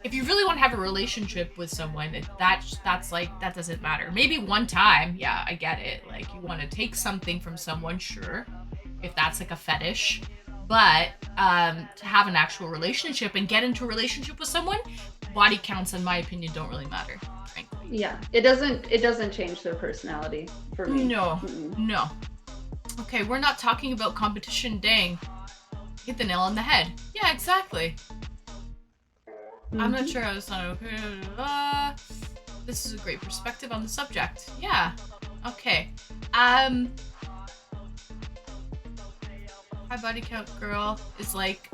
if you really want to have a relationship with someone, that's like, that doesn't matter. Maybe one time, yeah, I get it. Like, you want to take something from someone, sure, if that's like a fetish. But to have an actual relationship and get into a relationship with someone, body counts, in my opinion, don't really matter, frankly. Yeah, it doesn't change their personality for me. No, Mm-mm. no. Okay, we're not talking about competition. Dang, hit the nail on the head. Yeah, exactly. I'm not Mm-hmm. sure I was not okay. This is a great perspective on the subject. Yeah. Okay. Um. High body count girl is like.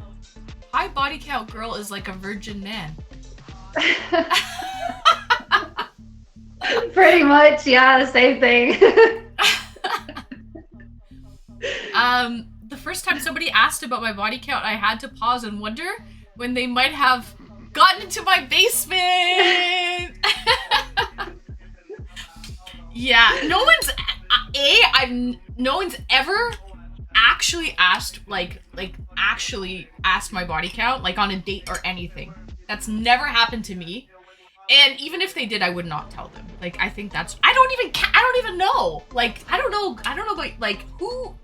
High body count girl is like a virgin man. Pretty much, yeah, same thing. The first time somebody asked about my body count, I had to pause and wonder when they might have gotten into my basement. Yeah, no one's ever actually asked actually asked my body count like on a date or anything. That's never happened to me. And even if they did, I would not tell them. Like, I think that's I don't even know. Like, I don't know about like who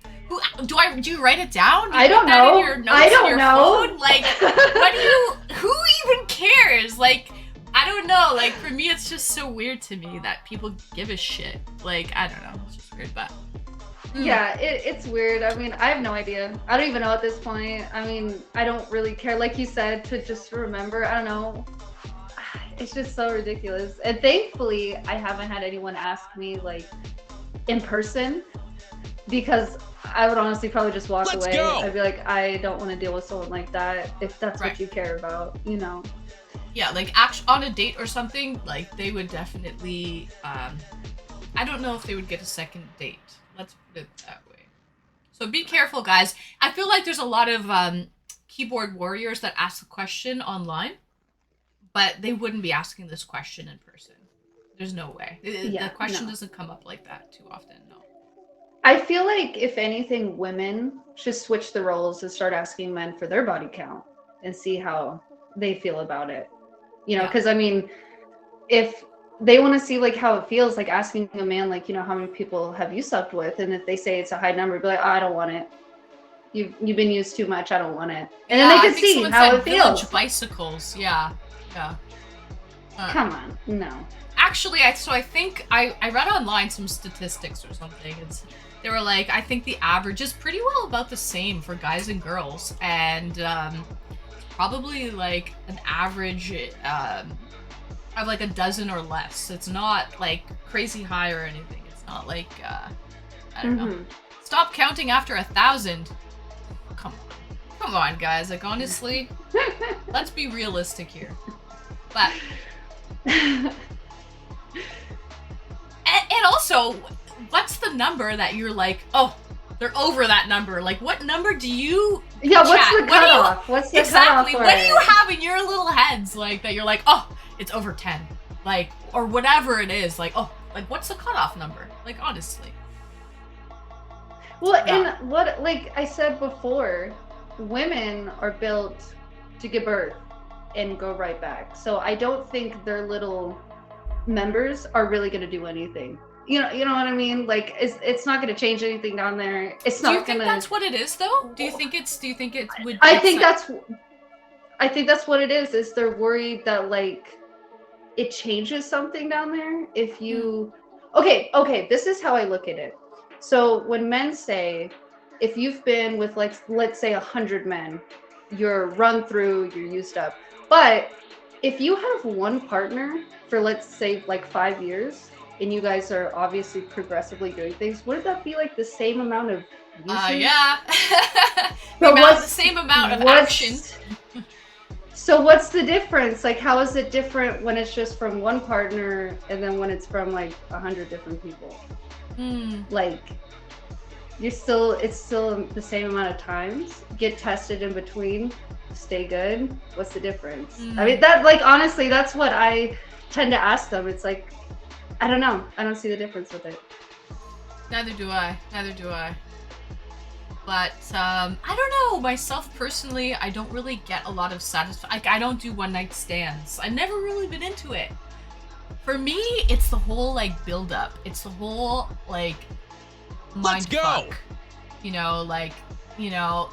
do you write it down? Do you I put don't that know. in your notes I in don't your know. phone? Like, what do you who even cares? Like, I don't know. Like, for me, it's just so weird to me that people give a shit. Like, I don't know. It's just weird, but Yeah, it's weird. I mean, I have no idea. I don't even know at this point. I mean, I don't really care, like you said, to just remember. I don't know. It's just so ridiculous. And thankfully, I haven't had anyone ask me like in person because I would honestly probably just walk Let's away. go. I'd be like, I don't want to deal with someone like that if that's Right. what you care about, you know. yeah, like on a date or something, like they would definitely. I don't know if they would get a second date. Let's put it that way. So be careful, guys. I feel like there's a lot of keyboard warriors that ask the question online, but they wouldn't be asking this question in person. There's no way. The Yeah, question no. doesn't come up like that too often. No. I feel like if anything, women should switch the roles and start asking men for their body count and see how they feel about it. You know, Yeah. because I mean, if they want to see like how it feels, like asking a man, like, you know, how many people have you slept with? And if they say it's a high number, be like, oh, I don't want it. You've been used too much. I don't want it. And then Yeah, they I can think see someone how said it village feels. bicycles. Yeah. Yeah. Come on, no. Actually, I think I read online some statistics or something. They were like, I think the average is pretty well about the same for guys and girls, and probably like an average of like a dozen or less. It's not like crazy high or anything. It's not like I don't know. Stop counting after 1,000. Come on, guys. Like, honestly, let's be realistic here. But and also, what's the number that you're like, oh, they're over that number? Like, what number do you? Yeah, what's chat? the cutoff? What's the exactly? cutoff? What do you have in your little heads like that? You're like, oh, it's over 10, like, or whatever it is. Like, oh, like, what's the cutoff number? Like, honestly. Well, Yeah. and what, like I said before, women are built to give birth and go right back. So I don't think their little members are really going to do anything. You know what I mean? Like it's not going to change anything down there. It's Do you not going think to. that's what it is, though? Do you think it would? I it's think like, that's. I think that's what it is. Is they're worried that like it changes something down there if you. Okay. This is how I look at it. So when men say, if you've been with like let's say 100 men, you're run through, you're used up. But if you have one partner for let's say like 5 years, and you guys are obviously progressively doing things, wouldn't that be like the same amount of usage? yeah. But The same amount of action. So what's the difference? Like, how is it different when it's just from one partner and then when it's from like 100 different people? Like, it's still the same amount of times. Get tested in between, stay good. What's the difference? I mean, that like honestly, that's what I tend to ask them. It's like, I don't know. I don't see the difference with it. Neither do I. But I don't know. Myself personally, I don't really get a lot of satisfaction. Like, I don't do one night stands. I've never really been into it. For me, it's the whole like build up. It's the whole like mind fuck. You know, like, you know,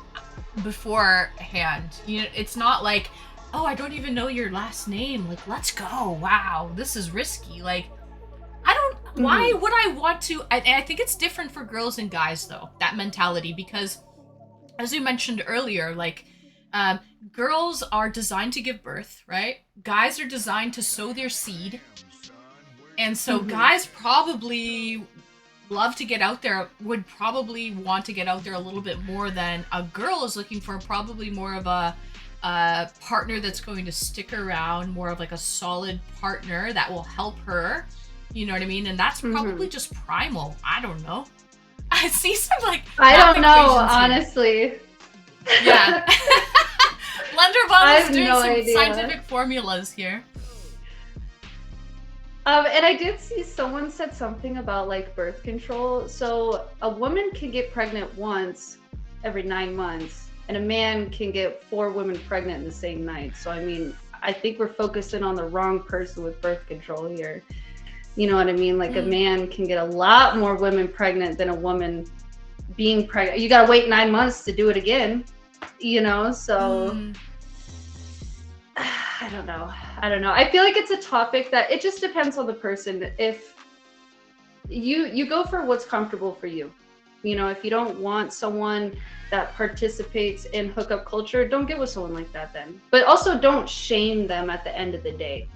beforehand. You know, it's not like, oh, I don't even know your last name. Like, let's go. Wow, this is risky. Like, I don't. Why would I want to? I think it's different for girls and guys though. That mentality, because, as you mentioned earlier, like, girls are designed to give birth, right? Guys are designed to sow their seed, and so guys probably love to get out there. Would probably want to get out there a little bit more than a girl is looking for. Probably more of a partner that's going to stick around, more of like a solid partner that will help her. You know what I mean? And that's probably just primal. I don't know. I see some like I don't know, honestly. Yeah. Blenderball is doing no some idea. scientific formulas here. And I did see someone said something about like birth control. So a woman can get pregnant once every 9 months, and a man can get 4 women pregnant in the same night. So I mean, I think we're focusing on the wrong person with birth control here. You know what I mean? Like a man can get a lot more women pregnant than a woman being pregnant. You gotta wait 9 months to do it again, you know? So I don't know. I feel like it's a topic that it just depends on the person. If you go for what's comfortable for you. You know, if you don't want someone that participates in hookup culture, don't get with someone like that then. But also don't shame them at the end of the day.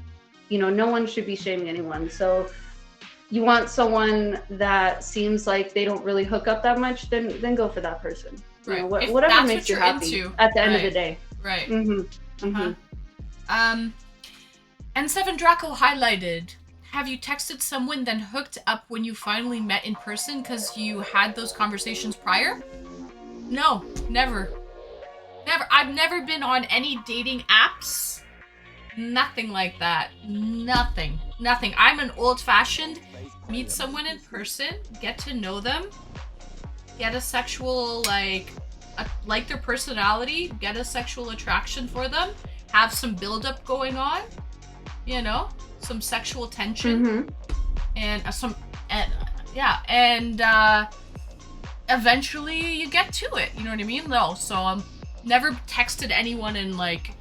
You know, no one should be shaming anyone. So you want someone that seems like they don't really hook up that much, then go for that person. Right. You know, whatever makes you happy at the end of the day. Right. And Seven Draco highlighted, have you texted someone then hooked up when you finally met in person because you had those conversations prior? No, never. Never. I've never been on any dating apps. Nothing like that. Nothing. I'm an old-fashioned, meet someone in person, get to know them, get a sexual, like their personality, get a sexual attraction for them, have some build-up going on, you know, some sexual tension, and eventually you get to it, you know what I mean? No, so never texted anyone and like,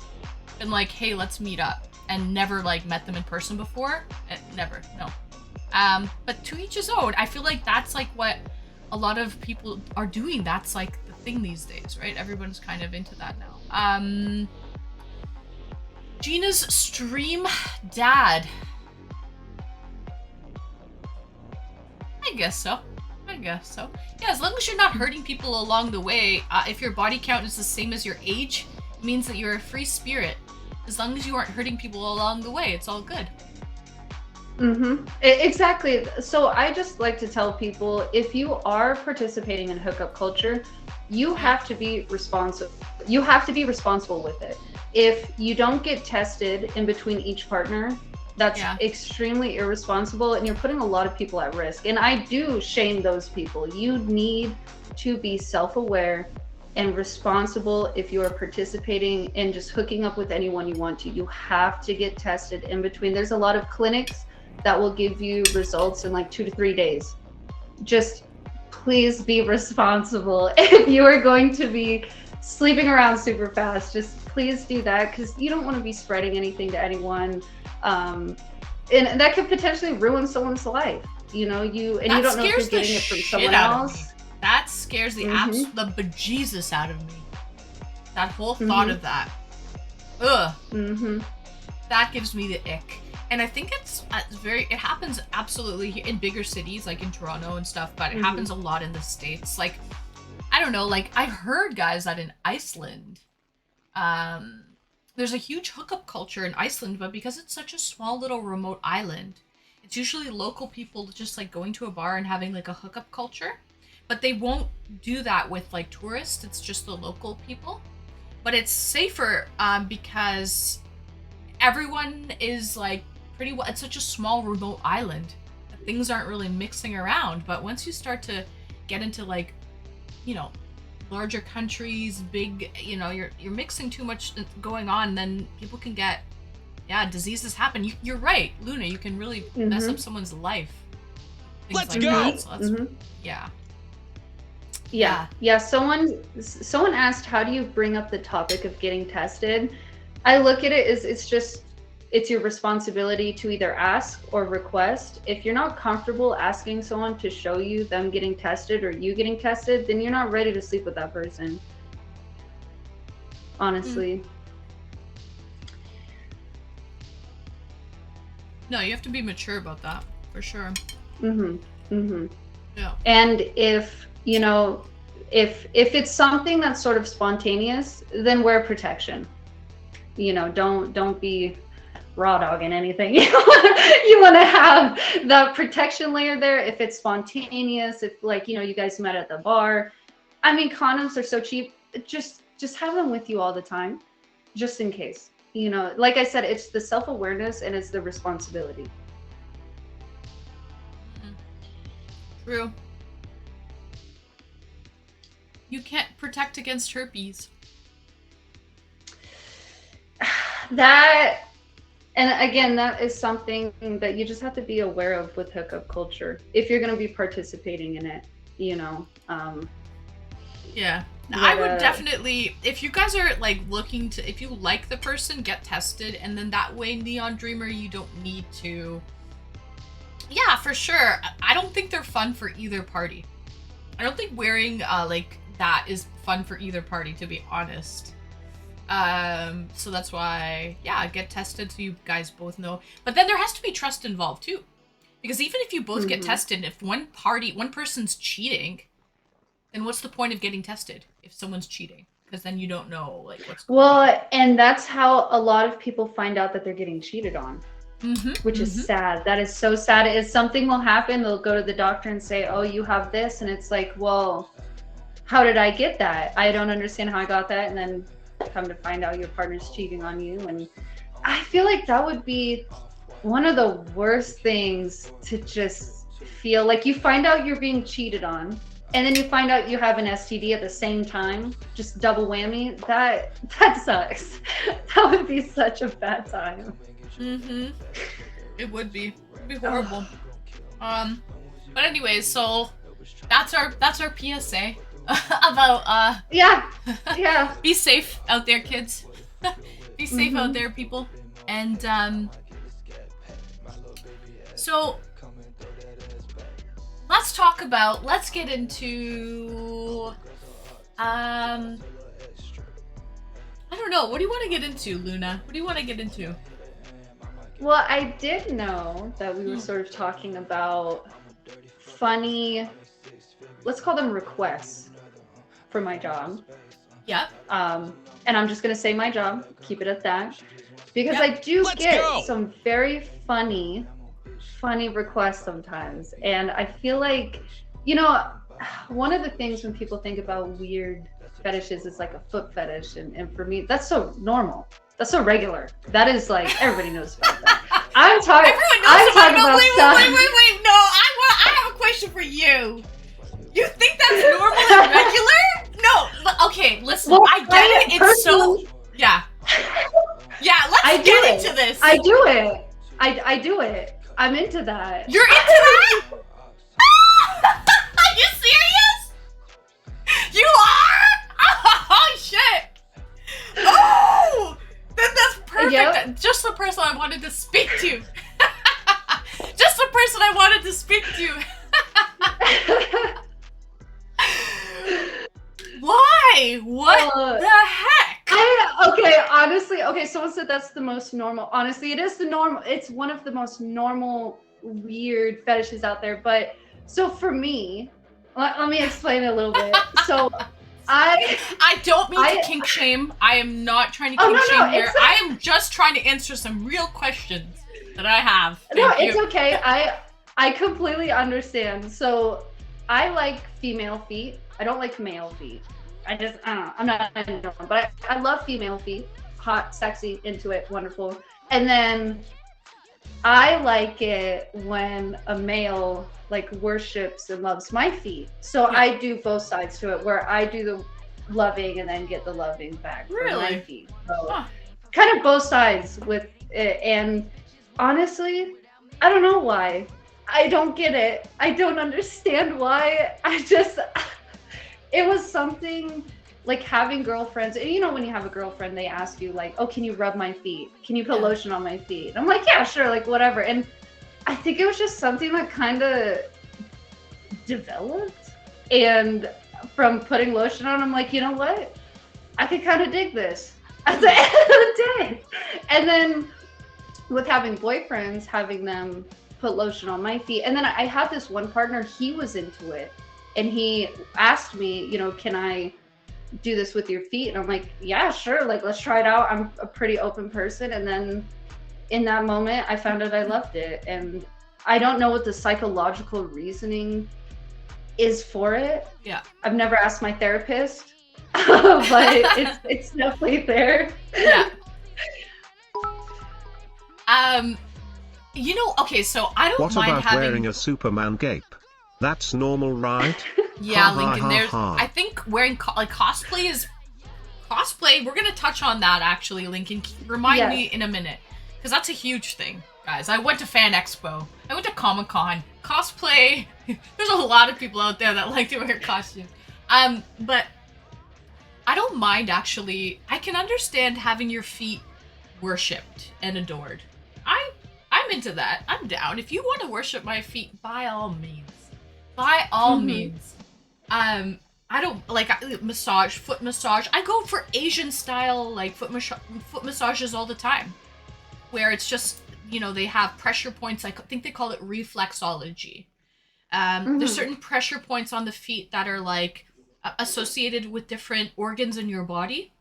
been like, hey, let's meet up, and never like met them in person before. Never, no. But to each his own. I feel like that's like what a lot of people are doing. That's like the thing these days, right? Everyone's kind of into that now. Gina's stream dad. I guess so. Yeah, as long as you're not hurting people along the way, if your body count is the same as your age, it means that you're a free spirit. As long as you aren't hurting people along the way, it's all good. Exactly. So I just like to tell people, if you are participating in hookup culture, you have to be responsible. You have to be responsible with it. If you don't get tested in between each partner, that's extremely irresponsible, and you're putting a lot of people at risk. And I do shame those people. You need to be self-aware and responsible if you are participating in just hooking up with anyone you want to. You have to get tested in between. There's a lot of clinics that will give you results in like 2 to 3 days. Just please be responsible. If you are going to be sleeping around super fast, just please do that, because you don't want to be spreading anything to anyone. And that could potentially ruin someone's life. You know, you don't know if you're getting it from someone else. That scares the the bejesus out of me. That whole thought of that. Ugh. That gives me the ick. And I think it happens absolutely in bigger cities, like in Toronto and stuff, but it happens a lot in the States. Like, I don't know, like, I've heard, guys, that in Iceland, there's a huge hookup culture in Iceland, but because it's such a small little remote island, it's usually local people just like going to a bar and having like a hookup culture. But they won't do that with like tourists. It's just the local people. But it's safer because everyone is like pretty well. It's such a small remote island that things aren't really mixing around. But once you start to get into like, you know, larger countries, big, you know, you're mixing too much going on, then people can get, yeah, diseases happen. You're right, Luna. You can really mess up someone's life. Things Let's like go. That. So that's, yeah. Yeah. Someone asked, how do you bring up the topic of getting tested? I look at it as it's your responsibility to either ask or request. If you're not comfortable asking someone to show you them getting tested or you getting tested, then you're not ready to sleep with that person. Honestly. No, you have to be mature about that, for sure. Yeah. And if, you know, if it's something that's sort of spontaneous, then wear protection. You know, don't be raw dogging anything. You want to have that protection layer there. If it's spontaneous, if, like, you know, you guys met at the bar, I mean, condoms are so cheap. Just have them with you all the time, just in case. You know, like I said, it's the self-awareness and it's the responsibility. True. You can't protect against herpes. That, and again, that is something that you just have to be aware of with hookup culture if you're going to be participating in it, you know. Yeah. I would definitely, if you guys are like looking to, if you like the person, get tested, and then that way, Neon Dreamer, you don't need to. Yeah, for sure. I don't think they're fun for either party. I don't think wearing like that is fun for either party, to be honest. So that's why, yeah, get tested so you guys both know. But then there has to be trust involved too, because even if you both get tested, if one person's cheating, then what's the point of getting tested if someone's cheating? Because then you don't know like what's going on. And that's how a lot of people find out that they're getting cheated on. Which is sad. That is so sad. Is something will happen, they'll go to the doctor and say, oh, you have this, and it's like, well, how did I get that? I don't understand how I got that. And then come to find out your partner's cheating on you. And I feel like that would be one of the worst things, to just feel like you find out you're being cheated on, and then you find out you have an STD at the same time. Just double whammy. That sucks. That would be such a bad time. It would be. It'd be horrible. But anyways, so that's our PSA about yeah. Be safe out there, kids. Be safe out there, people. And so let's get into I don't know, what do you want to get into, Luna? What do you want to get into? Well, I did know that we were sort of talking about funny, let's call them requests for my job. Yeah. And I'm just going to say my job, keep it at that, because I do get some very funny requests sometimes. And I feel like, you know, one of the things when people think about weird fetishes is like a foot fetish. And for me, that's so normal. That's so regular. That is like, everybody knows about that. I'm talking about stuff. Wait. No, I have a question for you. You think that's normal and regular? No. Okay, listen. Well, I get it. It's so. Yeah. Yeah. Let's get into this. I do it. I do it. I'm into that. You're into that? Are you serious? You are? Oh shit. Oh. That's perfect. Yep. Just the person I wanted to speak to. Just the person I wanted to speak to. Why? What the heck? Honestly, someone said that's the most normal. Honestly, it is the normal. It's one of the most normal, weird fetishes out there. But so for me, let me explain a little bit. So I don't mean to kink shame. I am not trying to kink shame here. I am just trying to answer some real questions that I have. It's okay. I completely understand. So I like female feet. I don't like male feet. I don't know. I'm not into them, but I love female feet. Hot, sexy, into it, wonderful. And then I like it when a male like worships and loves my feet. So I do both sides to it, where I do loving and then get the loving back from my Really? feet. So Huh. kind of both sides with it. And honestly, I don't know why. I don't get it. I don't understand why. It was something like having girlfriends. And you know, when you have a girlfriend, they ask you, like, oh, can you rub my feet? Can you put Yeah. lotion on my feet? And I'm like, yeah, sure, like, whatever. And I think it was just something that kind of developed. And from putting lotion on, I'm like, you know what? I could kind of dig this at the end of the day. And then with having boyfriends, having them put lotion on my feet. And then I had this one partner, he was into it. And he asked me, you know, can I do this with your feet? And I'm like, yeah, sure. Like, let's try it out. I'm a pretty open person. And then in that moment, I found out I loved it. And I don't know what the psychological reasoning is for it. Yeah. I've never asked my therapist, but it's definitely there. Yeah. You know, okay, so I don't What mind about having. wearing a Superman cape? That's normal, right? Yeah, Ha, ha, Lincoln. ha, There's. ha. I think wearing like cosplay is cosplay. We're gonna touch on that actually, Lincoln. Remind Yes. me in a minute, because that's a huge thing, guys. I went to Fan Expo. I went to Comic Con. Cosplay. There's a lot of people out there that like to wear costumes. But I don't mind actually. I can understand having your feet worshipped and adored. I'm into that. I'm down. If you want to worship my feet, by all means. By all means. I don't like massage, foot massage. I go for Asian style like foot massages all the time, where it's just, you know, they have pressure points. I think they call it reflexology. There's certain pressure points on the feet that are like associated with different organs in your body,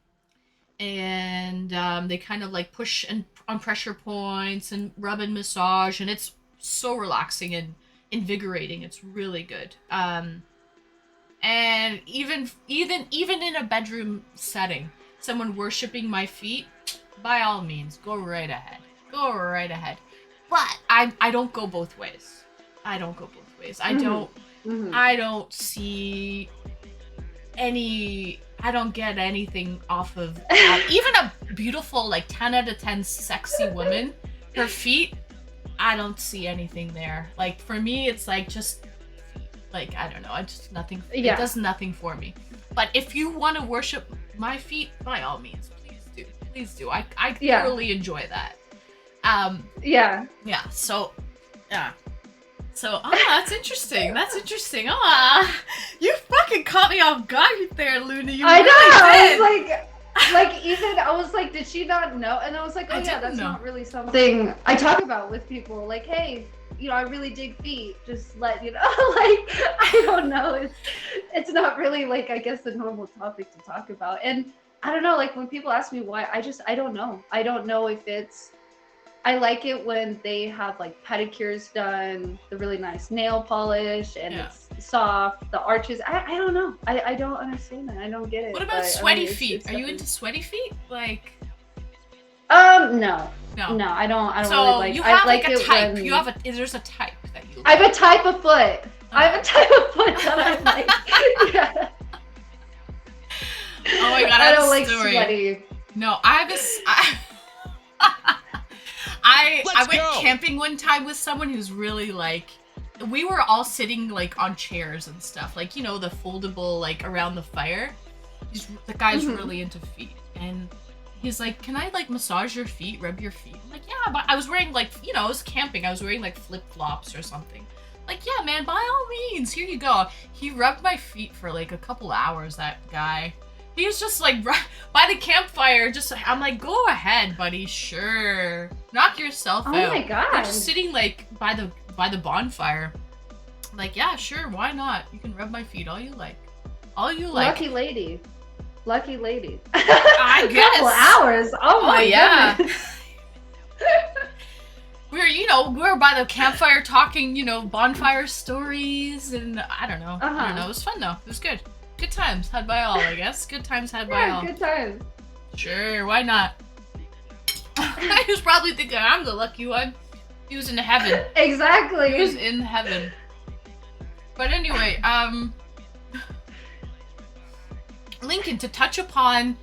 and they kind of like push and on pressure points and rub and massage, and it's so relaxing and invigorating. It's really good. And even in a bedroom setting, someone worshiping my feet, by all means, go right ahead. Go right ahead. But I don't go both ways. I don't go both ways. I don't see any. I don't get anything off of even a beautiful like 10 out of 10 sexy woman. Her feet, I don't see anything there. Like for me, it's like just like I don't know. I just nothing. Yeah. It does nothing for me. But if you want to worship my feet, by all means, please do. Please do. I thoroughly enjoy that. Yeah. Yeah. So, yeah. So, that's interesting. That's interesting. You fucking caught me off guard there, Luna. You I really know. I did. was like even I was like, did she not know? And I was like, oh I yeah, didn't that's know. not really something I talk about with people. Like, hey, you know, I really dig feet. Just let you know. Like, I don't know. It's not really like I guess the normal topic to talk about. And I don't know. Like when people ask me why, I don't know. I don't know if it's. I like it when they have like pedicures done, the really nice nail polish, and it's soft, the arches. I don't know. I don't understand that. I don't get it. What about but, sweaty it's feet? Are you definitely- into sweaty feet? Like, No. no. No, I don't So really like. you have I like like a it type. when You have a. There's a type that you. I Like. have a type of foot. I have a type of foot that I like. Yeah. Oh my god! I have don't a like story. sweaty. No, I have I Let's went go. camping one time with someone who's really like, we were all sitting like on chairs and stuff, like, you know, the foldable like around the fire. The guy's really into feet, and he's like, can I like massage your feet, rub your feet? I'm like, yeah, but I was wearing like, you know, I was camping, I was wearing like flip-flops or something. Like, yeah, man, by all means, here you go. He rubbed my feet for like a couple hours, that guy. He was just like by the campfire, just I'm like, go ahead, buddy, sure, knock yourself out. Oh my god. We're just sitting like by the bonfire. I'm like, yeah, sure, why not? You can rub my feet all you like, all you like. Lucky lady. Lucky lady. I guess. Couple hours. Oh my yeah. goodness. We were by the campfire talking, you know, bonfire stories, and I don't know. I don't know. It was fun though. It was good. Good times had by all, I guess. Good times had by all. Yeah, good time. Sure, why not? He was probably thinking, I'm the lucky one. He was in heaven. Exactly. He was in heaven. But anyway, Lincoln, to touch upon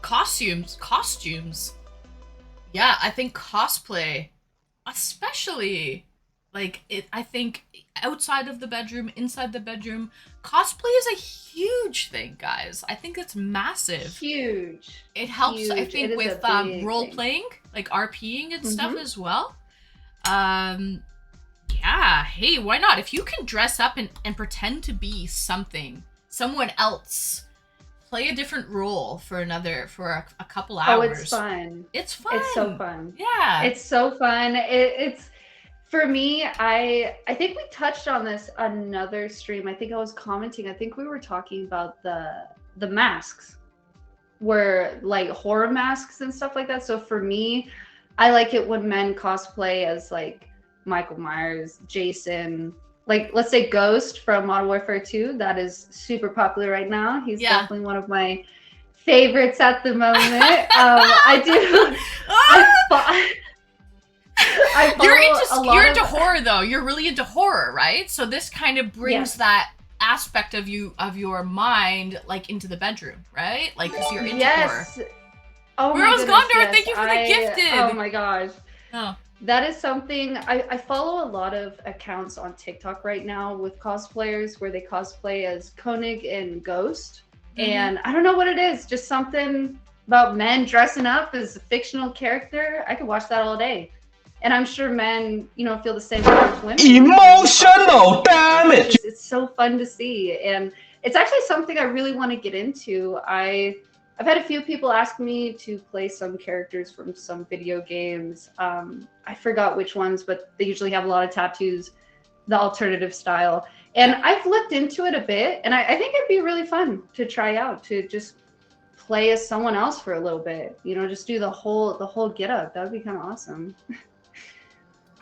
costumes. Yeah, I think cosplay, especially like it. I think outside of the bedroom, inside the bedroom, cosplay is a huge thing, guys. I think it's massive. Huge. It helps, I Huge. think, It is with a big role thing. playing, like RPing and stuff Mhm. as well. Yeah, hey, why not? If you can dress up and pretend to be someone else, play a different role for a couple Oh, hours. it's fun. It's fun. It's so fun. Yeah. It's so fun. It's for me. I think we touched on this another stream. I think I was commenting. I think we were talking about the masks, were like horror masks and stuff like that. So for me, I like it when men cosplay as like Michael Myers, Jason, like let's say Ghost from Modern Warfare 2. That is super popular right now. He's Yeah. definitely one of my favorites at the moment. I do. I follow You're into horror though. You're really into horror, right? So this kind of brings Yes. that aspect of your mind like into the bedroom, right? Like because you're into horror. Yes. Oh my Girls goodness, Gondor, yes. thank you for the gifted. Oh my gosh. Oh. That is something I follow a lot of accounts on TikTok right now with cosplayers where they cosplay as Koenig and Ghost. And I don't know what it is, just something about men dressing up as a fictional character. I could watch that all day. And I'm sure men, feel the same way as women. Emotional damage. It's so fun to see. And it's actually something I really want to get into. I've had a few people ask me to play some characters from some video games. I forgot which ones, but they usually have a lot of tattoos, the alternative style. And I've looked into it a bit, and I think it'd be really fun to try out, to just play as someone else for a little bit. Just do the whole get up. That would be kind of awesome.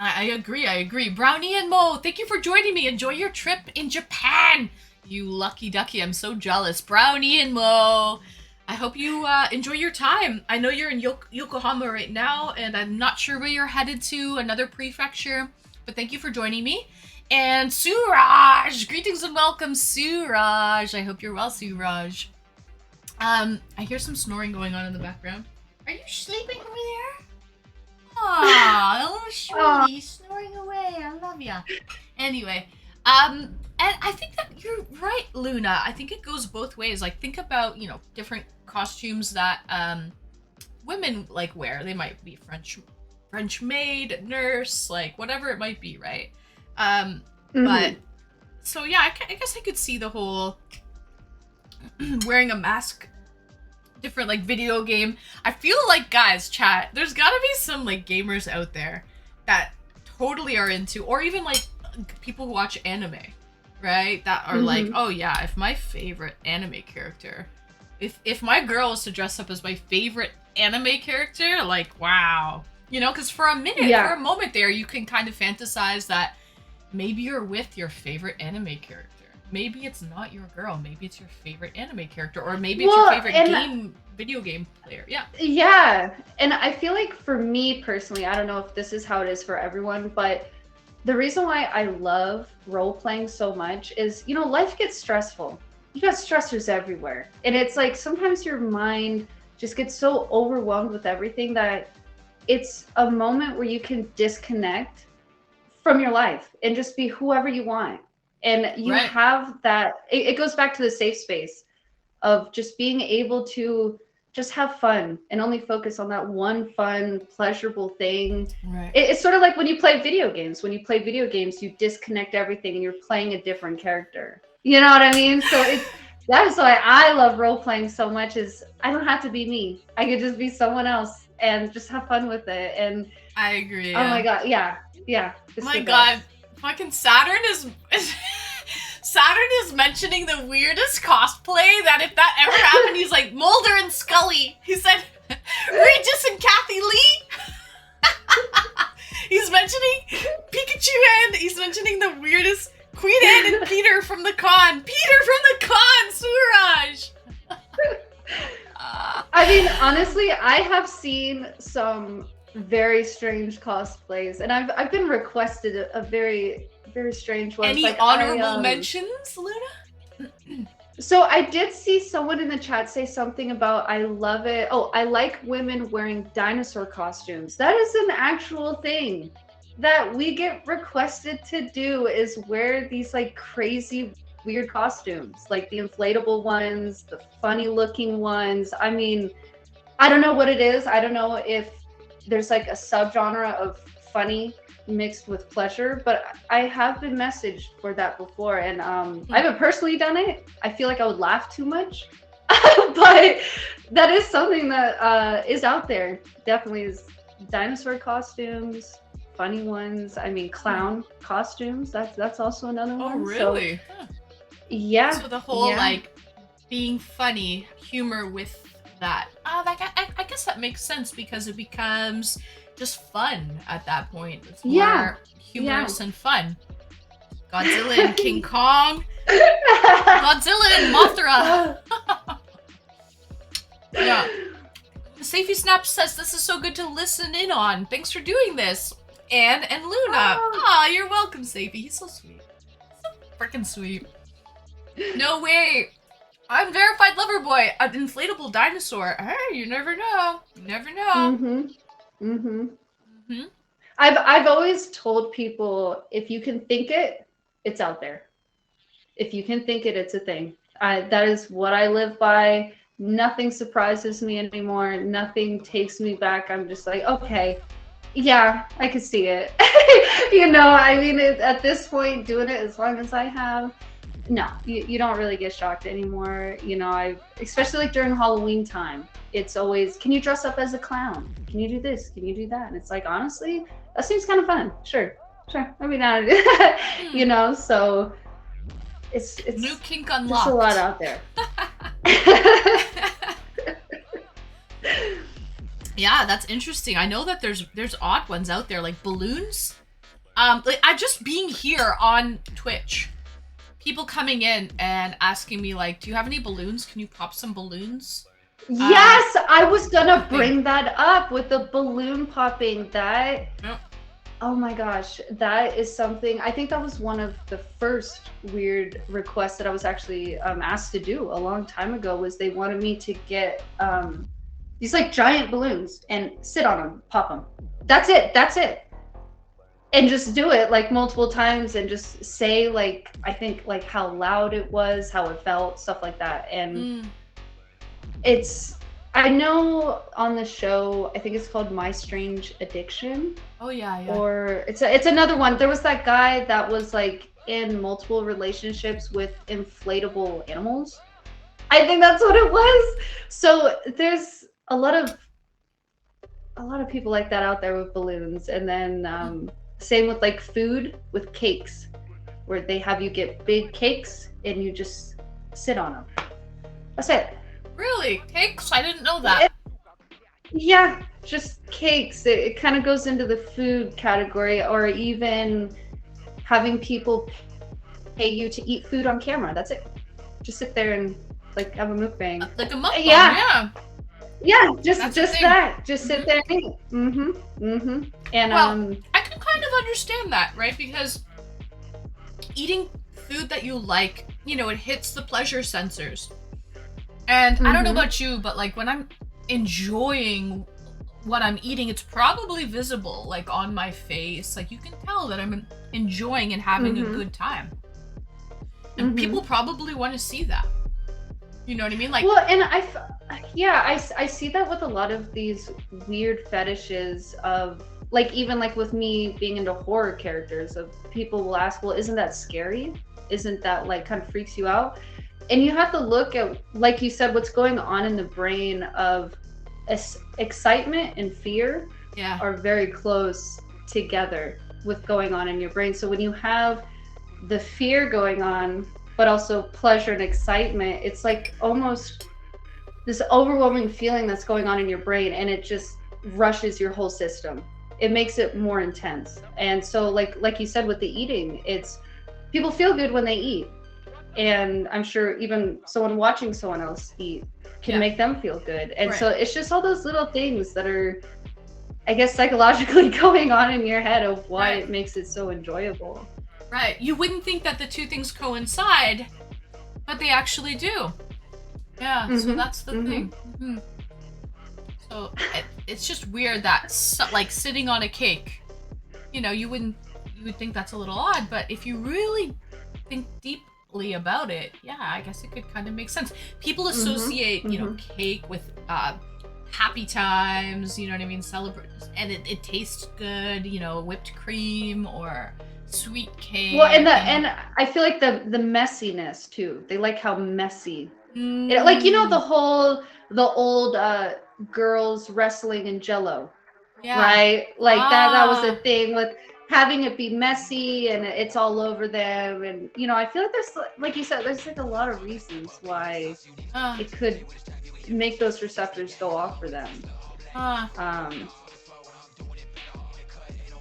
I agree. Brownie and Mo, thank you for joining me. Enjoy your trip in Japan. You lucky ducky. I'm so jealous. Brownie and Mo, I hope you enjoy your time. I know you're in Yokohama right now, and I'm not sure where you're headed to, another prefecture, but thank you for joining me. And Suraj, greetings and welcome, Suraj. I hope you're well, Suraj. I hear some snoring going on in the background. Are you sleeping over there? Aw, a little shorty snoring away. I love ya. Anyway, and I think that you're right, Luna. I think it goes both ways. Like, think about, different costumes that women like wear. They might be French maid, nurse, like whatever it might be, right? But so yeah, I guess I could see the whole wearing a mask, different like video game. I feel like, guys, chat, there's gotta be some like gamers out there that totally are into, or even like people who watch anime, right? That are like, oh yeah, if my favorite anime character, if my girl was to dress up as my favorite anime character, like wow, because for a moment there, you can kind of fantasize that maybe you're with your favorite anime character. Maybe it's not your girl. Maybe it's your favorite anime character, or maybe it's your favorite video game player. Yeah. Yeah, and I feel like for me personally, I don't know if this is how it is for everyone, but the reason why I love role playing so much is, life gets stressful. You got stressors everywhere, and it's like sometimes your mind just gets so overwhelmed with everything that it's a moment where you can disconnect from your life and just be whoever you want. And you have that, it goes back to the safe space of just being able to just have fun and only focus on that one fun, pleasurable thing. Right. It's sort of like when you play video games. When you play video games, you disconnect everything and you're playing a different character. You know what I mean? So that is why I love role playing so much, is I don't have to be me. I could just be someone else and just have fun with it. And I agree. Oh my god, yeah. My god, fucking Saturn is mentioning the weirdest cosplay that if that ever happened, he's like Mulder and Scully. He said Regis and Kathy Lee. He's mentioning Pikachu, and he's mentioning the weirdest Queen Anne and Peter from the con. Suraj. I mean, honestly, I have seen some very strange cosplays, and I've been requested a very, very strange one. Any honorable mentions, Luna? So I did see someone in the chat say something about I love it. Oh, I like women wearing dinosaur costumes. That is an actual thing that we get requested to do, is wear these like crazy weird costumes, like the inflatable ones, the funny looking ones. I mean, I don't know what it is. I don't know if there's like a subgenre of funny mixed with pleasure, but I have been messaged for that before, and I haven't personally done it. I feel like I would laugh too much, but that is something that is out there. Definitely is dinosaur costumes, funny ones. I mean, clown costumes. That's also another one. Oh, really? So, yeah. So the whole yeah. like being funny, humor with that. I guess that makes sense because it becomes just fun at that point. It's more humorous and fun. Godzilla and King Kong. Godzilla and Mothra. Yeah. Safety Snap says this is so good to listen in on. Thanks for doing this. Anne and Luna. Ah, you're welcome, Safety. He's so sweet. So freaking sweet. No way. I'm verified lover boy, an inflatable dinosaur. Hey, you never know. You never know. I've always told people, if you can think it, it's out there. If you can think it, it's a thing. That is what I live by. Nothing surprises me anymore. Nothing takes me back. I'm just like, okay, yeah, I can see it. I mean, at this point, doing it as long as I have, no, you don't really get shocked anymore. Especially like during Halloween time, it's always, can you dress up as a clown? Can you do this? Can you do that? And it's like, honestly, that seems kind of fun. Sure. I'd be down to do that. So it's new kink unlocked. There's a lot out there. Yeah, that's interesting. I know that there's odd ones out there, like balloons. Like I just being here on Twitch, people coming in and asking me like, do you have any balloons? Can you pop some balloons? Yes, I was gonna bring that up with the balloon popping. Oh my gosh, that is something. I think that was one of the first weird requests that I was actually asked to do a long time ago. Was they wanted me to get these like giant balloons and sit on them, pop them. That's it. And just do it like multiple times and just say like, I think like how loud it was, how it felt, stuff like that. And I know on the show, I think it's called My Strange Addiction. Oh yeah. Or it's another one. There was that guy that was like in multiple relationships with inflatable animals. I think that's what it was. So there's a lot of people like that out there with balloons. And then same with like food, with cakes, where they have you get big cakes and you just sit on them. That's it. Really? Cakes? I didn't know that. Yeah, just cakes. It kind of goes into the food category, or even having people pay you to eat food on camera. That's it. Just sit there and like have a mukbang. Like a mukbang, yeah. Yeah, just that. Just sit there and eat. And well, I can kind of understand that, right? Because eating food that you like, it hits the pleasure sensors. And I don't know about you, but like when I'm enjoying what I'm eating, it's probably visible like on my face. Like you can tell that I'm enjoying and having a good time. And people probably want to see that. You know what I mean? Like, well, and I see that with a lot of these weird fetishes of like, even like with me being into horror characters, of people will ask, well, isn't that scary? Isn't that like kind of freaks you out? And you have to look at, like you said, what's going on in the brain of excitement and fear are very close together with going on in your brain. So when you have the fear going on, but also pleasure and excitement, it's like almost this overwhelming feeling that's going on in your brain, and it just rushes your whole system. It makes it more intense. And so like you said with the eating, it's people feel good when they eat. And I'm sure even someone watching someone else eat can make them feel good. And so it's just all those little things that are, I guess, psychologically going on in your head of why it makes it so enjoyable. Right. You wouldn't think that the two things coincide, But they actually do. Yeah, so Mhm, that's the mhm. thing. Mhm. So it's just weird that like sitting on a cake, you know, you would think that's a little odd, but if you really think deeply about it, yeah, I guess it could kind of make sense. People associate, you know, mhm. cake with happy times, you know what I mean, celebrate, and it tastes good, you know, whipped cream or sweet cake. Well, and I feel like the messiness too. They like how messy. Like Mm, the old girls wrestling in Jello, yeah. right? Like that was a Ah. thing with having it be messy and it's all over them, and I feel like there's, like you said, there's like a lot of reasons why Uh, it could make those receptors go off for them. uh. Um,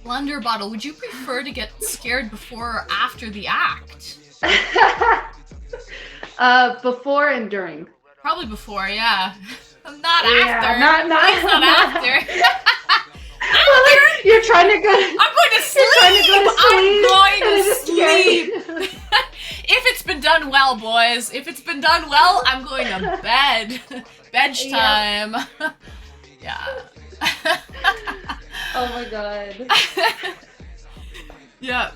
Blunder bottle. Would you prefer to get scared before or after the act? before and during. Probably before, yeah. Not Yeah, after. Please not not. after. Well, like, you're trying to go. I'm going to sleep. You're trying to go to sleep. I'm going and to it just scares sleep. you. If it's been done well, boys. If it's been done well, I'm going to bed. Bedge time. Yeah. Oh my god. Yeah.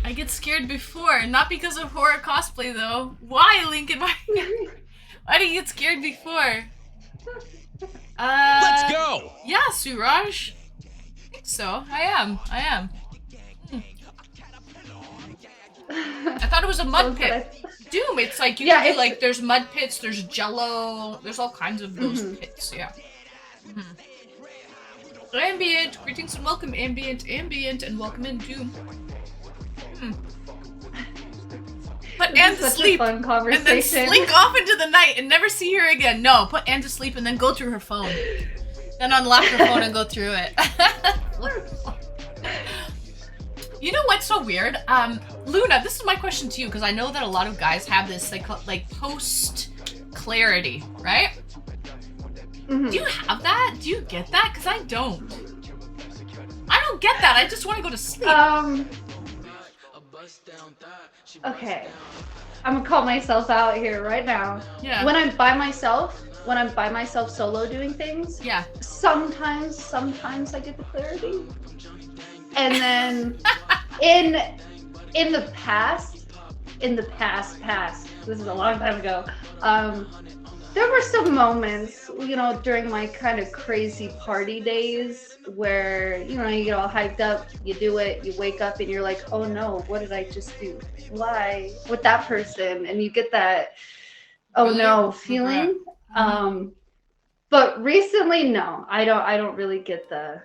I get scared before, not because of horror cosplay though. Why, Lincoln? Why do you get scared before? Let's go! Yeah, Suraj. I think so. I am. I thought it was a mud pit. Doom, it's like you can do like there's mud pits, there's jello, there's all kinds of those pits, yeah. Ambient, greetings and welcome, ambient, and welcome in Doom. Put Anne to sleep, fun and then slink off into the night and never see her again. No, put Anne to sleep and then go through her phone. Then unlock her phone and go through it. You know what's so weird? Luna, this is my question to you, because I know that a lot of guys have this like post clarity, right? Do you have that? Do you get that? Because I don't. I don't get that. I just want to go to sleep. Okay. I'm gonna call myself out here right now. Yeah. When I'm by myself solo doing things, Yeah. Sometimes I get the clarity. And then in the past, this is a long time ago, there were some moments, during my kind of crazy party days where, you get all hyped up, you do it, you wake up and you're like, oh no, what did I just do? Why? With that person. And you get that, oh no feeling. But recently, no, I don't really get the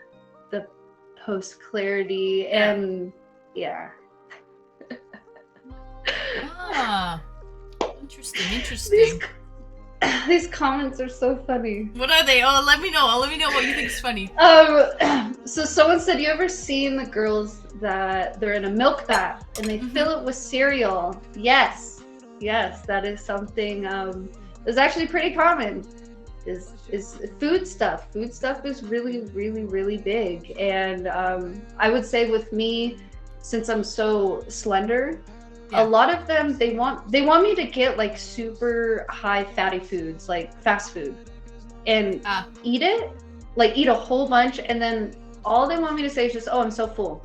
post clarity, and yeah. Interesting. These comments are so funny. What are they? Oh, let me know what you think is funny. So someone said, you ever seen the girls that they're in a milk bath and they fill it with cereal? Yes, that is something that's actually pretty common. Is food stuff. Food stuff is really, really, really big. And I would say with me, since I'm so slender, a lot of them, they want me to get like super high fatty foods, like fast food, and eat it, like eat a whole bunch, and then all they want me to say is just, oh, I'm so full.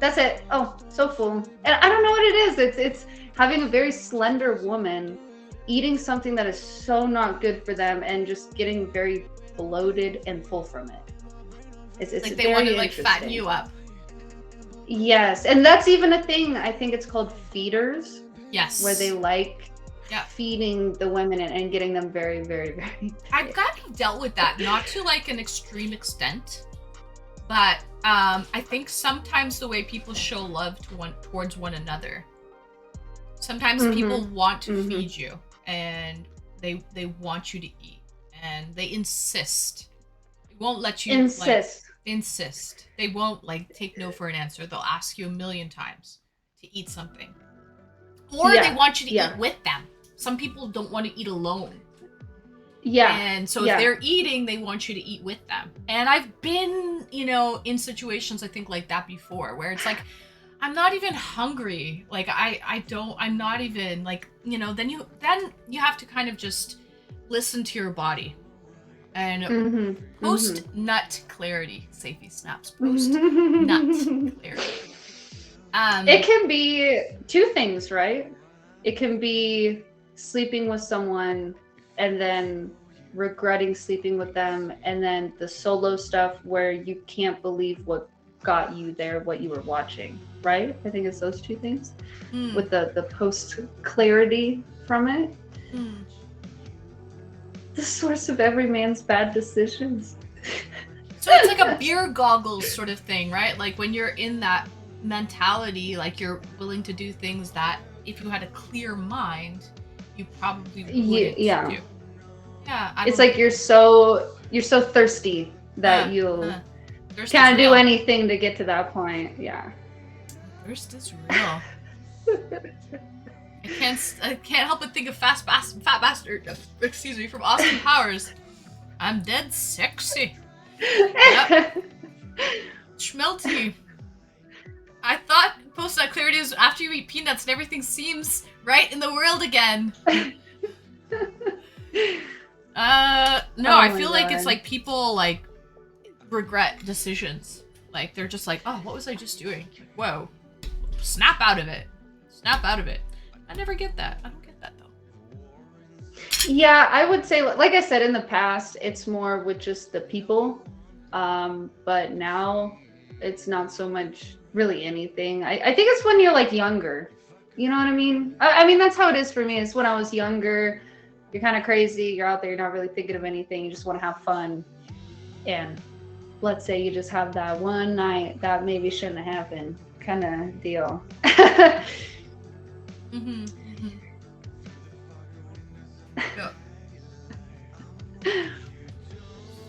That's it. Oh, so full. And I don't know what it is. It's having a very slender woman eating something that is so not good for them and just getting very bloated and full from it. It's like they want to like fatten you up. Yes, and that's even a thing. I think it's called feeders. Yes. Where they like feeding the women and getting them very, very, very. I've kind of dealt with that, not to like an extreme extent, but I think sometimes the way people show love towards one another, sometimes people want to feed you and they want you to eat and they insist. They won't let you insist. They won't like take no for an answer. They'll ask you a million times to eat something. Or they want you to eat with them. Some people don't want to eat alone. Yeah. And so if they're eating, they want you to eat with them. And I've been, in situations I think like that before where it's like, I'm not even hungry. Like I'm not even like, then you have to kind of just listen to your body. And post nut clarity. Safety snaps. Post nut clarity. It can be two things, right? It can be sleeping with someone and then regretting sleeping with them, and then the solo stuff where you can't believe what got you there, what you were watching, right? I think it's those two things with the post clarity from it. The source of every man's bad decisions. So it's like a beer goggles sort of thing, right? Like when you're in that mentality, like you're willing to do things that if you had a clear mind, you probably wouldn't do. Yeah, it's like you're so thirsty that you can't do anything to get to that point. Yeah. Thirst is real. I can't help but think of Fat Bastard. Excuse me, from Austin Powers. I'm dead sexy. Yep. Schmelty. I thought post nut clarity is after you eat peanuts and everything seems right in the world again. No, I feel like it's like people like regret decisions. Like they're just like, oh, what was I just doing? Like, whoa, snap out of it. Snap out of it. I never get that. I don't get that though. Yeah, I would say, like I said in the past, it's more with just the people. But now it's not so much really anything. I think it's when you're like younger. You know what I mean? I mean, that's how it is for me. It's when I was younger. You're kind of crazy. You're out there. You're not really thinking of anything. You just want to have fun. And let's say you just have that one night that maybe shouldn't have happened kind of deal. Yeah.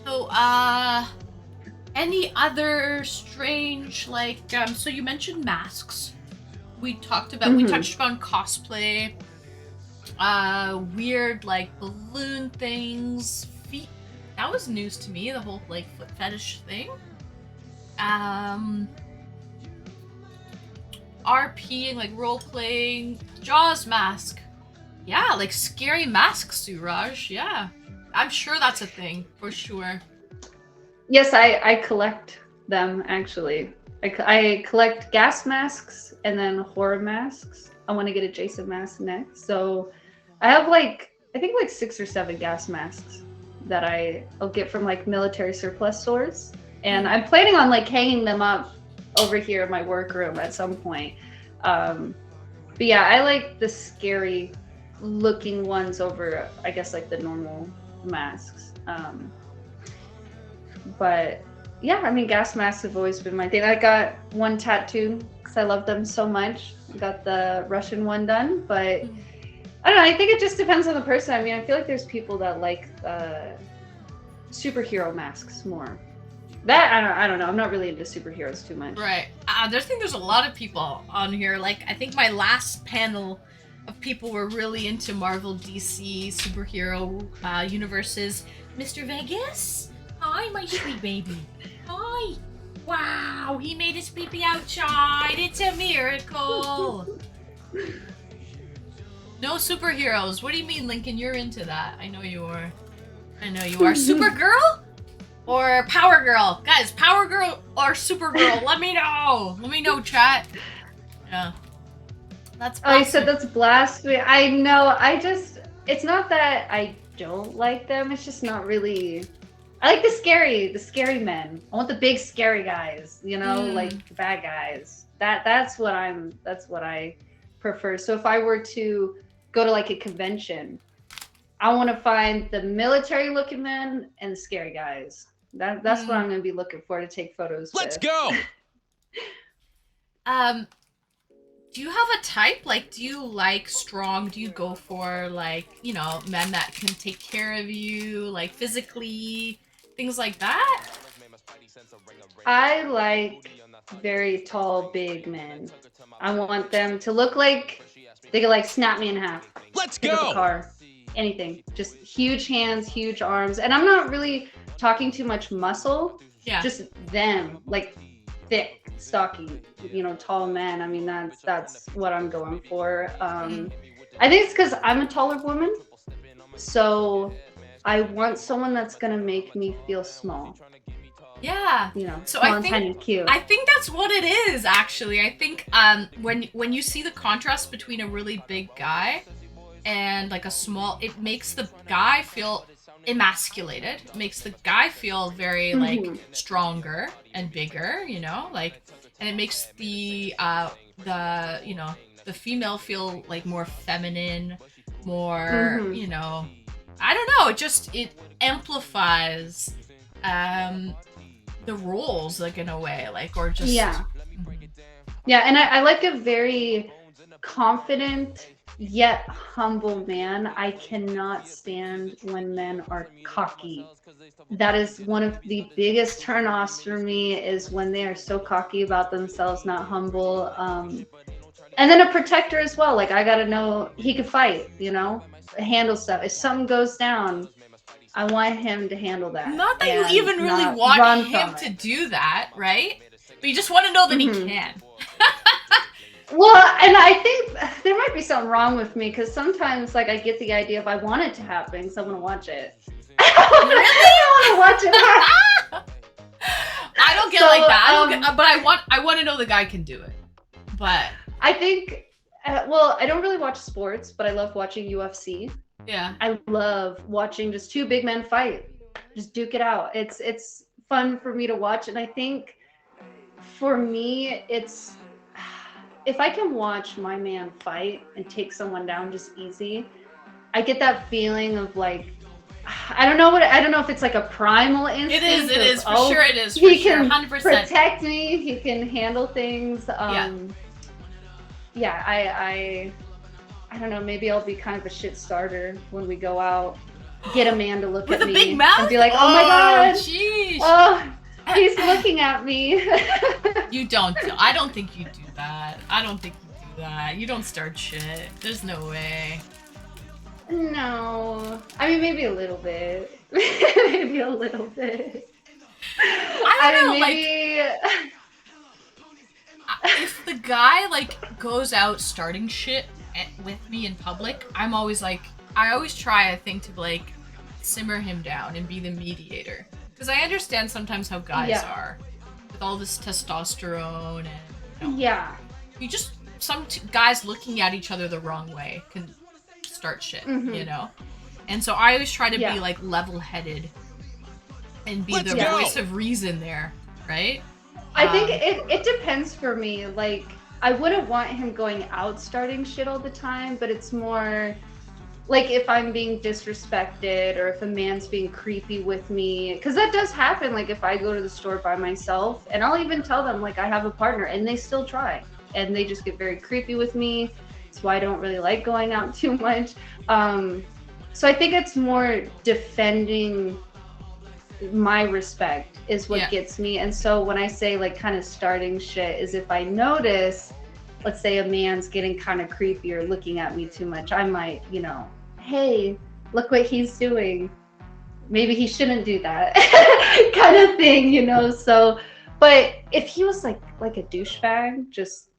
So, any other strange, like, so you mentioned masks. We talked about, we touched on cosplay, weird, like, balloon things, feet. That was news to me, the whole, like, foot fetish thing. RPing, like, role-playing, Jaws mask. Yeah, like, scary masks, Suraj, yeah. I'm sure that's a thing, for sure. Yes, I collect them, actually. I collect gas masks and then horror masks. I want to get a Jason mask next. So I have like, I think like 6 or 7 gas masks that I'll get from like military surplus stores. And I'm planning on like hanging them up over here in my workroom at some point. But yeah, I like the scary looking ones over, I guess, like the normal masks. But yeah, I mean, gas masks have always been my thing. I got one tattoo because I love them so much. I got the Russian one done, but I don't know. I think it just depends on the person. I mean, I feel like there's people that like superhero masks more. That I don't know. I'm not really into superheroes too much. Right. I think there's a lot of people on here. Like, I think my last panel of people were really into Marvel, DC, superhero universes. Mr. Vegas? Hi, my sweet baby. Hi. Wow, he made his pee-pee outside. It's a miracle. No superheroes. What do you mean, Lincoln? You're into that. I know you are. I know you are. Supergirl? Or Power Girl? Guys, Power Girl or Supergirl? Let me know. Let me know, chat. Yeah. That's blasphemy. Oh, you said that's blasphemy. I know. It's not that I don't like them. It's just not really. I like the scary men. I want the big scary guys, like the bad guys. That's what I prefer. So if I were to go to like a convention, I want to find the military looking men and the scary guys. That's what I'm going to be looking for to take photos with. Let's go. Do you have a type? Like, do you like strong? Do you go for like, men that can take care of you, like physically, things like that? I like very tall, big men. I want them to look like they could like snap me in half. Let's Pick up a car. Anything. Just huge hands, huge arms. And I'm not really talking too much muscle. Yeah. Just them. Like thick, stocky, tall men. I mean, that's what I'm going for. I think it's because I'm a taller woman, so I want someone that's gonna make me feel small. Yeah. So small and tiny, cute. I think that's what it is actually. I think when you see the contrast between a really big guy and like a small, it makes the guy feel emasculated. It makes the guy feel very like stronger and bigger, like, and it makes the the female feel like more feminine, more, I don't know, it amplifies the roles, like, in a way, like, or just yeah, and I like a very confident yet humble man. I cannot stand when men are cocky. That is one of the biggest turnoffs for me, is when they are so cocky about themselves, not humble. And then a protector as well. Like, I gotta know he could fight, handle stuff. If something goes down, I want him to handle that. Not that you even really want him to do that, right? But you just want to know that he can. Well, and I think there might be something wrong with me, because sometimes, like, I get the idea if I want it to happen, because I want to watch it. I want to watch it. I don't get like that. But I want to know the guy can do it. But I think, I don't really watch sports, but I love watching UFC. Yeah. I love watching just two big men fight, just duke it out. It's fun for me to watch, and I think for me, it's, if I can watch my man fight and take someone down just easy, I get that feeling of like, I don't know if it's like a primal instinct. It is, for sure it is, for he sure, can 100%. protect me, he can handle things. I don't know, maybe I'll be kind of a shit starter when we go out. Get a man to look with at me a big mouth and be like, oh my god, jeez. Oh, he's looking at me. You don't. I don't think you do that. I don't think you do that. You don't start shit. There's no way. No. I mean, maybe a little bit. Maybe a little bit. I don't know, maybe... if the guy, like, goes out starting shit with me in public, I'm always like, I always try, I think, to, like, simmer him down and be the mediator. Because I understand sometimes how guys are. With all this testosterone and, you just, some guys looking at each other the wrong way can start shit, And so I always try to be, like, level-headed and be the voice of reason there, right? I think it depends for me. Like, I wouldn't want him going out starting shit all the time, but it's more like if I'm being disrespected or if a man's being creepy with me, because that does happen. Like, if I go to the store by myself, and I'll even tell them, like, I have a partner, and they still try, and they just get very creepy with me. That's why I don't really like going out too much. So I think it's more defending my respect is what gets me. And so when I say, like, kind of starting shit, is if I notice, let's say a man's getting kind of creepy or looking at me too much, I might, hey, look what he's doing. Maybe he shouldn't do that kind of thing, So, but if he was like a douchebag, just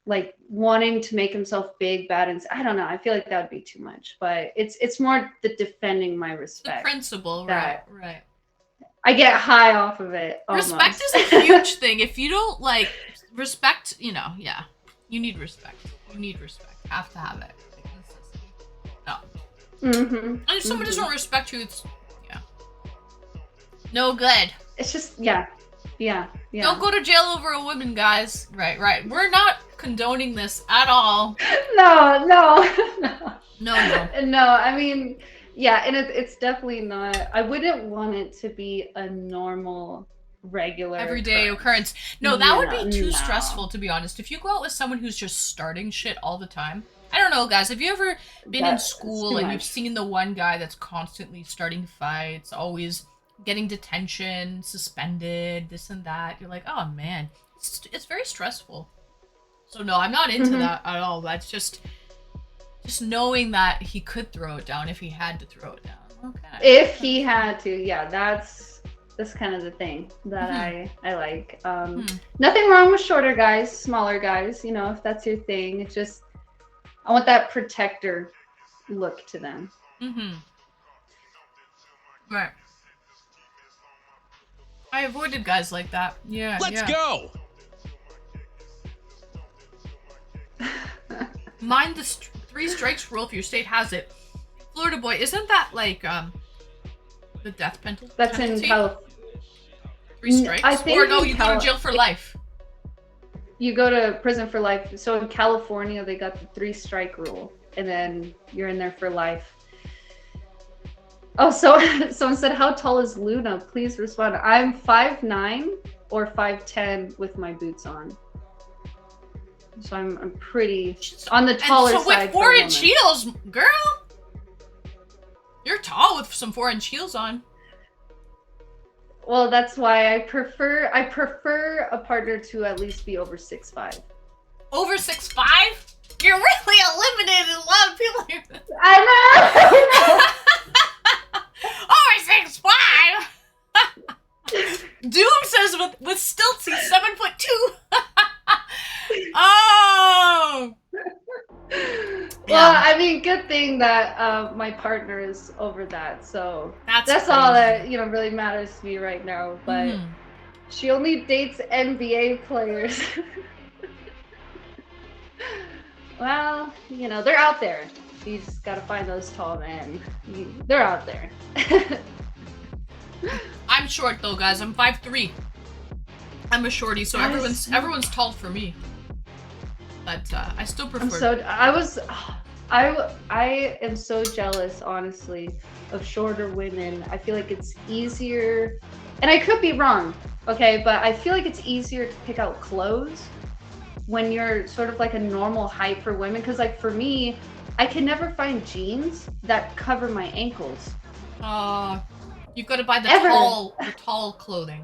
like wanting to make himself big, bad, and I don't know, I feel like that would be too much. But it's more the defending my respect. The principle, right. I get high off of it. Almost. Respect is a huge thing. If you don't, like, respect, you need respect. You need respect. Have to have it. No. And if someone doesn't respect you, it's no good. It's just yeah. Don't go to jail over a woman, guys. Right. We're not condoning this at all. No. No. I mean, yeah, and it's definitely not. I wouldn't want it to be a normal, regular, everyday occurrence. No, that would be too stressful, to be honest. If you go out with someone who's just starting shit all the time. I don't know, guys. Have you ever been in school and you've seen the one guy that's constantly starting fights, always getting detention, suspended, this and that? You're like, oh man, it's very stressful. So no, I'm not into that at all. That's just knowing that he could throw it down if he had to throw it down. Okay. If he had to, That's kind of the thing that Mm-hmm. I like. Nothing wrong with shorter guys, smaller guys. You know, if that's your thing, it's just I want that protector look to them. Mm-hmm. Right. I avoided guys like that. Yeah, Let's yeah. go! Mind the 3 strikes rule if your state has it. Florida boy, isn't that like the death penalty? That's in California. 3 strikes? I think or no, you go to jail for life. You go to prison for life. So in California, they got the 3 strike rule, and then you're in there for life. Oh, so someone said, "How tall is Luna?" Please respond. I'm 5'9" or 5'10" with my boots on. So I'm pretty on the taller and so side. with 4-inch heels, girl, you're tall with some 4-inch heels on. Well, that's why I prefer a partner to at least be over 6'5". Over 6'5"? You're really eliminating a lot of people here. I know. Over 6'5". Doom says with stilts he's 7'2". Oh. Well, I mean, good thing that my partner is over that, so that's all that really matters to me right now. But she only dates NBA players. Well, they're out there. You just gotta find those tall men. They're out there. I'm short though, guys. I'm 5'3". I'm a shorty, so everyone's tall for me. But I still prefer. I am so jealous, honestly, of shorter women. I feel like it's easier, and I could be wrong, okay, but I feel like it's easier to pick out clothes when you're sort of like a normal height for women. Because like for me, I can never find jeans that cover my ankles. You've got to buy the tall clothing.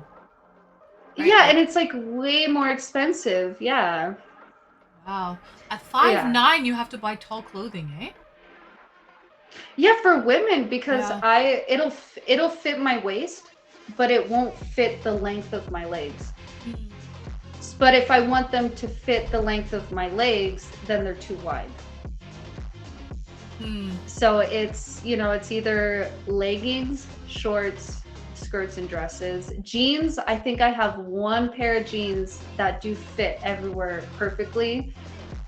Right? Yeah, and it's like way more expensive. Yeah. Wow. At 5'9", you have to buy tall clothing, eh? Yeah, for women, because it'll fit my waist, but it won't fit the length of my legs. But if I want them to fit the length of my legs, then they're too wide. So it's it's either leggings, shorts, skirts, and dresses. Jeans, I think I have 1 pair of jeans that do fit everywhere perfectly,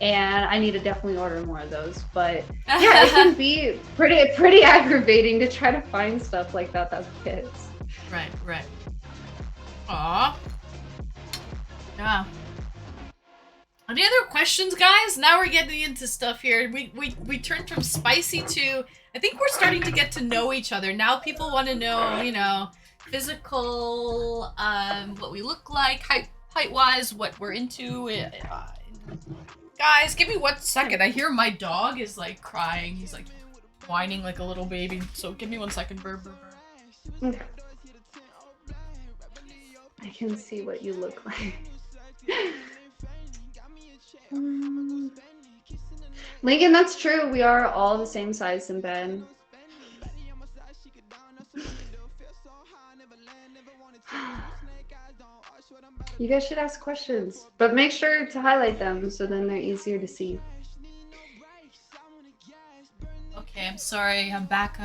and I need to definitely order more of those. But yeah, it can be pretty aggravating to try to find stuff like that fits. Right. Aw. Yeah. Any other questions, guys? Now we're getting into stuff here. We turned from spicy to, I think we're starting to get to know each other. Now people want to know, physical, what we look like, height-wise, what we're into. Guys, give me 1 second. I hear my dog is like crying. He's like whining like a little baby. So give me 1 second. Burr. Okay. I can see what you look like. Lincoln, that's true. We are all the same size in bed. You guys should ask questions, but make sure to highlight them so then they're easier to see. Okay, I'm sorry. I'm back.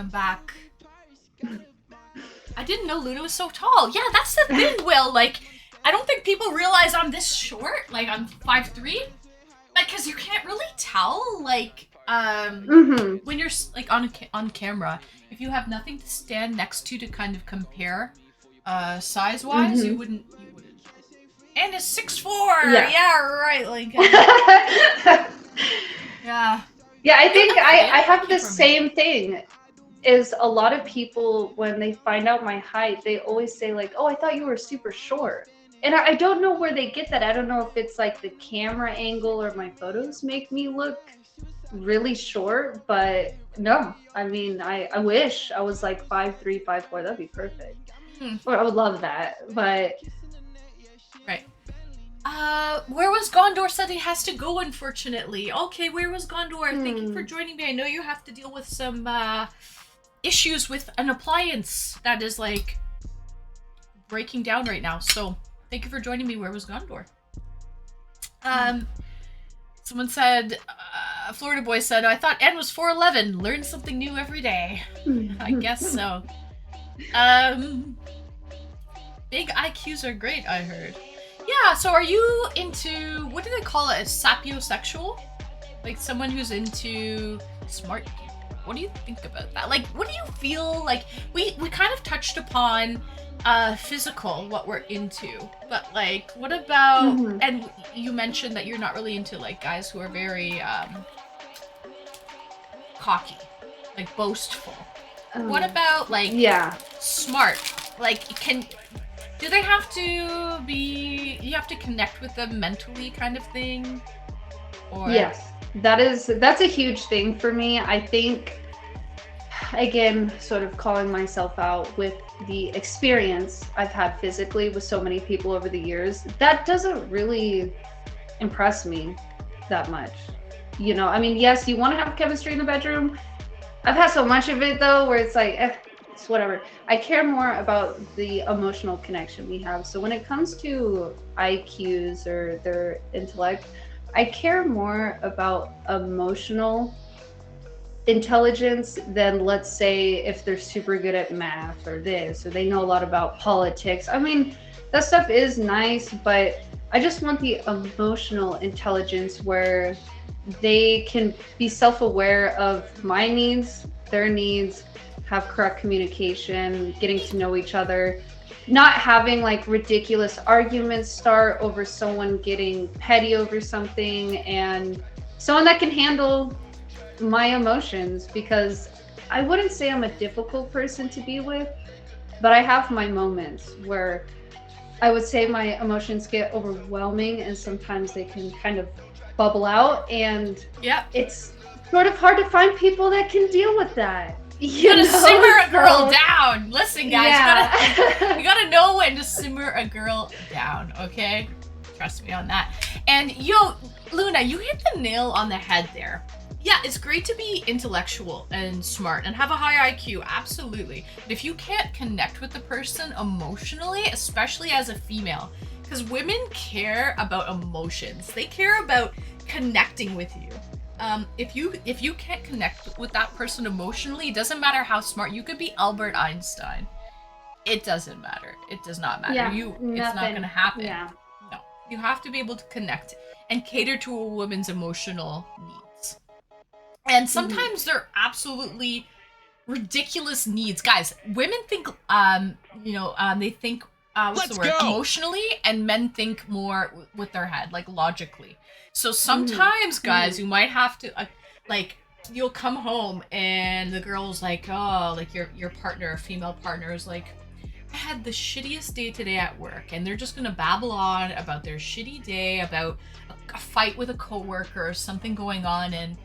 I didn't know Luna was so tall. Yeah, that's the thing, Will. Like, I don't think people realize I'm this short. Like, I'm 5'3". Like, because you can't really tell, like, when you're, like, on camera. If you have nothing to stand next to kind of compare size-wise, you wouldn't. And it's 6'4". Yeah, right, like. Yeah. Yeah, I think I have the same thing. Is a lot of people, when they find out my height, they always say like, "Oh, I thought you were super short." And I don't know where they get that. I don't know if it's like the camera angle or my photos make me look really short, but no. I mean, I wish I was like 5'3", 5'4". That'd be perfect. Or I would love that, but. Right. Where was Gondor said he has to go, unfortunately. Okay, where was Gondor? Thank you for joining me. I know you have to deal with some issues with an appliance that is like breaking down right now. So thank you for joining me. Where was Gondor? Someone said, Florida boy said, I thought Anne was 4'11". Learn something new every day. I guess so. Big IQs are great, I heard. Yeah, so are you into, what do they call it? Sapiosexual? Like someone who's into smart people. What do you think about that? Like, what do you feel like? We kind of touched upon physical, what we're into. But like, what about, and you mentioned that you're not really into like guys who are very cocky, like boastful. What about like smart? Like, do they have to be, you have to connect with them mentally kind of thing? Or yes, that's a huge thing for me. I think, again, sort of calling myself out with the experience I've had physically with so many people over the years, that doesn't really impress me that much. You know, I mean, yes, you want to have chemistry in the bedroom. I've had so much of it though, where it's like, it's whatever. I care more about the emotional connection we have. So when it comes to IQs or their intellect, I care more about emotional intelligence than, let's say, if they're super good at math or this, or they know a lot about politics. I mean, that stuff is nice, but I just want the emotional intelligence where they can be self-aware of my needs, their needs, have correct communication, getting to know each other, not having like ridiculous arguments start over someone getting petty over something, and someone that can handle my emotions, because I wouldn't say I'm a difficult person to be with, but I have my moments where I would say my emotions get overwhelming and sometimes they can kind of bubble out, and it's sort of hard to find people that can deal with that. You gotta simmer a girl down. Listen, guys, you gotta know when to simmer a girl down, okay? Trust me on that. And yo, Luna, you hit the nail on the head there. Yeah, it's great to be intellectual and smart and have a high IQ, absolutely. But if you can't connect with the person emotionally, especially as a female, because women care about emotions. They care about connecting with you. If you can't connect with that person emotionally, it doesn't matter how smart. You could be Albert Einstein. It doesn't matter. It does not matter. It's not gonna happen. Yeah. No. You have to be able to connect and cater to a woman's emotional needs. And sometimes they're absolutely ridiculous needs. Guys, women think they think what's the word? Emotionally, and men think more with their head, like logically. So sometimes, guys, you might have to, you'll come home and the girl's like, oh, like your partner, female partner is like, I had the shittiest day today at work, and they're just gonna babble on about their shitty day, about a fight with a coworker or something going on, and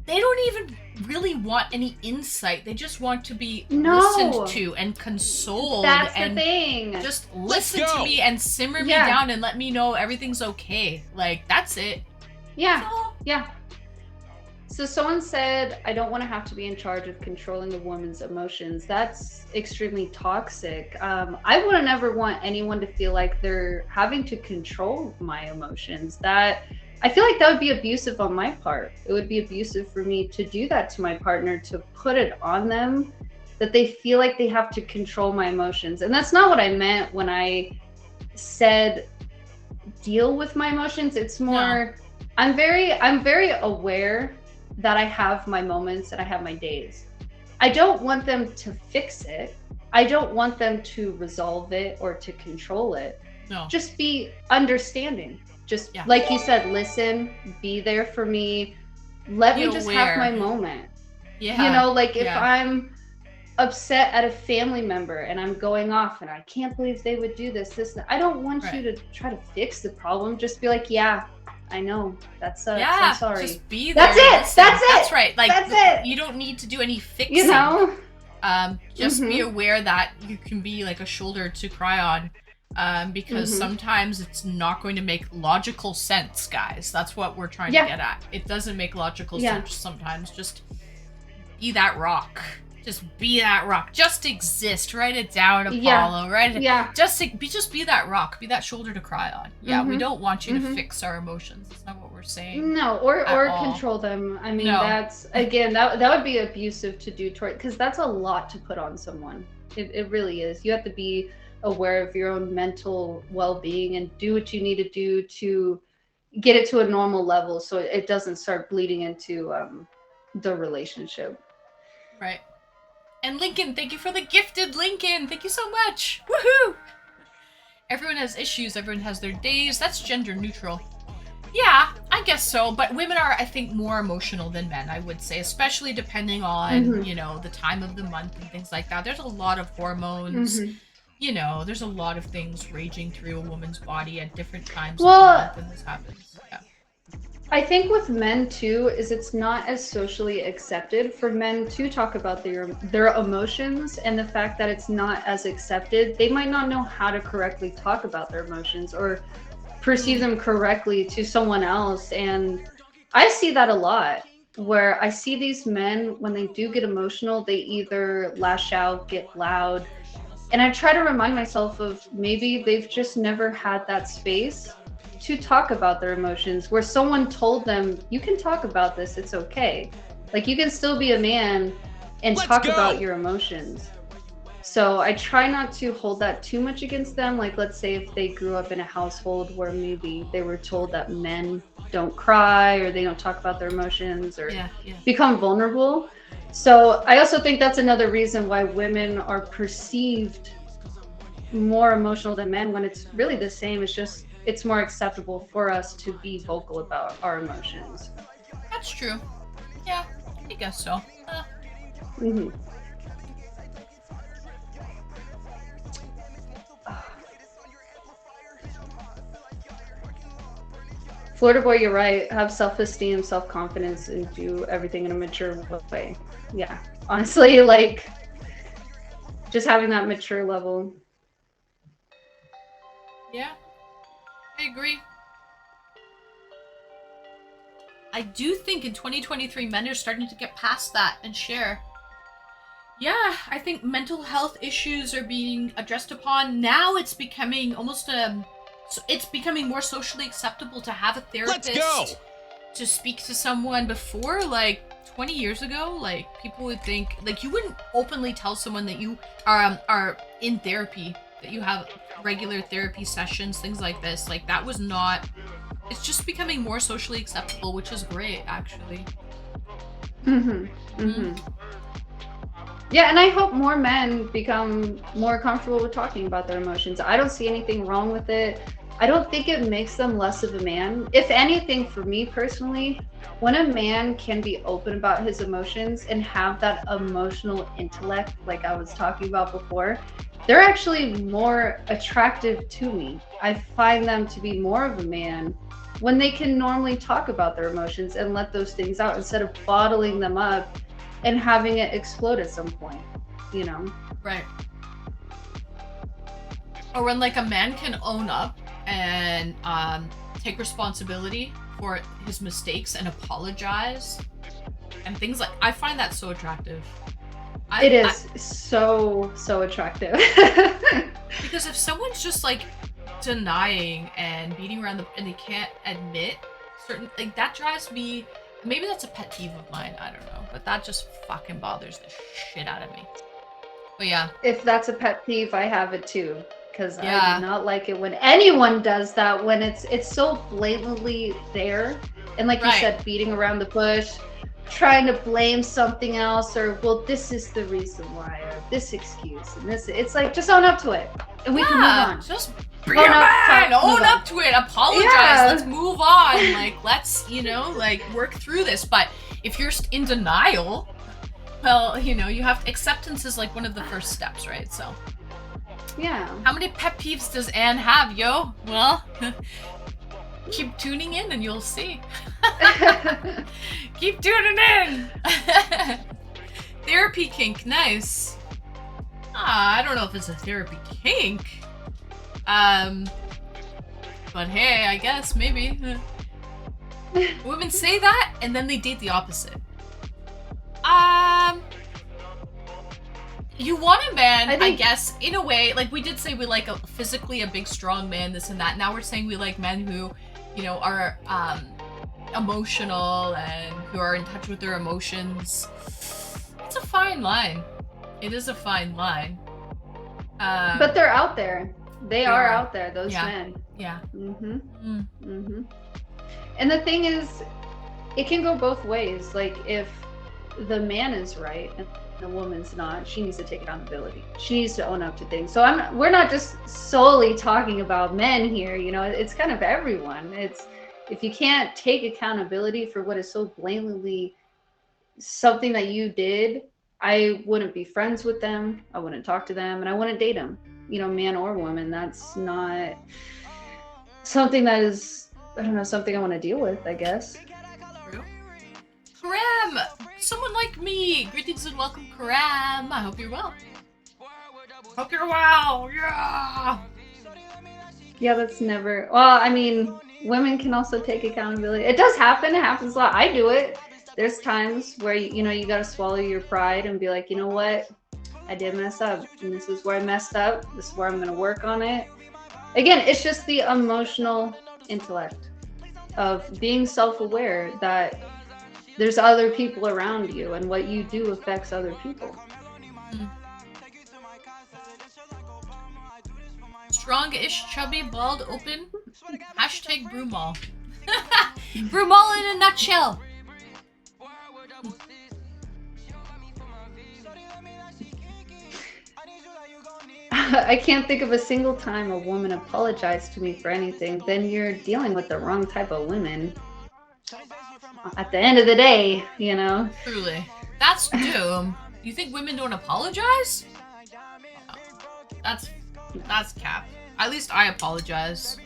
they don't even really want any insight. They just want to be listened to and consoled. That's and the thing. Just listen to me and simmer me down and let me know everything's okay. Like, that's it. Yeah. Yeah. So someone said, I don't want to have to be in charge of controlling a woman's emotions. That's extremely toxic. I would never want anyone to feel like they're having to control my emotions. I feel like that would be abusive on my part. It would be abusive for me to do that to my partner, to put it on them, that they feel like they have to control my emotions. And that's not what I meant when I said deal with my emotions. It's more, I'm very aware that I have my moments and I have my days. I don't want them to fix it. I don't want them to resolve it or to control it. No. Just be understanding. Just like you said, listen, be there for me. Let me just have my moment. Yeah. You know, like if I'm upset at a family member and I'm going off and I can't believe they would do this. I don't want you to try to fix the problem. Just be like, yeah, I know. That's I'm sorry. Just be there. That's it. That's it. That's right. Like, that's it. You don't need to do any fixing. You know? Just be aware that you can be like a shoulder to cry on. Because sometimes it's not going to make logical sense, guys. That's what we're trying to get at. It doesn't make logical sense sometimes. Just be that rock. Just be that rock. Just exist. Write it down, Apollo. Yeah. Write it. Yeah. Just be that rock. Be that shoulder to cry on. Yeah, we Mhm. don't want you to Mhm. fix our emotions. That's not what we're saying. No, or At all. control them. I mean, No. that's again that would be abusive to do toward, because that's a lot to put on someone. It really is. You have to be aware of your own mental well-being and do what you need to do to get it to a normal level so it doesn't start bleeding into the relationship. Right. And Lincoln, thank you for the gifted Lincoln. Thank you so much. Woohoo! Everyone has issues. Everyone has their days. That's gender neutral. Yeah, I guess so. But women are, I think, more emotional than men, I would say, especially depending on, Mhm. you know, the time of the month and things like that. There's a lot of hormones. Mhm. You know, there's a lot of things raging through a woman's body at different times Well, of the month, and this happens. Yeah. I think with men too is it's not as socially accepted for men to talk about their emotions, and the fact that it's not as accepted, they might not know how to correctly talk about their emotions or perceive them correctly to someone else. And I see that a lot, where I see these men when they do get emotional, they either lash out, get loud, and I try to remind myself of maybe they've just never had that space to talk about their emotions, where someone told them, you can talk about this, it's okay. Like, you can still be a man and talk about your emotions. So I try not to hold that too much against them. Like, let's say if they grew up in a household where maybe they were told that men don't cry or they don't talk about their emotions or become vulnerable. So I also think that's another reason why women are perceived more emotional than men, when it's really the same. It's just it's more acceptable for us to be vocal about our emotions. That's true. Yeah, I guess so. Mhm. Florida boy, you're right. Have self-esteem, self-confidence, and do everything in a mature way. Yeah, honestly, like just having that mature level. Yeah, I agree. I do think in 2023 men are starting to get past that and share. Yeah, I think mental health issues are being addressed upon. Now it's becoming almost it's becoming more socially acceptable to have a therapist to speak to someone. Before, like 20 years ago, like people would think, like, you wouldn't openly tell someone that you are in therapy, that you have regular therapy sessions, things like this. Like, that was not. It's just becoming more socially acceptable, which is great, actually. Yeah, and I hope more men become more comfortable with talking about their emotions. I don't see anything wrong with it. I don't think it makes them less of a man. If anything, for me personally, when a man can be open about his emotions and have that emotional intellect, like I was talking about before, they're actually more attractive to me. I find them to be more of a man when they can normally talk about their emotions and let those things out instead of bottling them up and having it explode at some point, you know? Right. Or when, like, a man can own up and take responsibility for his mistakes and apologize and things like. I find that so attractive. It is so attractive. Because if someone's just like denying and beating around and they can't admit certain, like, that drives me. Maybe that's a pet peeve of mine, I don't know, but that just fucking bothers the shit out of me. But yeah. If that's a pet peeve, I have it too, because I do not like it when anyone does that, when it's so blatantly there, and like you said, beating around the bush, trying to blame something else, or, well, this is the reason why, or this excuse, and this, it's like, just own up to it, and we can move on. Just be a man, own up to it, apologize, let's move on, like, let's, you know, like, work through this. But if you're in denial, well, you know, you have acceptance is like one of the first steps, right? So yeah. How many pet peeves does Anne have, yo? Well, keep tuning in and you'll see. Keep tuning in. Therapy kink, nice. I don't know if it's a therapy kink. But hey, I guess maybe. Women say that and then they date the opposite. You want a man, I I think- guess, in a way, like we did say we like physically a big, strong man, this and that. Now we're saying we like men who, you know, are emotional and who are in touch with their emotions. It's a fine line. It is a fine line. But they're out there. They are out there, those Yeah. men. Yeah. And the thing is, it can go both ways. Like if the man is right and the woman's not, she needs to take accountability. She needs to own up to things. So we're not just solely talking about men here, you know, it's kind of everyone. It's if you can't take accountability for what is so blatantly something that you did, I wouldn't be friends with them. I wouldn't talk to them, and I wouldn't date them. You know, man or woman. That's not something that is, I don't know, something I want to deal with, I guess. True. Karam! Someone like me! Greetings and welcome, Karam! I hope you're well. Hope you're well! Yeah! Yeah, that's never. Well, I mean, women can also take accountability. It does happen. It happens a lot. I do it. There's times where, you know, you got to swallow your pride and be like, you know what? I did mess up. And this is where I messed up. This is where I'm going to work on it. Again, it's just the emotional intellect of being self-aware that there's other people around you and what you do affects other people. Strong-ish, chubby, bald, open. Hashtag Brumall. Brumall in a nutshell. I can't think of a single time a woman apologized to me for anything. Then you're dealing with the wrong type of women. At the end of the day, you know. Truly. That's doom. You think women don't apologize? No. That's cap. At least I apologize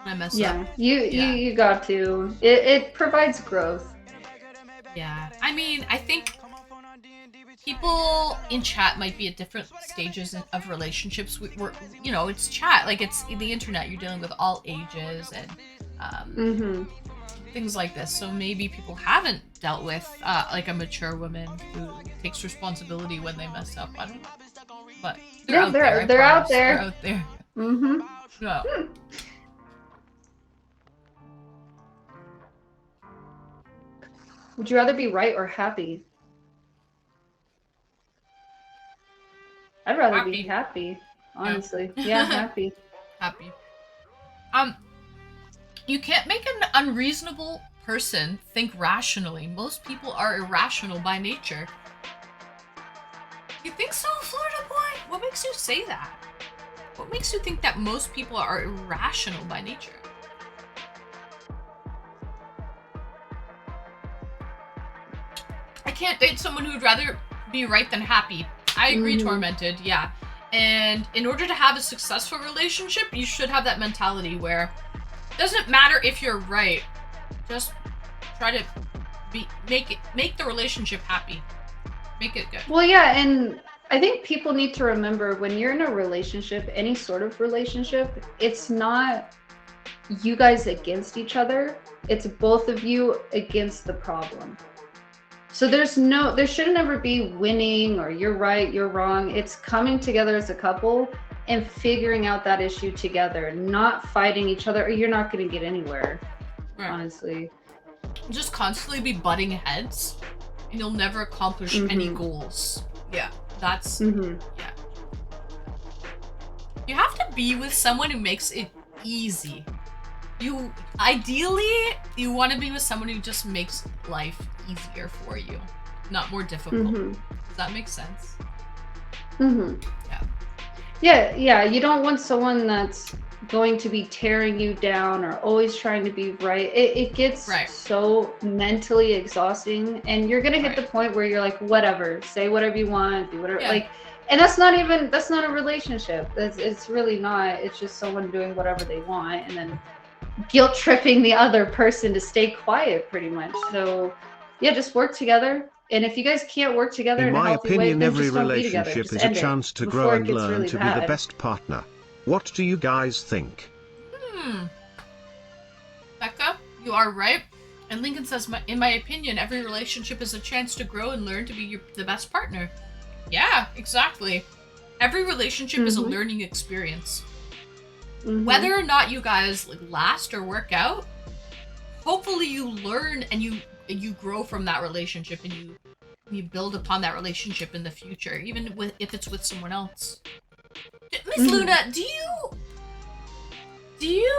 when I mess up. Yeah, you got to. It provides growth. Yeah. I mean, I think people in chat might be at different stages of relationships. We're, you know, it's chat. Like, it's the internet. You're dealing with all ages and things like this. So maybe people haven't dealt with like a mature woman who takes responsibility when they mess up. I don't know. But they're out there. They're out there. They're out there. Yeah. Would you rather be right or happy? I'd rather be happy, honestly. Yeah, happy. Happy. You can't make an unreasonable person think rationally. Most people are irrational by nature. You think so, Florida boy? What makes you say that? What makes you think that most people are irrational by nature? I can't date someone who'd rather be right than happy. I agree, Tormented, yeah. And in order to have a successful relationship, you should have that mentality where it doesn't matter if you're right. Just try to make the relationship happy. Make it good. Well, yeah, and I think people need to remember when you're in a relationship, any sort of relationship, it's not you guys against each other. It's both of you against the problem. So there should never be winning or you're right, you're wrong. It's coming together as a couple and figuring out that issue together, not fighting each other, or you're not going to get anywhere, honestly. Just constantly be butting heads and you'll never accomplish any goals. Yeah, that's, yeah. You have to be with someone who makes it easy. Ideally, you want to be with someone who just makes life easier for you, not more difficult. Does that make sense? Yeah, you don't want someone that's going to be tearing you down or always trying to be right. It gets so mentally exhausting, and you're gonna hit the point where you're like, whatever, say whatever you want, do whatever, like, and that's not a relationship. It's really not. It's just someone doing whatever they want and then guilt tripping the other person to stay quiet, pretty much. So yeah, just work together. And if you guys can't work together in in a my healthy opinion, way, then every just don't be together. relationship Just is a end it chance to before grow it and gets learn really to be bad. the best partner. What do you guys think? Becca, you are right. And Lincoln says, in my opinion, every relationship is a chance to grow and learn to be the best partner. Yeah, exactly. Every relationship is a Mhm. learning experience. Mhm. Whether or not you guys like, last or work out, hopefully you learn and you grow from that relationship and you build upon that relationship in the future, even with if it's with someone else. Miss Mhm. Luna, do you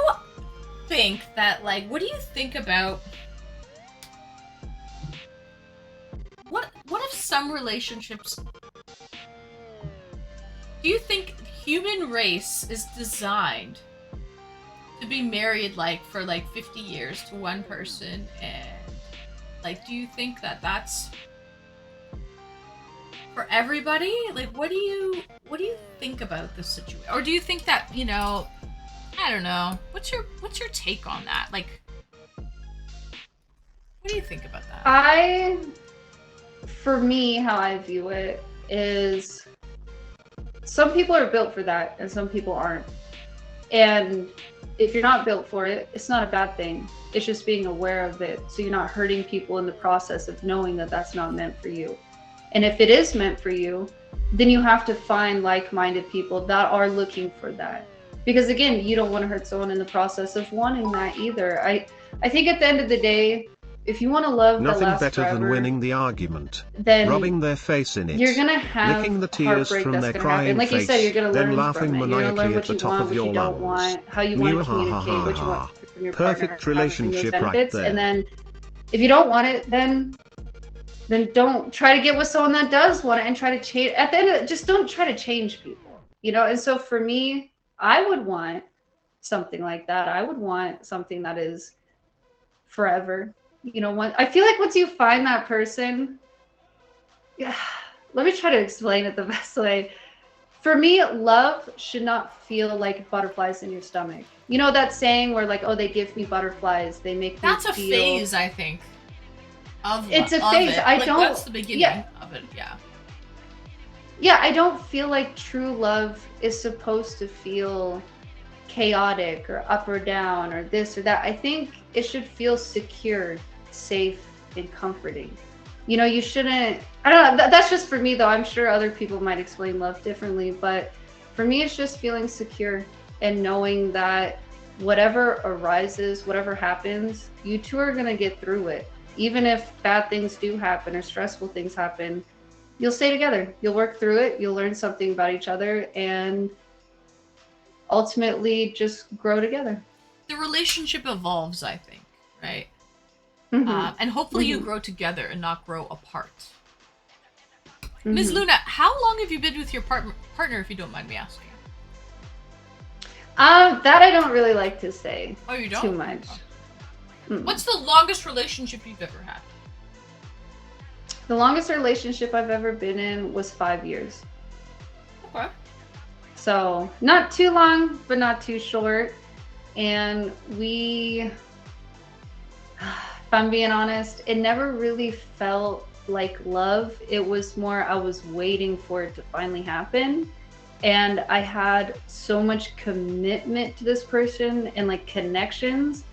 think that like what do you think about what if some relationships do you think human race is designed to be married like for like 50 years to one person and like do you think that that's for everybody? Like what do you think about this situation? Or do you think that, you know, I don't know. What's your take on that? Like what do you think about that? For me, how I view it is some people are built for that and some people aren't. And if you're not built for it, it's not a bad thing. It's just being aware of it so you're not hurting people in the process of knowing that that's not meant for you. And if it is meant for you, then you have to find like-minded people that are looking for that. Because again, you don't want to hurt someone in the process of wanting that either. I think at the end of the day, if you want to love that Nothing lasts better than forever, winning the argument. then Rubbing their face in you're it. gonna have Licking the tears heartbreak from that's their gonna happen. crying Like you said, you're face, gonna then learn laughing from it. You're gonna learn maniacally at what the you top want, of what you your don't lungs. want, how you want to Ha ha communicate, ha what you want ha. from your Perfect partner, having those relationship right benefits. there. And then if you don't want it, then don't try to get with someone that does want it and try to change. At the end of it, just don't try to change people, you know? And so for me, I would want something like that. I would want something that is forever. You know, I feel like once you find that person, yeah, let me try to explain it the best way. For me, love should not feel like butterflies in your stomach. You know that saying where like, oh, they give me butterflies, they make me That's a feel. phase, I think, It's a of phase. it. I Like don't. that's the beginning Yeah, of it. Yeah. yeah. I don't feel like true love is supposed to feel chaotic or up or down or this or that. I think it should feel secure, safe, and comforting. You know, you shouldn't. I don't know. That's just for me, though. I'm sure other people might explain love differently, but for me, it's just feeling secure and knowing that whatever arises, whatever happens, you two are going to get through it. Even if bad things do happen or stressful things happen, you'll stay together. You'll work through it. You'll learn something about each other and ultimately just grow together. The relationship evolves, I think, right? Mm-hmm. And hopefully you Mm-hmm. grow together and not grow apart. Mm-hmm. Ms. Luna, how long have you been with your partner, if you don't mind me asking? That I don't really like to say Oh, you don't? too much. Mm. What's the longest relationship you've ever had? The longest relationship I've ever been in was 5 years. Okay. So not too long, but not too short. And if I'm being honest, it never really felt like love. It was more, I was waiting for it to finally happen. And I had so much commitment to this person and like connections.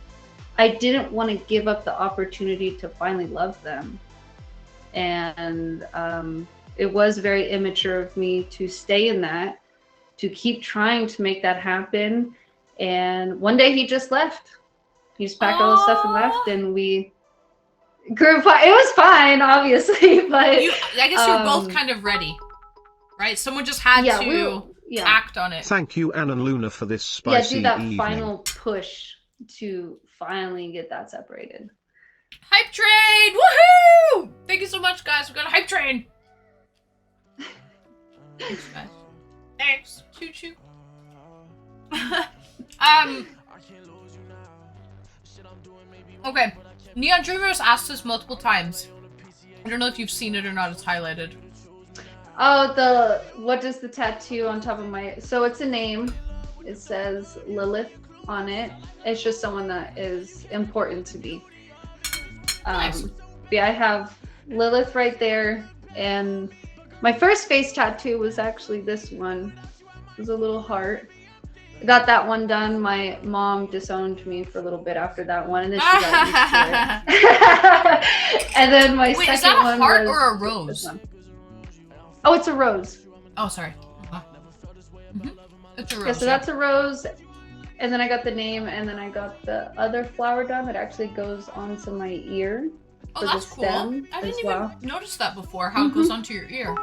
I didn't want to give up the opportunity to finally love them. And it was very immature of me to stay in that, to keep trying to make that happen. And one day he just left. He just packed all his stuff and left, and we grew apart. It was fine, obviously, but I guess you were both kind of ready, right? Someone just had to act on it. Thank you, Ann and Luna, for this do spicy that evening. final push to finally get that separated. Hype train! Woohoo! Thank you so much, guys. We got a hype train. Thanks, guys. Thanks. Choo choo. Okay. Neon Dreamers asked us multiple times. I don't know if you've seen it or not. It's highlighted. Oh, what is the tattoo on top of my? So it's a name. It says Lilith on it. It's just someone that is important to me. Nice. Yeah, I have Lilith right there, and my first face tattoo was actually this one. It was a little heart. I got that one done. My mom disowned me for a little bit after that one, and then she got used to it. And then my Wait, second is that a one heart was or a this rose? one. Oh, it's a rose. Oh, sorry. It's a rose. Yeah, so that's a rose. And then I got the name, and then I got the other flower done that actually goes onto my ear. Oh, for that's the cool. stem I didn't as well. even notice that before, how it goes onto your ear.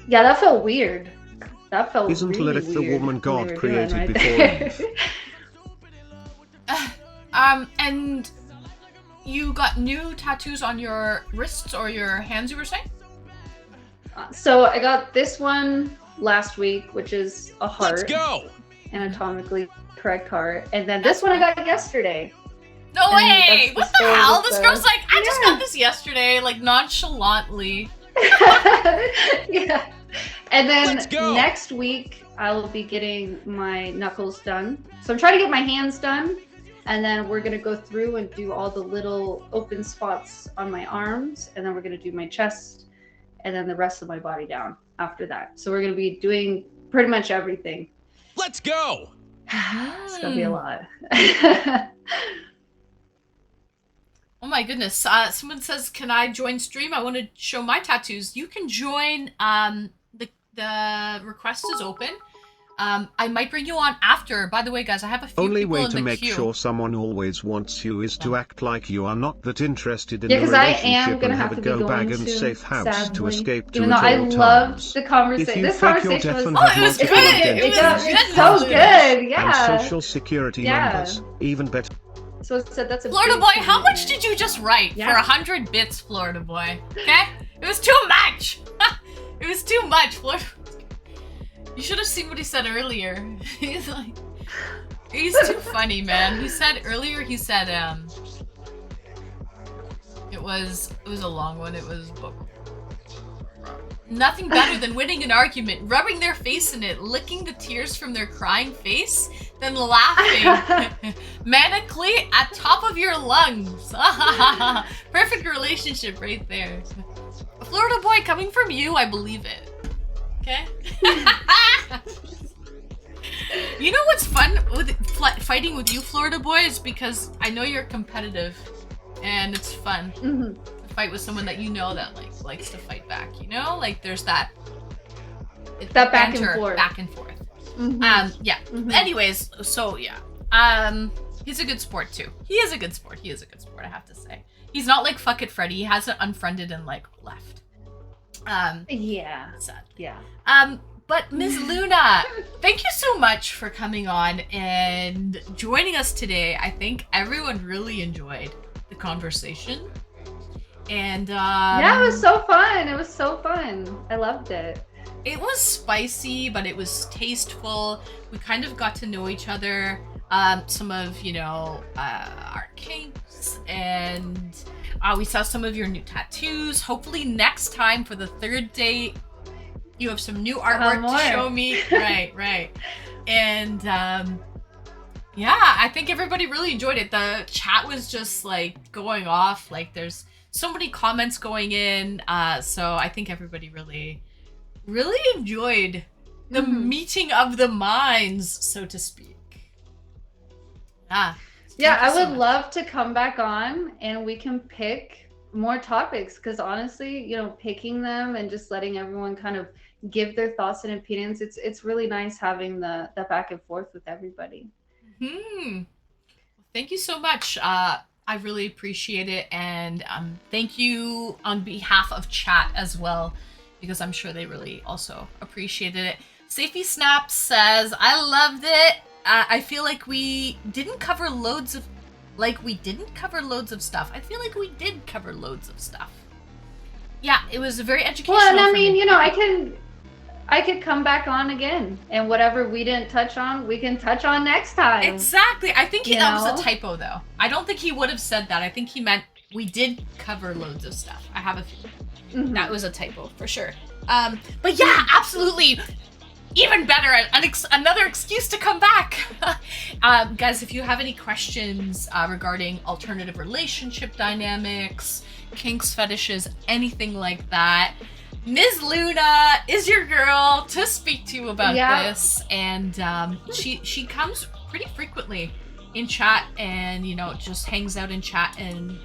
Yeah, that felt weird. That felt Isn't really Lilith the weird woman when we God were created doing before right Eve? And you got new tattoos on your wrists or your hands, you were saying? So I got this one last week, which is a heart. Let's go! Anatomically correct heart. And then this one I got yesterday. No And way! that's What the the story hell? with This the- girl's like, I just Yeah. got this yesterday, like nonchalantly. Yeah. And Let's then go. next week I will be getting my knuckles done. So I'm trying to get my hands done. And then we're gonna go through and do all the little open spots on my arms. And then we're gonna do my chest and then the rest of my body down after that. So we're gonna be doing pretty much everything. Let's go! It's gonna be a lot. Oh my goodness. Someone says, can I join stream? I want to show my tattoos. You can join. The request is open. I might bring you on after. By the way, guys, I have a few Only people way in to the make queue. sure someone always wants you is to act like you are not that interested in Yeah, the 'cause I am relationship gonna and have have a to be go bag going and soon, safe house to sadly. escape to Even though at I all loved times. the If conversation. you This fake your conversation death was and Oh, have it was multiple good. it It was got, identities it's so good. good. Yeah. and social security Yeah. numbers, even better. So it said that's a Florida big boy, how much commitment. did you just write Yeah. for 100 bits, Florida boy? Okay? It was too much! It was too much, Florida. You should have seen what he said earlier. He's like... He's too funny, man. He said earlier, it was a long one. It was... Nothing better than winning an argument, rubbing their face in it, licking the tears from their crying face, then laughing manically at top of your lungs. Perfect relationship right there. A Florida boy coming from you, I believe it. Okay? You know what's fun with fighting with you, Florida boy, is because I know you're competitive, and it's fun. Mhm. Fight with someone that you know that likes to fight back, you know, like there's that That back and banter, forth. back and forth. Mhm. Yeah. Mhm. Anyways, so yeah, he's a good sport too. He is a good sport. I have to say, he's not like fuck it Freddy. He hasn't unfriended and like left. Yeah. Sad. Yeah. But Ms. Luna, thank you so much for coming on and joining us today. I think everyone really enjoyed the conversation. And Yeah, it was so fun. It was so fun. I loved it. it was spicy, but it was tasteful. We kind of got to know each other. Some of, our kinks, and we saw some of your new tattoos. Hopefully next time for the third date, you have some new artwork to more. show me. Right. And yeah, I think everybody really enjoyed it. The chat was just like going off. Like there's so many comments going in. So I think everybody really enjoyed the meeting of the minds, so to speak. So Yeah, thank you I so would much. love to come back on and we can pick more topics because honestly, picking them and just letting everyone kind of give their thoughts and opinions, it's really nice having the back and forth with everybody. Thank you so much. I really appreciate it, and thank you on behalf of chat as well, because I'm sure they really also appreciated it. Safety Snap says, I loved it. I feel like we didn't cover loads of stuff. I feel like we did cover loads of stuff. Yeah, it was a very educational. Well, and I for mean, me. I could come back on again and whatever we didn't touch on, we can touch on next time. Exactly. I think that was know? a typo, though. I don't think he would have said that. I think he meant we did cover loads of stuff. I have a feeling. Mhm. That was a typo for sure. But yeah, absolutely. Even better, another excuse to come back. Guys, if you have any questions regarding alternative relationship dynamics, kinks, fetishes, anything like that, Ms. Luna is your girl to speak to about this. And she comes pretty frequently in chat and, just hangs out in chat and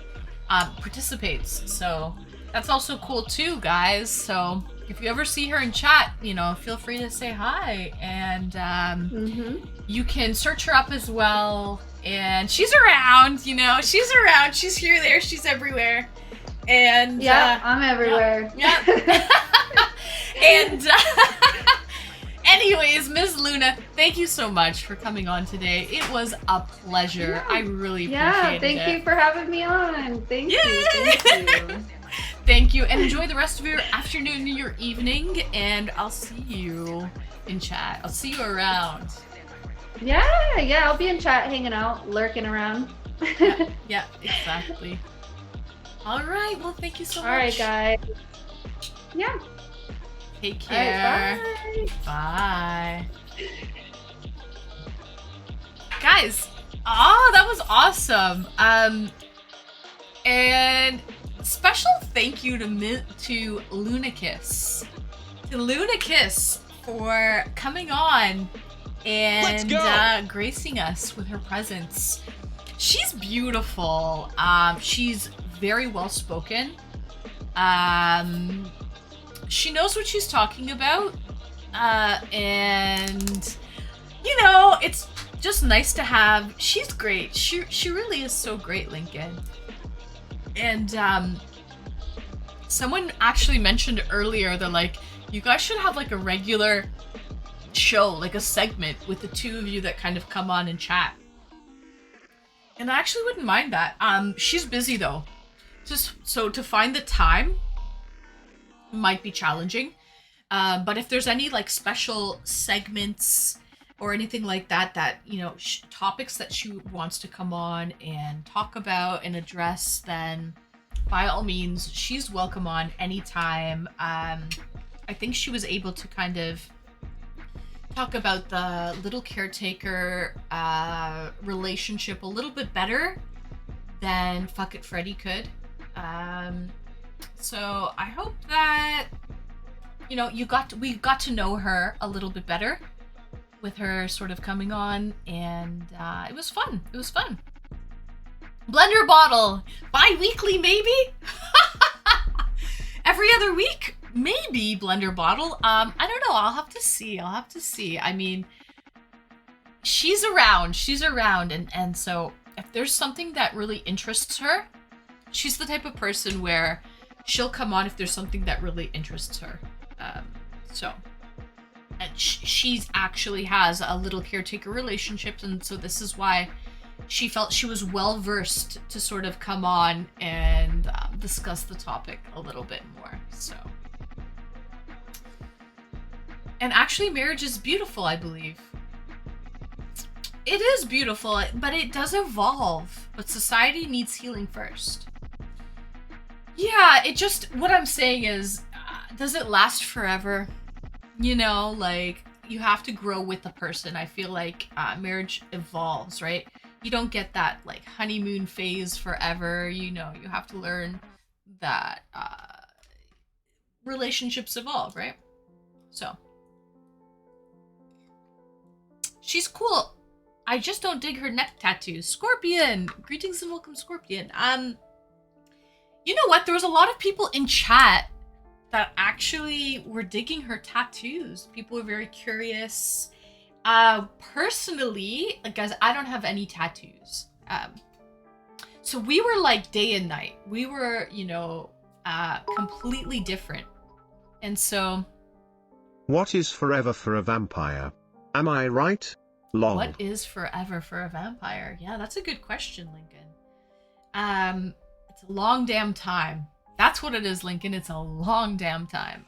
participates. So that's also cool too, guys. So if you ever see her in chat, feel free to say hi. And you can search her up as well. And she's around, she's around. She's here, there, she's everywhere. And yeah, I'm everywhere. Yeah. And anyways, Ms. Luna, thank you so much for coming on today. It was a pleasure. I really appreciate it. Thank you for having me on. Thank you. Thank you, and enjoy the rest of your afternoon and your evening, and I'll see you in chat. I'll see you around. Yeah, I'll be in chat hanging out, lurking around. Yeah, exactly. All right, well, thank you so much. All right, guys. Yeah. Take care. Right, bye. Guys, that was awesome. And special thank you to Lunakiss. To Lunakiss for coming on and gracing us with her presence. She's beautiful. She's very well spoken. She knows what she's talking about. And it's just nice to have. She's great. She really is so great, Lincoln. And someone actually mentioned earlier that like you guys should have like a regular show, like a segment with the two of you that kind of come on and chat. And I actually wouldn't mind that. She's busy though. So to find the time might be challenging. But if there's any like special segments or anything like that, topics that she wants to come on and talk about and address, then by all means, she's welcome on anytime. I think she was able to kind of talk about the little caretaker relationship a little bit better than Fuck It Freddy could. So I hope that we got to know her a little bit better with her sort of coming on, and it was fun. It was fun. Blender bottle, bi-weekly maybe? Every other week? Maybe blender bottle. I don't know. I'll have to see. I mean, she's around, and so if there's something that really interests her, she's the type of person where she'll come on if there's something that really interests her. And she's actually has a little caretaker relationship, and so this is why she felt she was well versed to sort of come on and discuss the topic a little bit more. So, and actually, marriage is beautiful, I believe. It is beautiful, but it does evolve. But society needs healing first. Yeah, what I'm saying is, does it last forever? Like, you have to grow with the person. I feel like marriage evolves, right? You don't get that, like, honeymoon phase forever. You have to learn that relationships evolve, right? So. She's cool. I just don't dig her neck tattoos. Scorpion! Greetings and welcome, Scorpion. You know what? There was a lot of people in chat that actually were digging her tattoos. People were very curious. Personally, guys, I don't have any tattoos. So we were like day and night. We were, completely different. And so... What is forever for a vampire? Am I right? Lol. What is forever for a vampire? Yeah, that's a good question, Lincoln. It's a long damn time. That's what it is, Lincoln. It's a long damn time.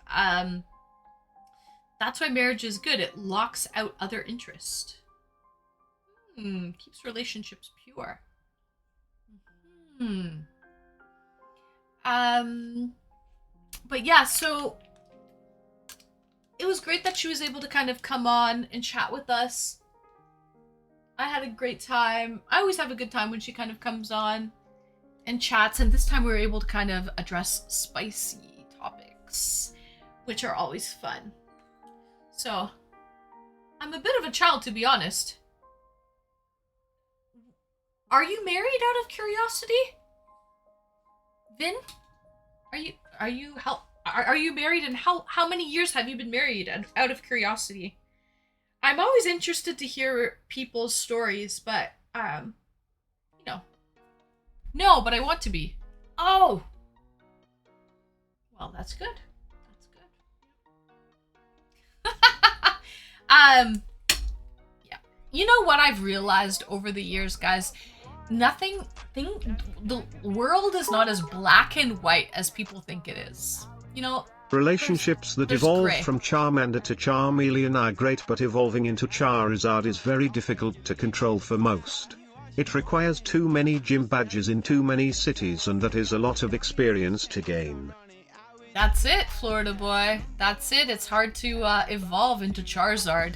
That's why marriage is good. It locks out other interest. Keeps relationships pure. But yeah, so it was great that she was able to kind of come on and chat with us. I had a great time. I always have a good time when she kind of comes on and chats, and this time we were able to kind of address spicy topics, which are always fun. So, I'm a bit of a child, to be honest. Are you married out of curiosity? Vin? Are you Are you married, and how many years have you been married? Out of curiosity, I'm always interested to hear people's stories, but you know, no, but I want to be. Oh, well, that's good. That's good. Yeah. You know what I've realized over the years, guys? The world is not as black and white as people think it is. You know, Relationships that there's evolved gray. from Charmander to Charmeleon are great, but evolving into Charizard is very difficult to control for most. It requires too many gym badges in too many cities, and that is a lot of experience to gain. That's it, Florida boy. That's it. It's hard to evolve into Charizard.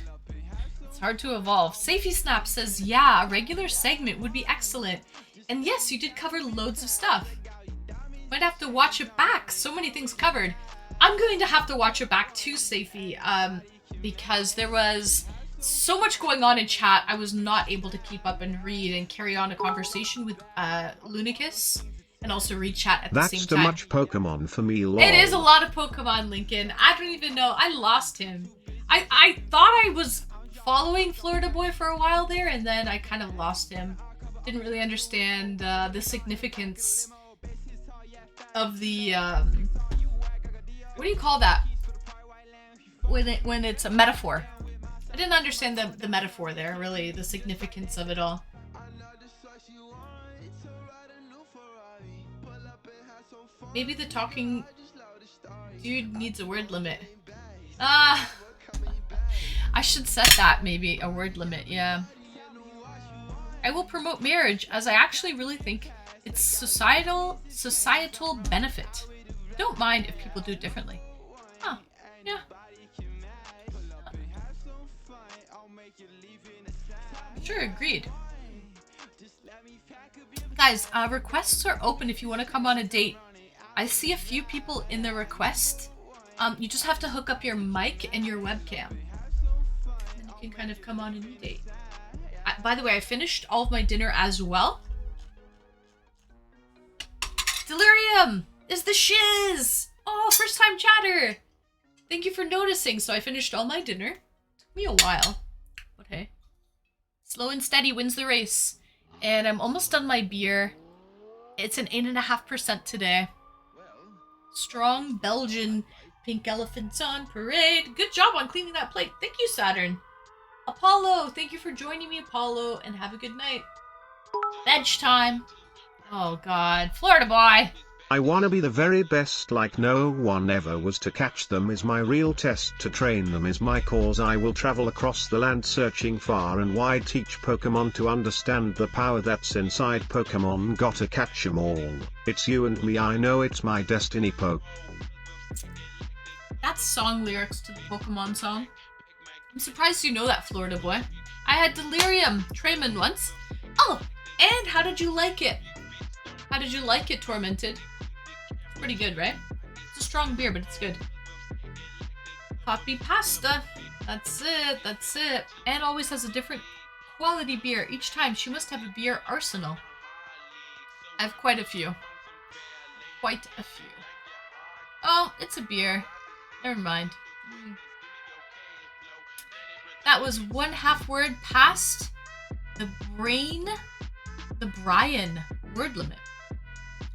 It's hard to evolve. Safety Snap says, yeah, a regular segment would be excellent. And yes, you did cover loads of stuff. Might have to watch it back. So many things covered. I'm going to have to watch it back too, Safey, because there was so much going on in chat. I was not able to keep up and read and carry on a conversation with Lunicus and also read chat at the same That's time. too much Pokemon for me, lol. It is a lot of Pokemon, Lincoln. I don't even know. I lost him. I thought I was following Florida Boy for a while there, and then I kind of lost him. Didn't really understand the significance of the what do you call that when it's a metaphor. I didn't understand the metaphor there, really, the significance of it all. Maybe the talking dude needs a word limit. I should set that, maybe a word limit. Yeah, I will promote marriage, as I actually really think it's societal benefit. Don't mind if people do it differently. Huh. Yeah. Sure, agreed. Guys, requests are open if you want to come on a date. I see a few people in the request. You just have to hook up your mic and your webcam. And you can kind of come on a new date. By the way, I finished all of my dinner as well. Delirium is the shiz! Oh, first time chatter! Thank you for noticing. So I finished all my dinner. Took me a while. But hey. Slow and steady wins the race. And I'm almost done my beer. It's an 8.5% today. Strong Belgian pink elephants on parade. Good job on cleaning that plate. Thank you, Saturn. Apollo, thank you for joining me, Apollo, and have a good night. Veg time. Oh, God. Florida boy. I wanna be the very best, like no one ever was. To catch them is my real test, to train them is my cause. I will travel across the land searching far and wide, teach Pokemon to understand the power that's inside Pokemon. Gotta catch 'em all. It's you and me, I know it's my destiny, Poke. That's song lyrics to the Pokemon song. I'm surprised you know that, Florida boy. I had Delirium Trayman once. Oh, and how did you like it? How did you like it, Tormented? It's pretty good, right? It's a strong beer, but it's good. Copy pasta. That's it, that's it. Anne always has a different quality beer each time. She must have a beer arsenal. I have quite a few. Quite a few. Oh, it's a beer. Never mind. That was 1/2 word past the Brian word limit.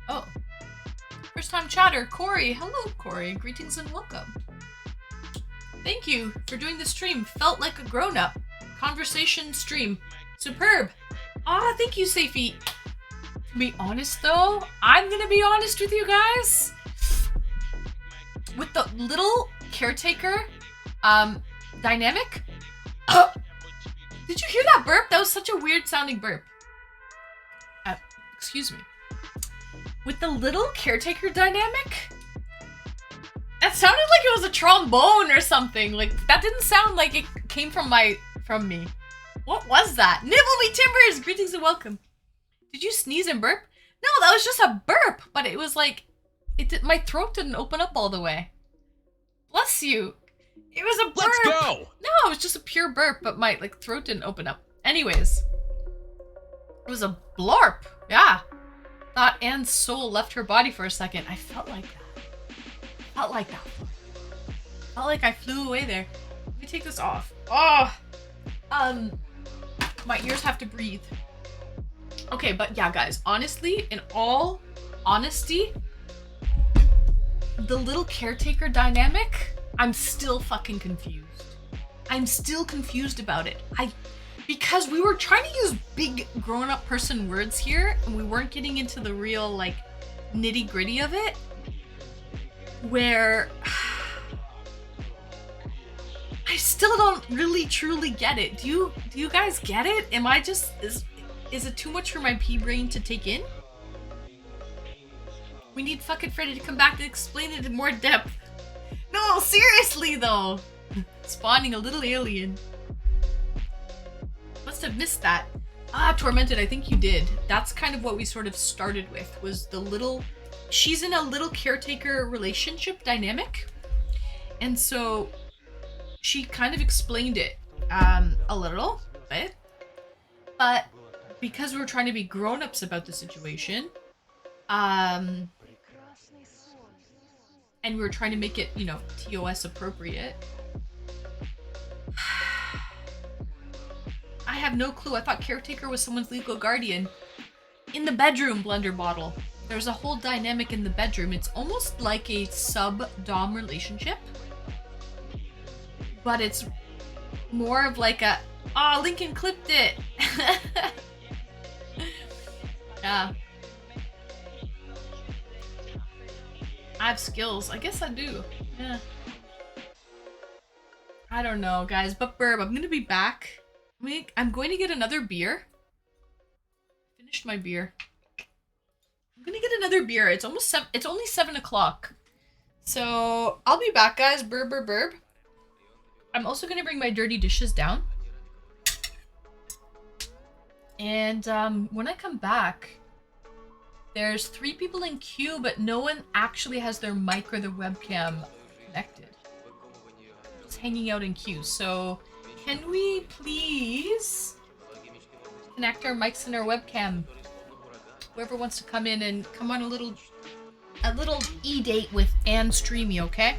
Oh. First time chatter, Corey. Hello, Corey. Greetings and welcome. Thank you for doing the stream. Felt like a grown-up. Conversation stream. Superb. Ah, thank you, Safey. To be honest, though, I'm gonna be honest with you guys. With the little caretaker dynamic. Did you hear that burp? That was such a weird sounding burp. Excuse me. With the little caretaker dynamic, that sounded like it was a trombone or something. Like, that didn't sound like it came from me. What was that? Nibble me timbers! Greetings and welcome. Did you sneeze and burp? No, that was just a burp, but it was like, my throat didn't open up all the way. Bless you. It was a burp. Let's go! No, it was just a pure burp, but my throat didn't open up. Anyways. It was a blorp. Yeah. Thought Anne's soul left her body for a second. I felt like that. Felt like that. Felt like I flew away there. Let me take this off. Oh, my ears have to breathe. Okay, but yeah, guys, honestly, in all honesty, the little caretaker dynamic, I'm still fucking confused. I'm still confused about it. Because we were trying to use big grown-up person words here, and we weren't getting into the real, like, nitty-gritty of it, where I still don't really truly get it. Do you guys get it? Am I just is it too much for my pea brain to take in? We need fucking Freddy to come back to explain it in more depth. No, seriously though. Spawning a little alien. Must have missed that. Tormented, I think you did. That's kind of what we sort of started with, was the little... She's in a little caretaker relationship dynamic. And so she kind of explained it a little bit. But because we were trying to be grown-ups about the situation, and we were trying to make it, you know, TOS appropriate, I have no clue. I thought caretaker was someone's legal guardian. In the bedroom, Blunder Bottle. There's a whole dynamic in the bedroom. It's almost like a sub-dom relationship. But it's more of like a, oh, Lincoln clipped it. Yeah. I have skills. I guess I do. Yeah. I don't know, guys. But Burb, I'm gonna be back. I'm going to get another beer. Finished my beer. I'm gonna get another beer. It's almost it's only 7 o'clock. So I'll be back, guys. Burb, burb, burb. I'm also gonna bring my dirty dishes down. And when I come back, there's 3 people in queue, but no one actually has their mic or their webcam connected. It's hanging out in queue. So can we please connect our mics and our webcam? Whoever wants to come in and come on a little e-date with Anne Streamy, okay?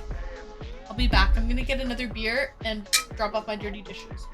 I'll be back. I'm gonna get another beer and drop off my dirty dishes.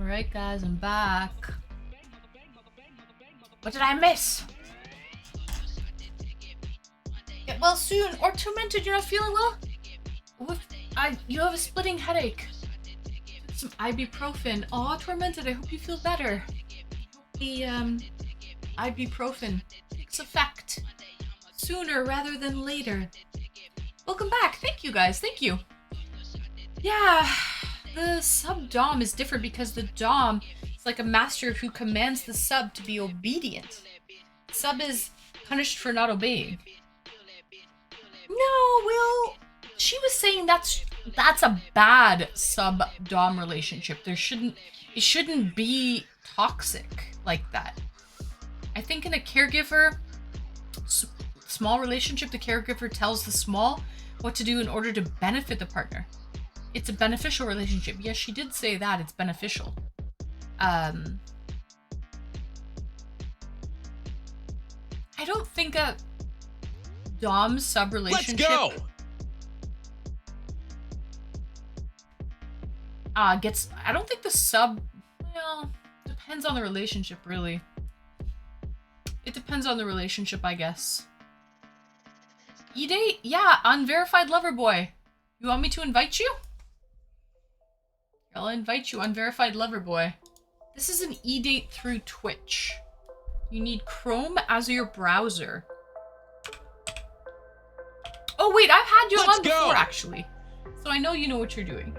Alright guys, I'm back. What did I miss? Get well soon, or tormented, you're not feeling well? You have a splitting headache. Some ibuprofen. Aw, Tormented, I hope you feel better. The, ibuprofen takes effect sooner rather than later. Welcome back. Thank you, guys. Thank you. Yeah, the sub-dom is different because the dom is like a master who commands the sub to be obedient. Sub is punished for not obeying. No, Will. She was saying that's a bad sub-dom relationship. It shouldn't be toxic like that. I think in a caregiver, small relationship, the caregiver tells the small what to do in order to benefit the partner. It's a beneficial relationship. Yes, she did say that it's beneficial. I don't think a dom sub relationship. Let's go. I don't think the sub, well, depends on the relationship, really. It depends on the relationship, I guess. eDate? Yeah, unverified lover boy. You want me to invite you? I'll invite you, unverified lover boy. This is an eDate through Twitch. You need Chrome as your browser. Oh wait, I've had you on before, actually. So I know you know what you're doing.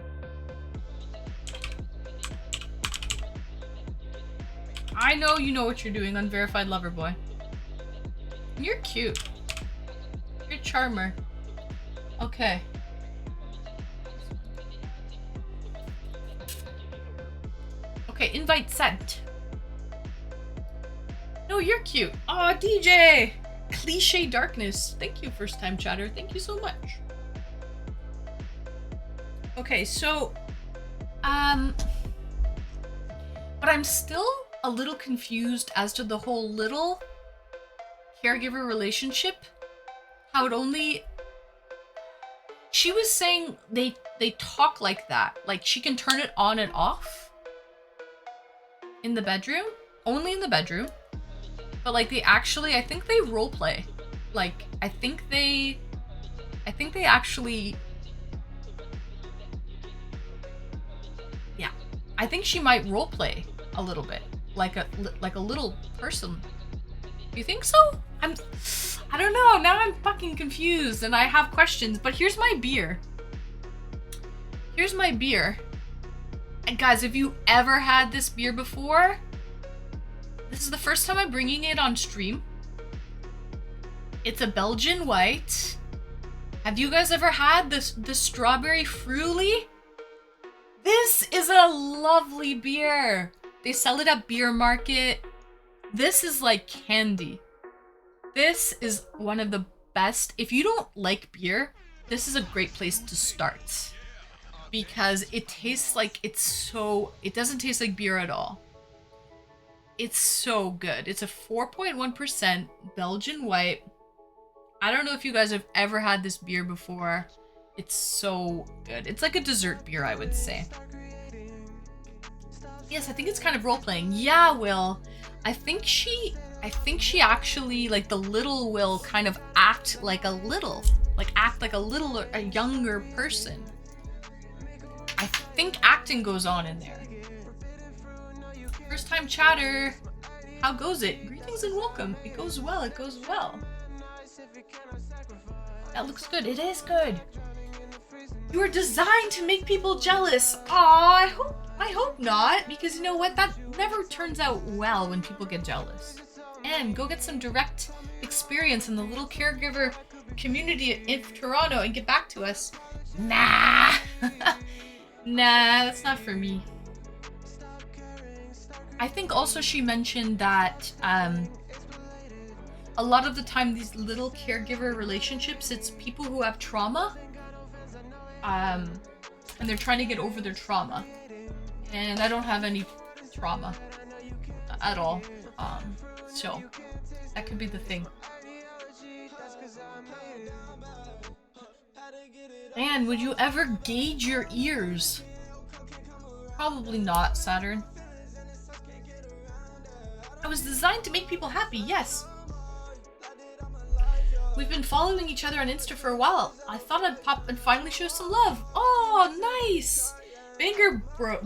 I know you know what you're doing, unverified lover boy. You're cute. You're a charmer. Okay. Okay, invite sent. No, you're cute. Aw, DJ! Cliche darkness. Thank you, first time chatter. Thank you so much. Okay, so, but I'm still a little confused as to the whole little caregiver relationship. How it only... She was saying they talk like that. Like, she can turn it on and off in the bedroom. Only in the bedroom. But, like, they actually... I think they roleplay. Like, I think they actually... Yeah. I think she might roleplay a little bit. Like a little person. You think so? I don't know. Now I'm fucking confused and I have questions. But here's my beer. Here's my beer. And guys, if you ever had this beer before, this is the first time I'm bringing it on stream. It's a Belgian white. Have you guys ever had the strawberry Fruity? This is a lovely beer. They sell it at Beer Market. This is like candy. This is one of the best. If you don't like beer, this is a great place to start. Because it tastes like it doesn't taste like beer at all. It's so good. It's a 4.1% Belgian white. I don't know if you guys have ever had this beer before. It's so good. It's like a dessert beer, I would say. Yes, I think it's kind of role-playing. Yeah, Will. I think she actually, like, the little Will kind of act like a younger person. I think acting goes on in there. First time chatter. How goes it? Greetings and welcome. It goes well. It goes well. That looks good. It is good. You are designed to make people jealous. Aw, I hope not, because you know what? That never turns out well when people get jealous. And go get some direct experience in the little caregiver community in Toronto and get back to us. Nah. Nah, that's not for me. I think also she mentioned that a lot of the time these little caregiver relationships, it's people who have trauma. And they're trying to get over their trauma. And I don't have any trauma at all. So that could be the thing. Man, would you ever gauge your ears? Probably not, Saturn. I was designed to make people happy, yes. We've been following each other on Insta for a while. I thought I'd pop and finally show some love. Oh, nice!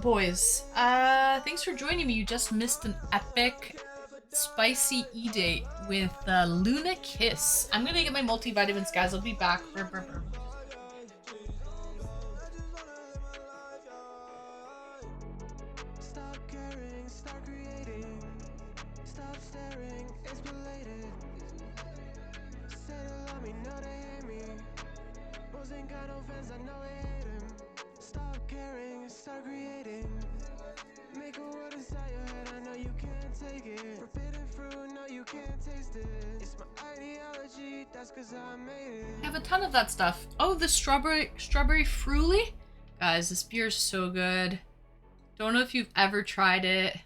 Boys, thanks for joining me. You just missed an epic spicy e-date with Luna Kiss. I'm gonna get my multivitamins, guys. I'll be back. Brr, brr, brr. Stop caring, start creating. Stop staring, it's belated. Say they love me, know they hate me. Boys ain't got no fans, I know they hate him. Stop caring, start creating. Make a world inside your head, I know you can't take it. Forbidden fruit, no you can't taste it. It's my ideology, that's cause I made it. I have a ton of that stuff. Oh, the strawberry fruity? Guys, this beer is so good. Don't know if you've ever tried it.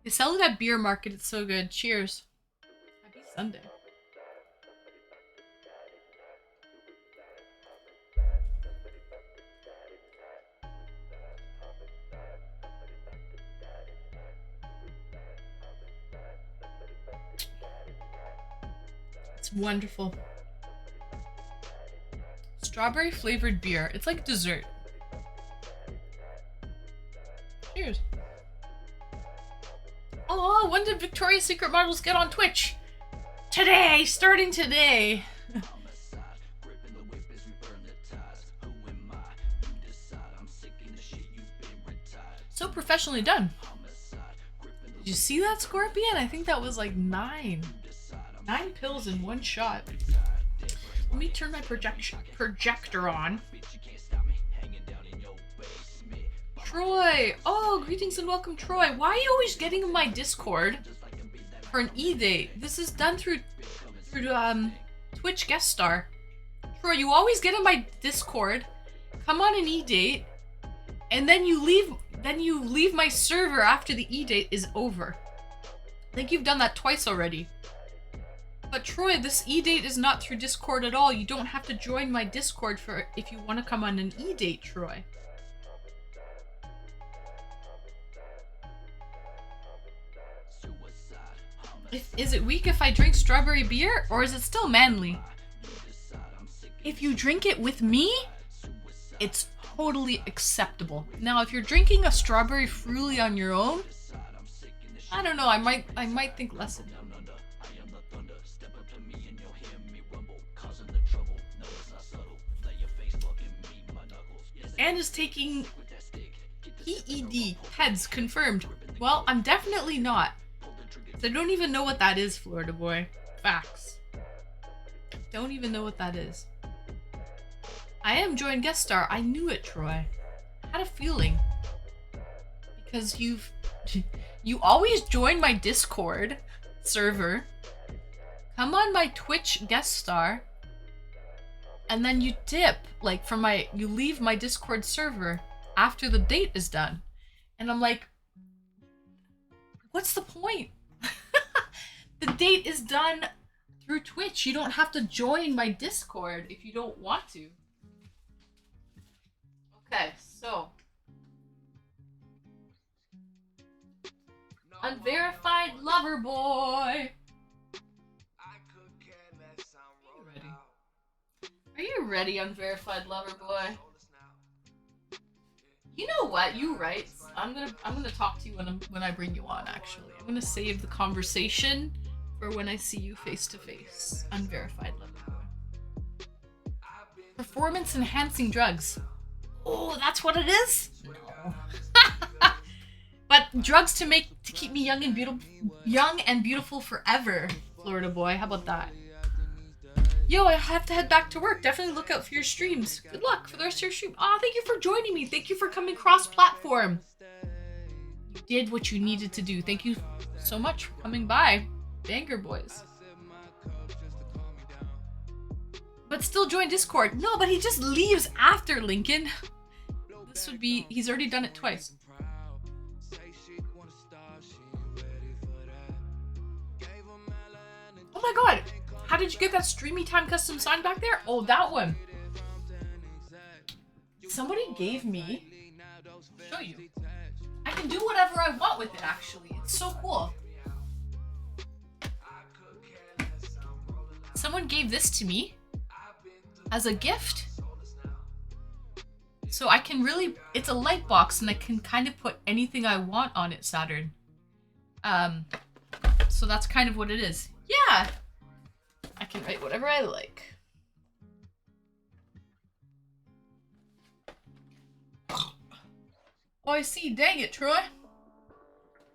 They sell it at Beer Market, it's so good. Cheers. Happy Sunday. It's wonderful. Strawberry flavored beer. It's like dessert. Cheers. Oh, when did Victoria's Secret models get on Twitch? Today! Starting today! So professionally done. Did you see that, Scorpion? I think that was like 9 pills in one shot. Let me turn my projector on. Troy! Oh, greetings and welcome, Troy. Why are you always getting in my Discord for an e-date? This is done through Twitch guest star. Troy, you always get in my Discord, come on an e-date, and then you leave my server after the e-date is over. I think you've done that twice already. But Troy, this e-date is not through Discord at all. You don't have to join my Discord for if you want to come on an e-date, Troy. Is it weak if I drink strawberry beer, or is it still manly? If you drink it with me, it's totally acceptable. Now, if you're drinking a strawberry fruity on your own, I don't know, I might think less of it. And is taking PED, PEDs, confirmed. Well, I'm definitely not. I don't even know what that is, Florida boy. Facts. Don't even know what that is. I am joined guest star. I knew it, Troy. I had a feeling. Because you always join my Discord server, come on my Twitch guest star, and then you dip, like you leave my Discord server after the date is done. And I'm like, what's the point? The date is done through Twitch. You don't have to join my Discord if you don't want to. Okay, so. Unverified lover boy. Are you ready, unverified lover boy? You know what? You right. I'm gonna talk to you when I bring you on. Actually, I'm gonna save the conversation for when I see you face to face. Unverified lover boy. Performance enhancing drugs. Oh, that's what it is? No. But drugs to keep me young and beautiful forever. Florida boy, how about that? Yo, I have to head back to work. Definitely look out for your streams. Good luck for the rest of your stream. Aw, thank you for joining me. Thank you for coming cross-platform. You did what you needed to do. Thank you so much for coming by. Banger boys. But still join Discord. No, but he just leaves after Lincoln. This would be... He's already done it twice. Oh my god! How did you get that Streamy Time custom sign back there? Oh, that one. Somebody gave me... I'll show you. I can do whatever I want with it, actually. It's so cool. Someone gave this to me as a gift. So I can really, it's a light box and I can kind of put anything I want on it, Saturn. So that's kind of what it is. Yeah! I can write whatever I like. Oh, I see. Dang it, Troy.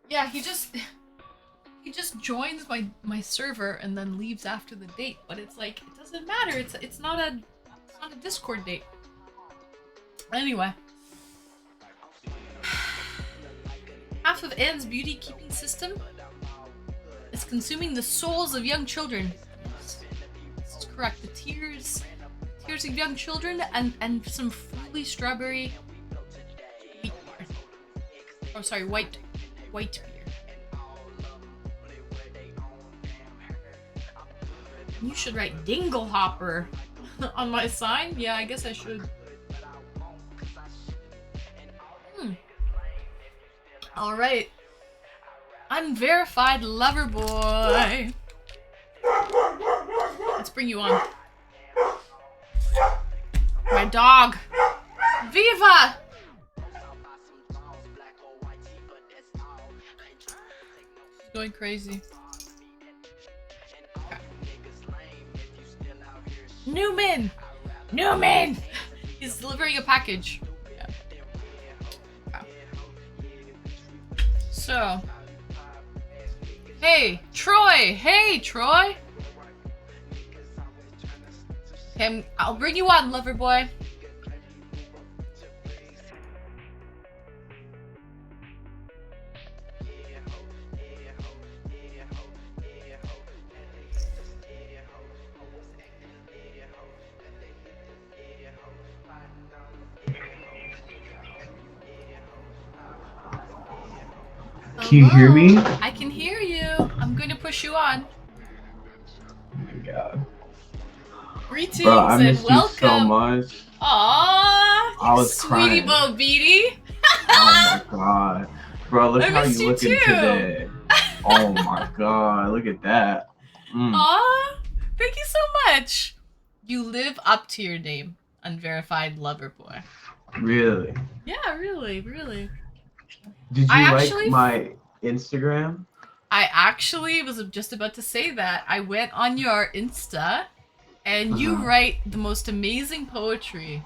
Yeah, he just joins my server and then leaves after the date. But it's like, it doesn't matter. It's not a Discord date. Anyway. Half of Anne's beauty keeping system is consuming the souls of young children. Yes, this is correct. The tears of young children and some fruity strawberry wheat beer. Oh, sorry, white beer. You should write Dinglehopper on my sign. Yeah, I guess I should. Alright. Unverified lover boy. Let's bring you on. My dog. Viva! She's going crazy. Okay. Newman! Newman! He's delivering a package. Yeah. Okay. So. Hey, Troy! Hey, Troy! Okay, I'll bring you on, lover boy. Can you hear me? I can hear you. I'm going to push you on. Oh my god. Greetings Bro, I and missed you welcome. so much. Aww, I was sweetie crying. Bo Beatty. Oh my god. Bro, look I how missed you you looking too. today. Oh my god, look at that. Aw, thank you so much. You live up to your name, Unverified Lover Boy. Really? Yeah, really, really. Did I you actually- like my Instagram? I actually was just about to say that. I went on your Insta, and you write the most amazing poetry.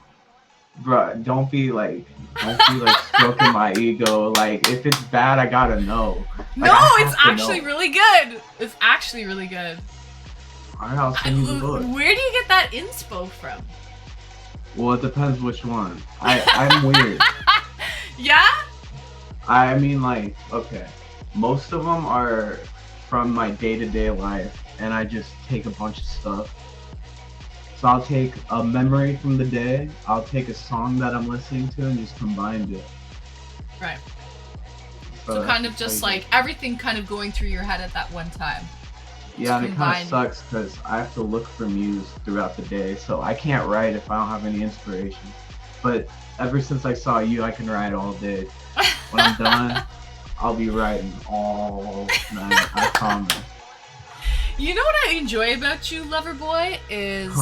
Bro, don't be like stroking my ego. Like, if it's bad, I gotta know. Like, No, I it's have to actually know. really good. It's actually really good. Alright, I'll send you the book. Where do you get that inspo from? Well, it depends which one. I'm weird. Yeah? I mean, like, okay. Most of them are from my day-to-day life, and I just take a bunch of stuff. So I'll take a memory from the day, I'll take a song that I'm listening to, and just combine it. Right. So that's kind of how just you do like it. everything kind of going through your head at that one time. Yeah, and it kind combine. of sucks because I have to look for muse throughout the day, so I can't write if I don't have any inspiration. But ever since I saw you, I can write all day. When I'm done, I'll be writing all night, I promise. You know what I enjoy about you, lover boy, is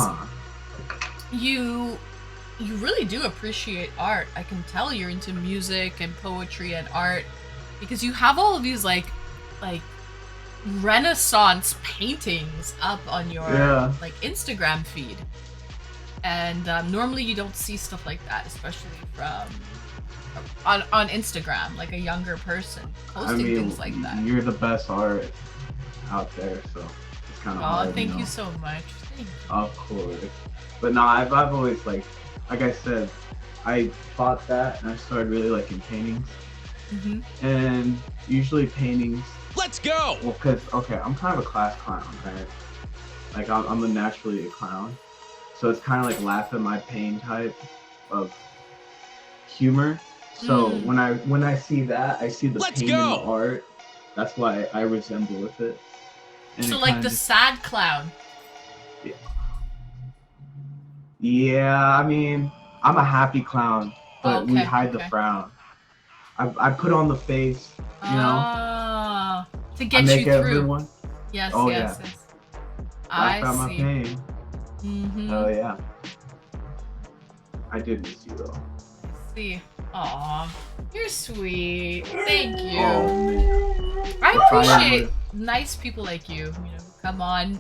you really do appreciate art. I can tell you're into music and poetry and art because you have all of these like Renaissance paintings up on your like Instagram feed. And normally you don't see stuff like that, especially from on Instagram, like a younger person posting things like that. You're the best art out there, so it's kind of hard. Thank you so much. Thank you. Of course. But no, I've always like I said, I bought that and I started really liking paintings. And usually paintings. Let's go! Well, because, okay, I'm kind of a class clown, right? Like, I'm a naturally a clown. So it's kind of like laugh at my pain type of humor. So when I see that, I see the Let's pain in go! the art. That's why I resemble with it. And So it like kinda the sad clown. Yeah, I mean, I'm a happy clown, but we hide the frown. I put on the face, you know, to get I make you through. everyone. Yes, Oh, yes, yeah. yes. Laugh out I my see. pain. Oh yeah. I did miss you though. See. Aw, you're sweet. Thank you. Oh man. I If I appreciate ever- nice people like you. You know, who come on,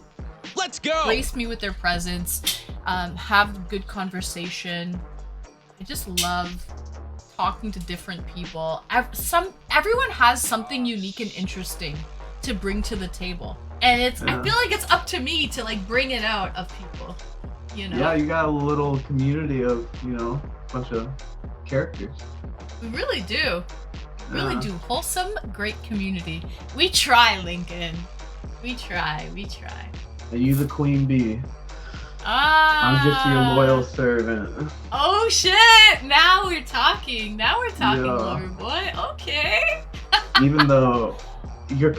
Let's go! grace me with their presence, have good conversation. I just love talking to different people. Everyone has something unique and interesting to bring to the table, and I Yeah. feel like it's up to me to like bring it out of people. You know. Yeah, you got a little community of, bunch of characters. We really do. We really Yeah. do. Wholesome, great community. We try, Lincoln. We try. We try. And you the queen bee. Ah. I'm just your loyal servant. Oh shit! Now we're talking. Now we're talking, Yeah. lover boy. Okay. Even though you're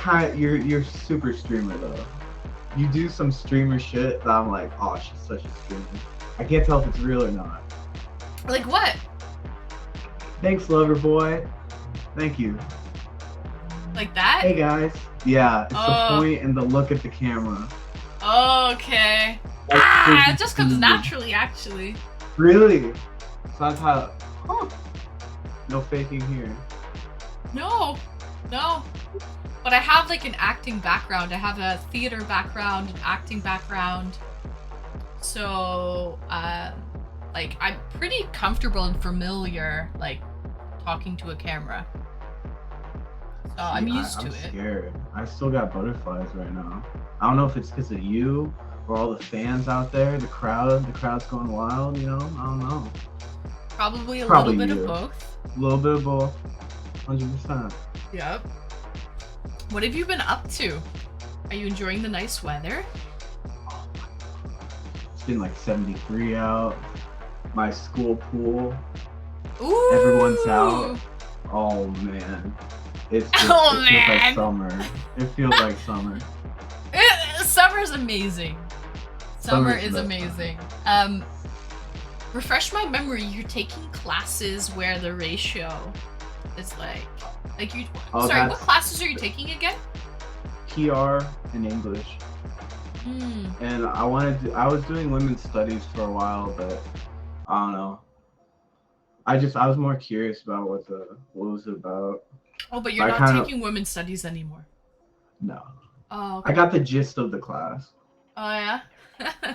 super streamer though. You do some streamer shit that I'm like, oh, she's such a streamer. I can't tell if it's real or not. Like what? Thanks, lover boy. Thank you. Like that? Hey guys. Yeah, it's Oh. the point and the look at the camera. Okay. Like, Ah, freaking it just comes streamer. naturally, actually. Really? So that's how. Huh. No faking here. No. But I have like an acting background. I have a theater background, an acting background. So, like, I'm pretty comfortable and familiar, like, talking to a camera. So I'm used I'm to it. scared. I still got butterflies right now. I don't know if it's because of you or all the fans out there, the crowd's going wild, I don't know. Probably a Probably little bit you. of both. A little bit of both. 100%. Yep. What have you been up to? Are you enjoying the nice weather? It's been like 73 out. My school pool, Ooh. everyone's out. Oh man. It Oh, feels like man. summer. It feels like summer. Summer's amazing. Summer Summer's is the best amazing. Refresh my memory. You're taking classes where the ratio is like you. Oh, Sorry, what that's- classes are you taking again? PR and English. Hmm. And I was doing women's studies for a while, but I don't know. I was more curious about what was it about. Oh, but you're I not kinda- taking women's studies anymore. No. Oh. Okay. I got the gist of the class. Oh yeah.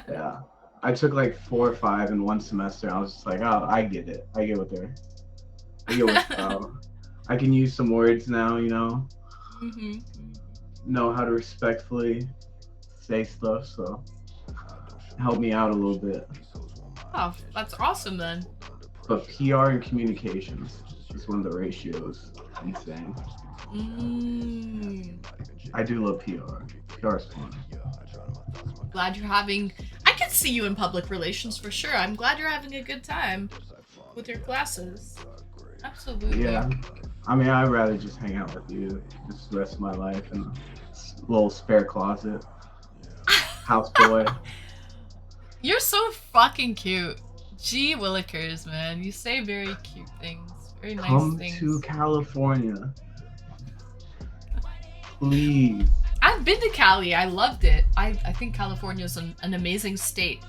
Yeah. I took like 4 or 5 in one semester. I was just like, oh, I get it. I get what's about. I can use some words now, Mhm. know how to respectfully say stuff, so help me out a little bit. Oh, that's awesome then. But PR and communications is one of the ratios. Insane. I do love PR. PR is fun. Glad you're having. I can see you in public relations for sure. I'm glad you're having a good time with your classes. Absolutely. Yeah. I mean, I'd rather just hang out with you just the rest of my life in a little spare closet. House boy. You're so fucking cute. Gee willikers, man. You say very cute things. Very nice Come things. to California. Please. I've been to Cali. I loved it. I think California is an amazing state.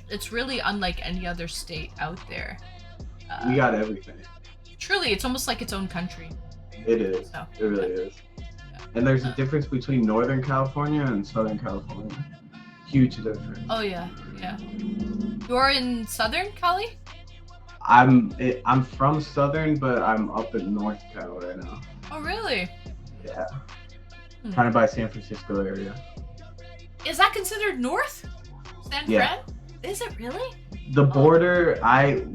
It's really unlike any other state out there. We got everything. Truly, it's almost like its own country. It is. So, It really is. And there's a difference between Northern California and Southern California. Huge difference. Oh yeah, yeah. You're in Southern Cali? I'm from Southern, but I'm up in North Cal right now. Oh really? Yeah. Hmm. Kind of by San Francisco area. Is that considered north? San Yeah. Fran? Is it really? The border,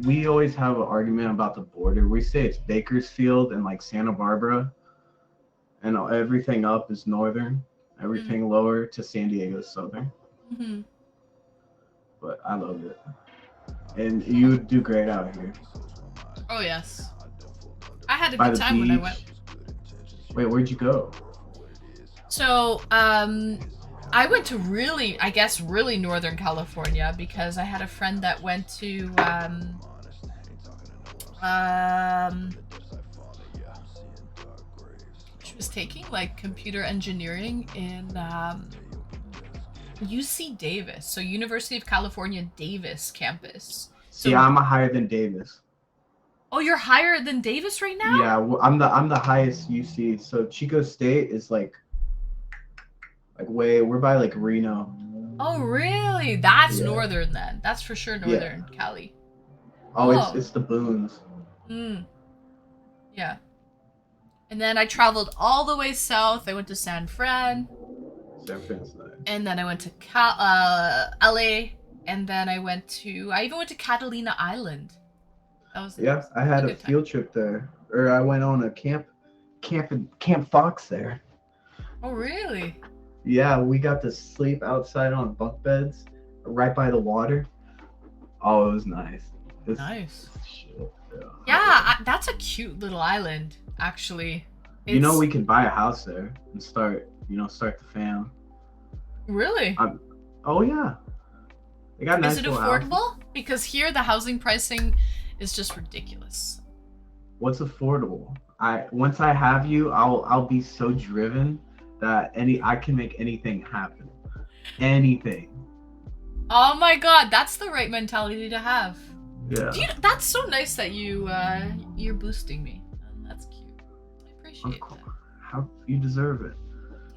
we always have an argument about the border. We say it's Bakersfield and like Santa Barbara, and everything up is northern. Everything lower to San Diego is southern. Mm-hmm. But I love it, and you do great out here. Oh yes. I had a By good the time beach. when I went. Wait, where'd you go? So, I went to really Northern California because I had a friend that went to, she was taking like computer engineering in, UC Davis, so University of California Davis campus. See, So- I'm a higher than Davis. Oh, you're higher than Davis right now? Yeah, I'm the highest UC. So Chico State is like way we're by like Reno. Oh, really? That's Yeah. northern then. That's for sure northern Cali. Oh, Oh. it's the boons. Yeah. And then I traveled all the way south. I went to San Fran. San Francisco. And then I went to LA. And then I even went to Catalina Island. That was I had a good time. field trip there, or I went on a Camp Fox there. Oh, really? Yeah, we got to sleep outside on bunk beds, right by the water. Oh, it was nice. Nice. Shit, Yeah, that's a cute little island, actually. You know, we could buy a house there and start the fam. Really? Oh yeah. They got nice Is it little affordable? houses. Because here the housing pricing is just ridiculous. What's affordable? Once I have you, I'll be so driven that I can make anything happen. Anything. Oh my god, that's the right mentality to have. Yeah. That's so nice that you're boosting me. That's cute. I appreciate that. How you deserve it.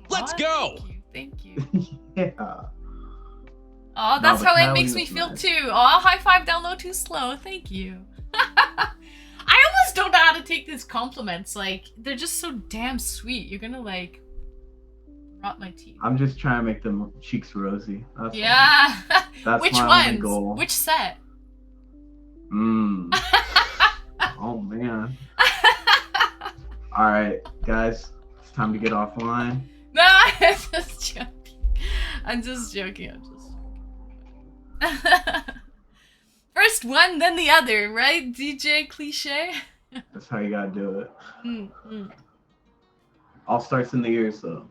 Let's go. Thank you. Yeah. Oh, that's how it Cali makes me was feel nice. too. Oh, high five down low too slow. Thank you. I almost don't know how to take these compliments. Like, they're just so damn sweet. You're gonna like rot my teeth. I'm just trying to make them cheeks rosy. That's Yeah. That's Which my only ones? goal. Which set? Oh man. All right, guys, it's time to get offline. No, I'm just joking. I'm just joking. First one, then the other, right? DJ cliche. That's how you gotta do it. Mm-hmm. All starts in the ears, though.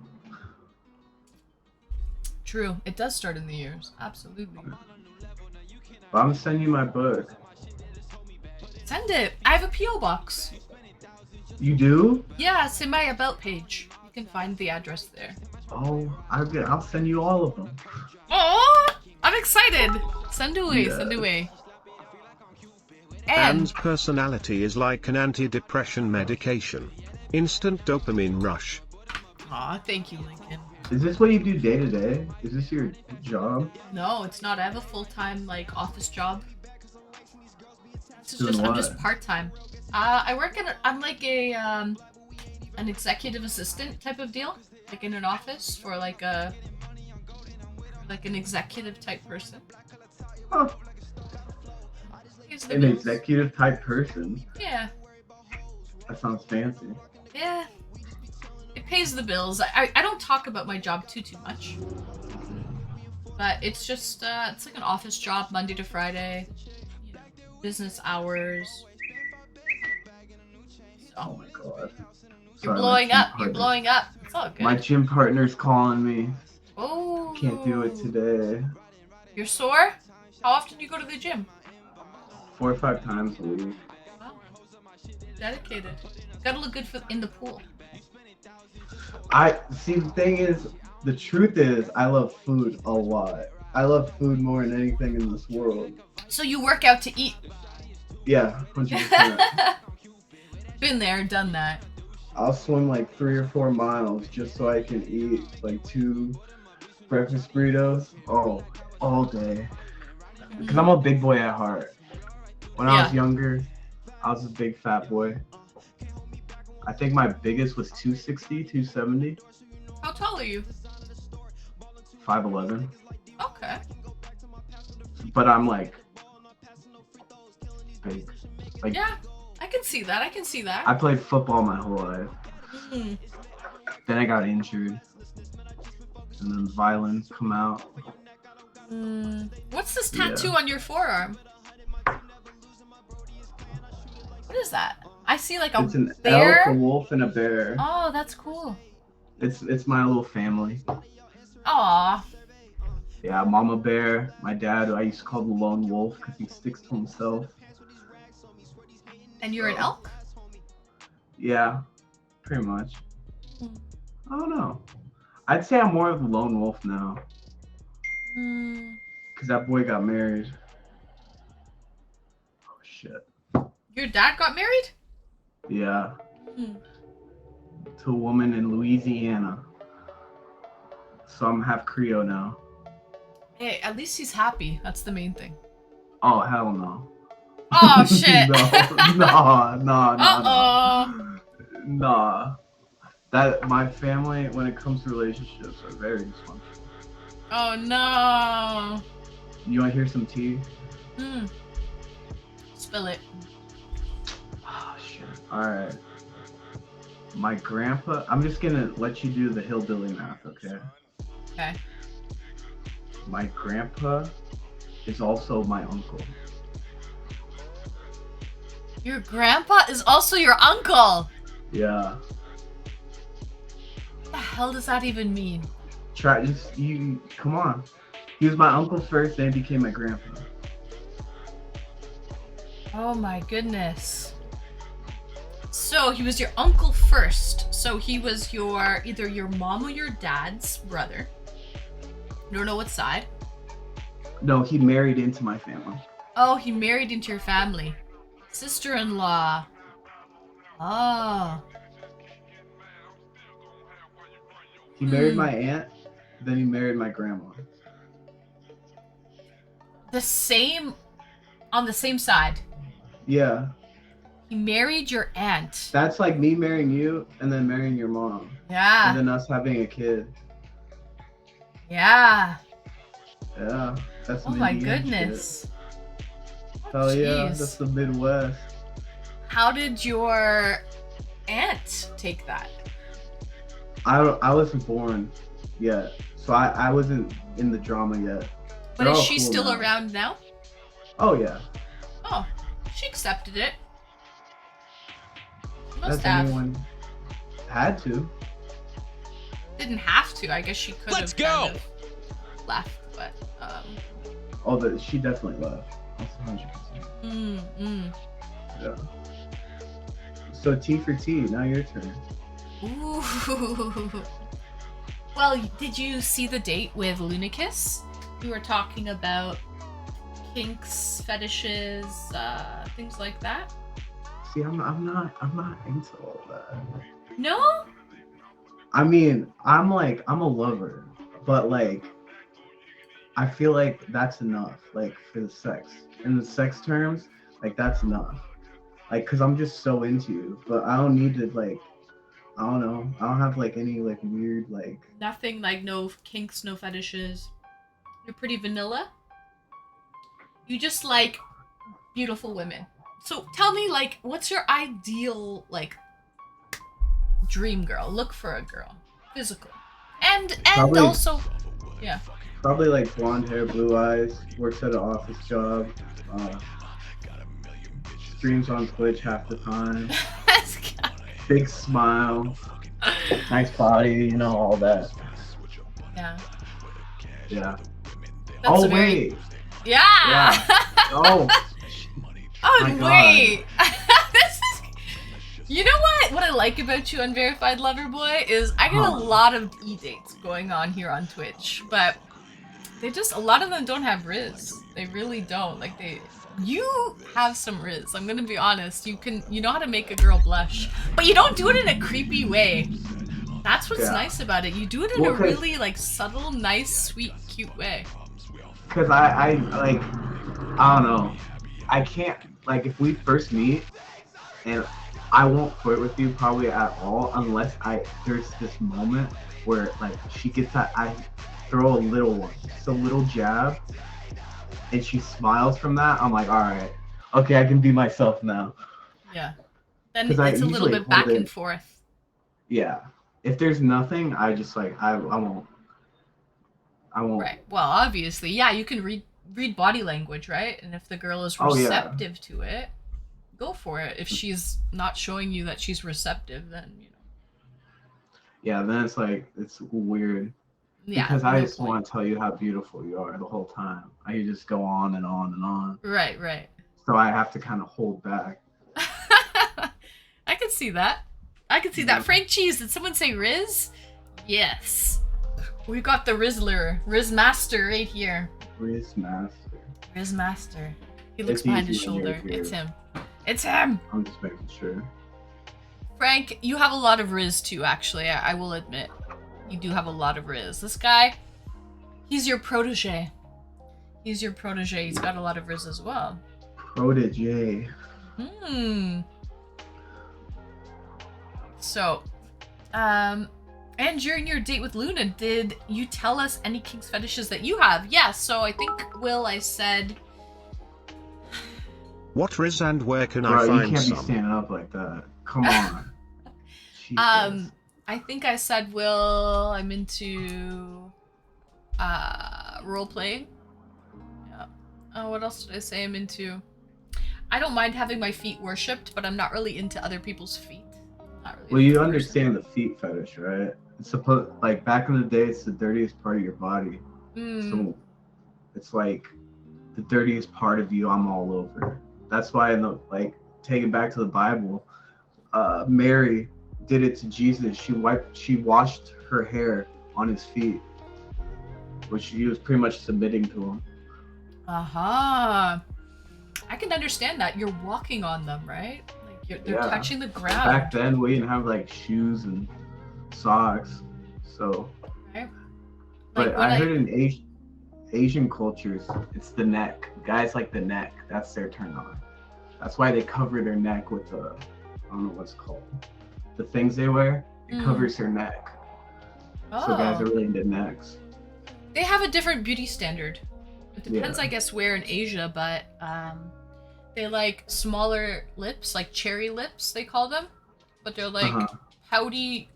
True, it does start in the ears. Absolutely. But I'm gonna send you my book. Send it. I have a PO box. You do? Yeah, it's in my about page. You can find the address there. Oh, I'll send you all of them. Oh, I'm excited. Send away, Yeah. send away. And Anne's personality is like an anti-depression medication. Instant dopamine rush. aw, thank you, Lincoln. Is this what you do day to day? Is this your job? No, it's not. I have a full-time like office job. Doing I'm what? just part-time. I work I'm like an executive assistant type of deal, like in an office for like an executive type person. Huh. Here's the An bills. executive type person. Yeah, That sounds fancy. yeah. It pays the bills. I don't talk about my job too much, but it's just it's like an office job, Monday to Friday, you know, business hours. Oh my god. You're Sorry, blowing my gym up. You're partner- blowing up. It's all good. My gym partner's calling me. Oh. Can't do it today. You're sore? How often do you go to the gym? 4 or 5 times a week. Wow. Dedicated. Gotta look good in the pool. I see. The truth is, I love food a lot. I love food more than anything in this world. So you work out to eat. Yeah, 100%. Been there, done that. I'll swim like 3 or 4 miles just so I can eat like 2 breakfast burritos. Oh, all day. Because I'm a big boy at heart. When I was younger, I was a big fat boy. I think my biggest was 260, 270, How tall are you? 5'11". Okay. But I'm like big. Like, Yeah, I can see that. I can see that. I played football my whole life. Mm. Then I got injured. And then violence come out. What's this tattoo on your forearm? What is that? I see like a It's an bear. elk, a wolf, and a bear. Oh, that's cool. It's my little family. Aw. Yeah, mama bear. My dad, I used to call the lone wolf because he sticks to himself. And you're an elk? Yeah, pretty much. Hmm. I don't know. I'd say I'm more of a lone wolf now because that boy got married. Oh shit. Your dad got married? Yeah, Hmm. to a woman in Louisiana. So I'm half Creole now. Hey, at least he's happy. That's the main thing. Oh hell no. Oh shit. no. Uh-oh. Nah. That my family, when it comes to relationships, are very dysfunctional. Oh no. You want to hear some tea? Hmm. Spill it. Oh shit. All right. My grandpa. I'm just gonna let you do the hillbilly math, okay? Okay. My grandpa is also my uncle. Your grandpa is also your uncle. Yeah. What the hell does that even mean? Come on. He was my uncle first, then he became my grandpa. Oh my goodness. So he was your uncle first. So he was either your mom or your dad's brother. You don't know what side. No, he married into my family. Oh, he married into your family. Sister-in-law. Oh. He married my aunt, then he married my grandma. On the same side. Yeah. He married your aunt. That's like me marrying you and then marrying your mom. Yeah. And then us having a kid. Yeah. Yeah. That's some Oh my Indiana goodness. shit. Oh, Hell yeah, jeez. that's the Midwest. How did your aunt take that? I wasn't born yet, so I wasn't in the drama yet. But They're is all she cool still now. around now? Oh yeah. Oh, she accepted it. She must That's have. anyone had to. Didn't have to. I guess she could Let's have go! kind of left, but Oh, but she definitely left. That's 100%. Yeah. So T for T. Now your turn. Ooh. Well, did you see the date with Lunicus? We were talking about kinks, fetishes, things like that. See, I'm not into all that. No? I mean, I'm a lover, but like, I feel like that's enough. Like for the sex, in the sex terms, like that's enough. Like, cause I'm just so into you, but I don't need to like, I don't know, I don't have like any like weird like. Nothing like no kinks, no fetishes. You're pretty vanilla. You just like beautiful women. So tell me, like, what's your ideal like dream girl? Look for a girl, physical, and Probably- also, yeah. Probably like blonde hair, blue eyes, works at an office job, streams on Twitch half the time, big smile, nice body, you know, all that. Yeah. Yeah. That's Oh, very- wait. Yeah. Yeah. Oh. Oh My God. wait. This is. You know what? What I like about you, Unverified Lover Boy, is I get a lot of eDates going on here on Twitch, but a lot of them don't have Riz. They really don't. Like you have some Riz. I'm gonna be honest. You know how to make a girl blush, but you don't do it in a creepy way. That's what's nice about it. You do it in a really like subtle, nice, sweet, cute way. Cause I like, I don't know. I can't, like, if we first meet and I won't flirt with you probably at all unless there's this moment where like she gets that, I throw a little one, just a little jab, and she smiles from that. I'm like, all right, okay, I can be myself now. Yeah. Then 'Cause I it's a little usually bit back hold and it- forth. Yeah. If there's nothing, I just like, I won't. Right. Well, obviously, yeah, you can read body language, right? And if the girl is receptive to it, go for it. If she's not showing you that she's receptive, then you know. Yeah, then it's like, it's weird. Yeah. Because I just want to tell you how beautiful you are the whole time. I just go on and on and on. Right, right. So I have to kind of hold back. I can see that. I can see that. Frank Cheese, did someone say Riz? Yes. We got the Rizzler, Riz Master right here. Riz Master. Riz Master. He looks It's behind his easy when you're shoulder. here. It's him. It's him. I'm just making sure. Frank, you have a lot of riz too, actually. I will admit. You do have a lot of riz. This guy, he's your protege. He's your protege. He's got a lot of riz as well. Protege. So, and during your date with Luna, did you tell us any kinks fetishes that you have? Yeah, so I think, Will, I said... What riz and where can Bro, I you find can't some? be standing up like that. Come on. Jesus. I think I said, Will, I'm into role-playing. Yeah. What else did I say I'm into? I don't mind having my feet worshipped, but I'm not really into other people's feet. Not really Well, a you feet understand the feet fetish, right? It's supposed, like, back in the day, it's the dirtiest part of your body. So it's like the dirtiest part of you, I'm all over. That's why in the, like, taking back to the Bible, Mary did it to Jesus. She washed her hair on his feet, which she was pretty much submitting to him. I can understand that. You're walking on them, right? Like they're touching the ground. Back then, we didn't have like shoes and socks, so. Okay. But Like, I heard in Asian cultures, it's the neck. Guys like the neck. That's their turn on. That's why they cover their neck with the, I don't know what's called, the things they wear. It covers their neck. So guys are really into necks. They have a different beauty standard. It depends, I guess, where in Asia, but they like smaller lips, like cherry lips, they call them. But they're like pouty,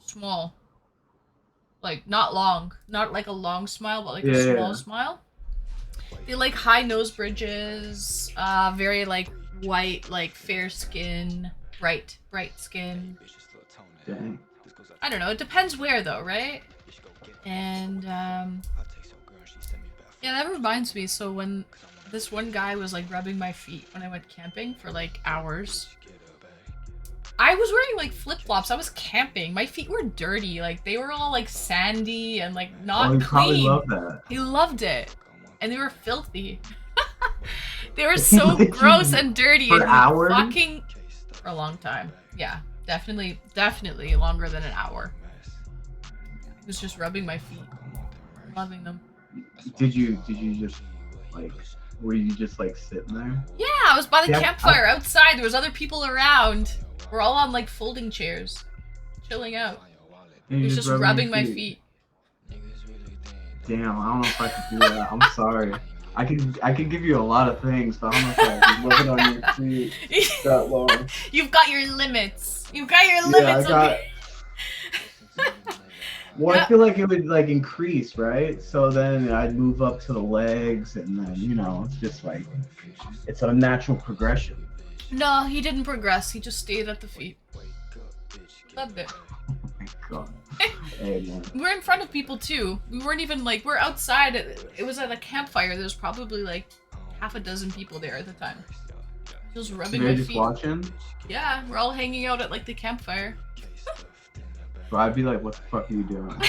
small. Like not long, not like a long smile, but like a small smile. They like high nose bridges, very like white, like fair skin, bright skin. Dang. I don't know. It depends where though, right? And yeah, that reminds me. So when this one guy was like rubbing my feet when I went camping for like hours, I was wearing like flip-flops. I was camping. My feet were dirty. Like they were all like sandy and like not he clean. probably loved that. He loved it. And they were filthy. They were so gross and dirty. For hours? Fucking for a long time. Yeah, definitely longer than an hour. He was just rubbing my feet. Loving them. Did you just like, were you just like sitting there? Yeah, I was by the campfire outside. There was other people around. We're all on like folding chairs, chilling out. He was just rubbing my feet. Damn, I don't know if I could do that. I'm sorry. I can give you a lot of things, but I don't know if I can rub it on your feet that long. You've got your limits. You've got your limits. Well, I feel like it would like increase, right? So then I'd move up to the legs, and then it's just like it's a natural progression. No, he didn't progress. He just stayed at the feet. Loved it. Oh my god. Hey, man. We're in front of people too. We weren't even like, we're outside. It was at a campfire. There's probably like half a dozen people there at the time. Just rubbing my feet. Just watching? Yeah, we're all hanging out at like the campfire. Bro, I'd be like, what the fuck are you doing?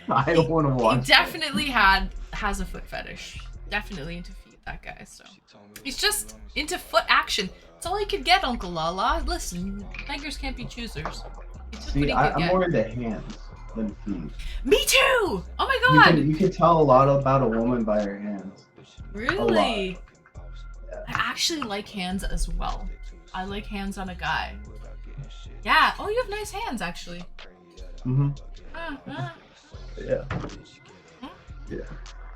I don't want to watch. He definitely has a foot fetish. Definitely into feet, that guy. So he's just into foot action. That's all he could get, Uncle Lala. Listen, beggars can't be choosers. See, I'm more into hands than feet. Me too! Oh my god! You can tell a lot about a woman by her hands. Really? Yeah. I actually like hands as well. I like hands on a guy. Yeah. Oh, you have nice hands, actually. Yeah. Yeah.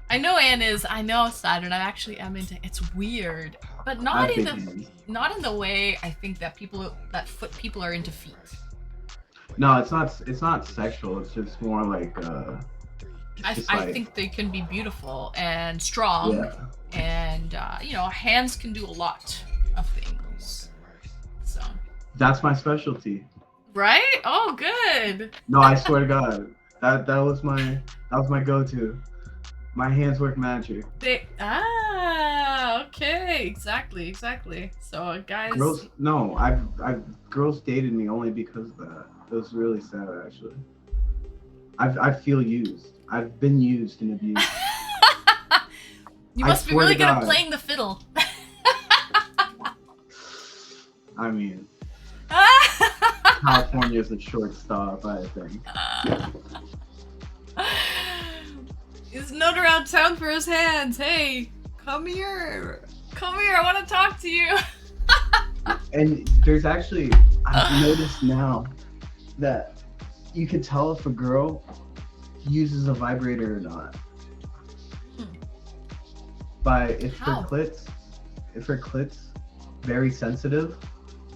I know Anne is. I know Saturn. I actually am into. It's weird, but not in the way I think that foot people are into feet. No, it's not sexual. It's just more like I think they can be beautiful and strong, and hands can do a lot of things. So that's my specialty. Right? Oh, good. No, I swear to God, that was my go-to. My hands work magic. Okay, exactly. So guys. Girls dated me only because of that. It was really sad, actually. I feel used. I've been used and abused. You must be really good at playing the fiddle. I mean, California's a short stop, I think. He's known around town for his hands. Hey, come here. Come here. I want to talk to you. And there's actually, I've noticed now that you can tell if a girl uses a vibrator or not by if How? her clit's very sensitive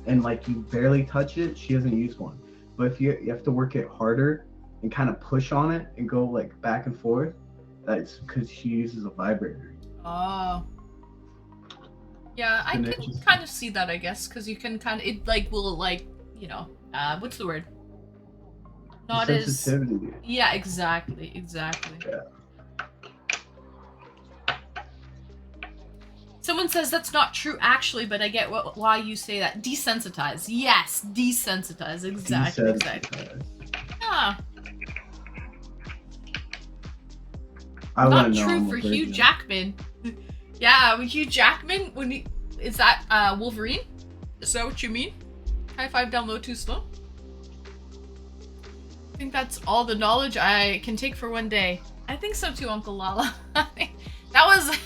and like you barely touch it, she doesn't use one. But if you have to work it harder and kind of push on it and go like back and forth, that's because she uses a vibrator. Oh. Yeah, I And can it just- kind of see that, I guess, because you can kind of, it like will like, you know, what's the word? Not as. Sensitivity. Yeah, exactly. Yeah. Someone says that's not true, actually, but I get why you say that. Desensitize. Yes, desensitize. Exactly. Desensitized. Yeah. I Not wouldn't know true I'm a for Hugh virgin. Jackman. Yeah, with Hugh Jackman, when he is that Wolverine? Is that what you mean? High five down low too slow. I think that's all the knowledge I can take for one day. I think so too, Uncle Lala. that was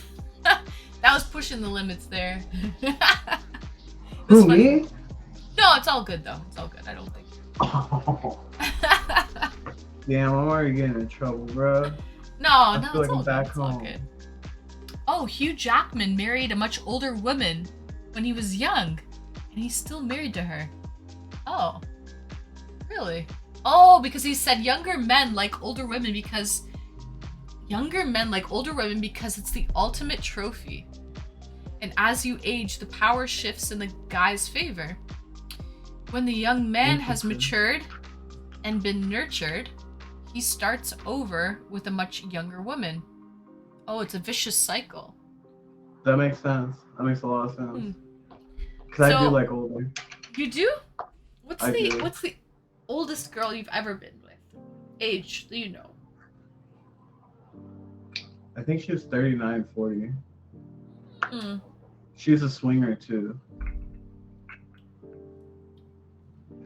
that was pushing the limits there. It was Who, funny. me? No, it's all good though. It's all good. I don't think. Oh, damn, I'm already getting in trouble, bro. No, I no, feel it's like all I'm good. back It's all home. good. Oh, Hugh Jackman married a much older woman when he was young, and he's still married to her. Oh, really? Oh, because he said younger men like older women because it's the ultimate trophy. And as you age, the power shifts in the guy's favor. When the young man has matured and been nurtured, he starts over with a much younger woman. Oh, it's a vicious cycle. That makes sense. That makes a lot of Hmm. sense. Because I So- do like older. You do? What's I the do. what's the oldest girl you've ever been with? Age, do you know? I think she was 39, 40. Hmm. She was a swinger too.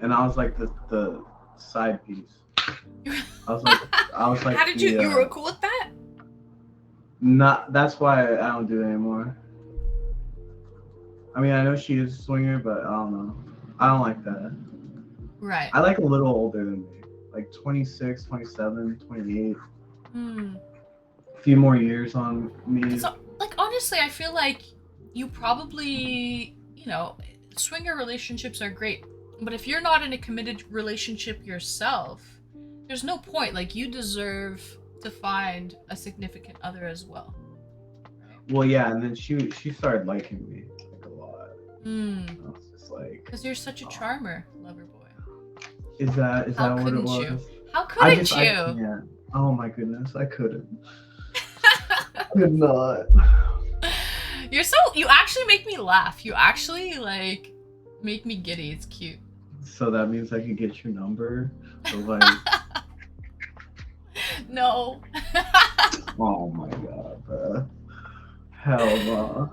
And I was like the side piece. I was like How did you you were cool with that? Not that's why I don't do it anymore. I mean, I know she is a swinger, but I don't know. I don't like that. Right. I like a little older than me. Like 26, 27, 28. Hmm. A few more years on me. So, like, honestly, I feel like you probably, you know, swinger relationships are great, but if you're not in a committed relationship yourself, there's no point. Like, you deserve to find a significant other as well. Well, yeah, and then she started liking me like a lot. Hmm. I was just like, Because you're such a charmer, lover boy. is that How what it couldn't was? you? How I couldn't just you? I can't. Oh my goodness, I couldn't. Could not. You actually make me laugh. You actually, like, make me giddy. It's cute. So that means I could get your number. So like, No. oh my god, bro. Hell no.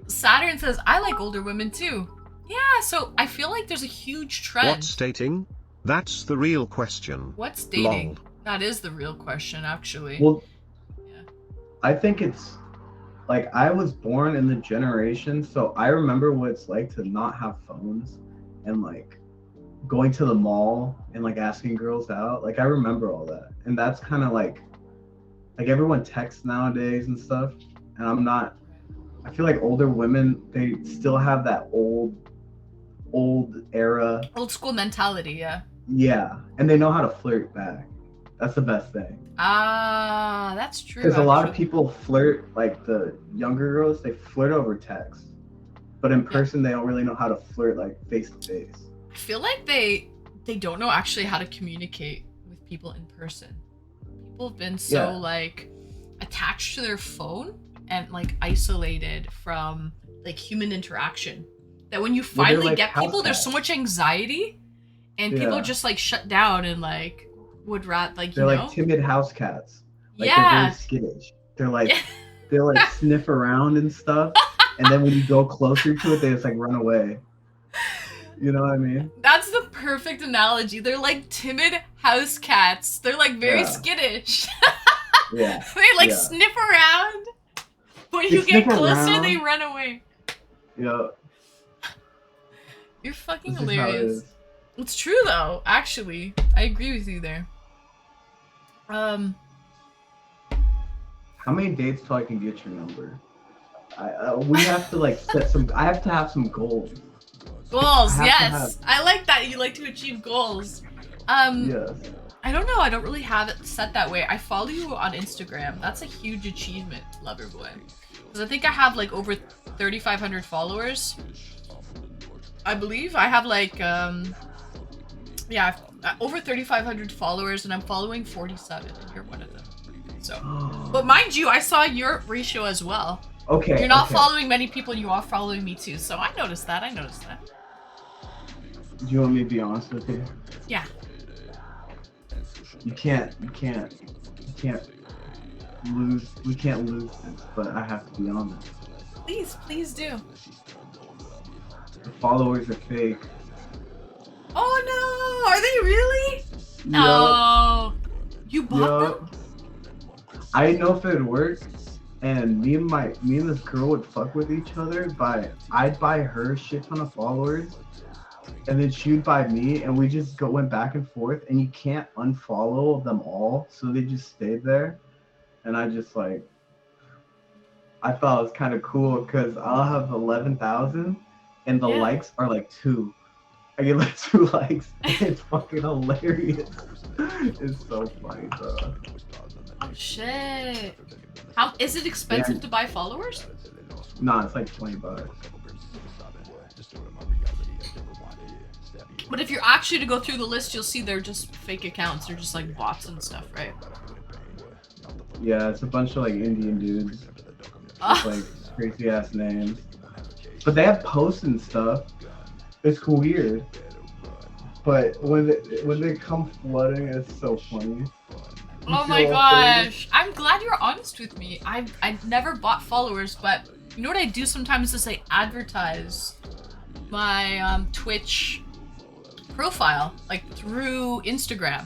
Saturn says, I like older women too. Yeah, so I feel like there's a huge trend. What's dating? That's the real question. What's dating? Lol. That is the real question, actually. Well, Yeah. I think it's like I was born in the generation, so I remember what it's like to not have phones and like going to the mall and like asking girls out. Like I remember all that, and that's kind of like everyone texts nowadays and stuff. And I feel like older women, they still have that old era. Old school mentality, yeah. Yeah, and they know how to flirt back. That's the best thing. Ah, that's true. Because a lot of actually. people flirt, like the younger girls, they flirt over text. But in person, they don't really know how to flirt like face to face. I feel like they don't know actually how to communicate with people in person. People have been so Yeah. like attached to their phone and like isolated from like human interaction that when you Well, they're, finally like, get people, house there's so much anxiety and people Yeah. just like shut down and like would rather like They're you like know timid house cats. Like yeah they're very skittish. They're like they like sniff around and stuff. And then when you go closer to it, they just like run away. You know what I mean? That's the perfect analogy. They're like timid house cats. They're like very Yeah. skittish. Yeah. They like Yeah. sniff around. When They you get sniff closer, around. they run away. Yeah. You're fucking This is how it hilarious. is. It's true though, actually. I agree with you there. How many dates till I can get your number? We have to like set some. I have to have some goals. Goals, I have to yes. I like that you like to achieve goals. Yes. I don't know, I don't really have it set that way. I follow you on Instagram. That's a huge achievement, Loverboy. Because I think I have like over 3,500 followers. I believe I have like, yeah, over 3,500 followers and I'm following 47 and you're one of them. So, but mind you, I saw your ratio as well. Okay. You're not okay. following many people and you are following me too. So I noticed that, Do you want me to be honest with you? Yeah. You can't lose. We can't lose this, but I have to be honest. Please do. The followers are fake. Oh no, are they really? No. You bought them? I know if it would work, and me and this girl would fuck with each other, but I'd buy her shit ton of followers, and then she'd buy me, and we just went back and forth, and you can't unfollow them all, so they just stayed there, and I just like, I thought it was kind of cool because I'll have 11,000, and the Yeah. likes are like 2. I get like 2 likes. It's fucking hilarious. It's so funny, bro. Oh shit. How is it expensive to buy followers? Nah, it's like $20. But if you're actually to go through the list, you'll see they're just fake accounts. They're just like bots and stuff, right? Yeah, it's a bunch of like Indian dudes with like crazy ass names. But they have posts and stuff. It's weird. But when they come flooding, it's so funny. Oh my gosh. I'm glad you're honest with me. I've never bought followers, but you know what I do sometimes is I advertise my Twitch profile, like through Instagram.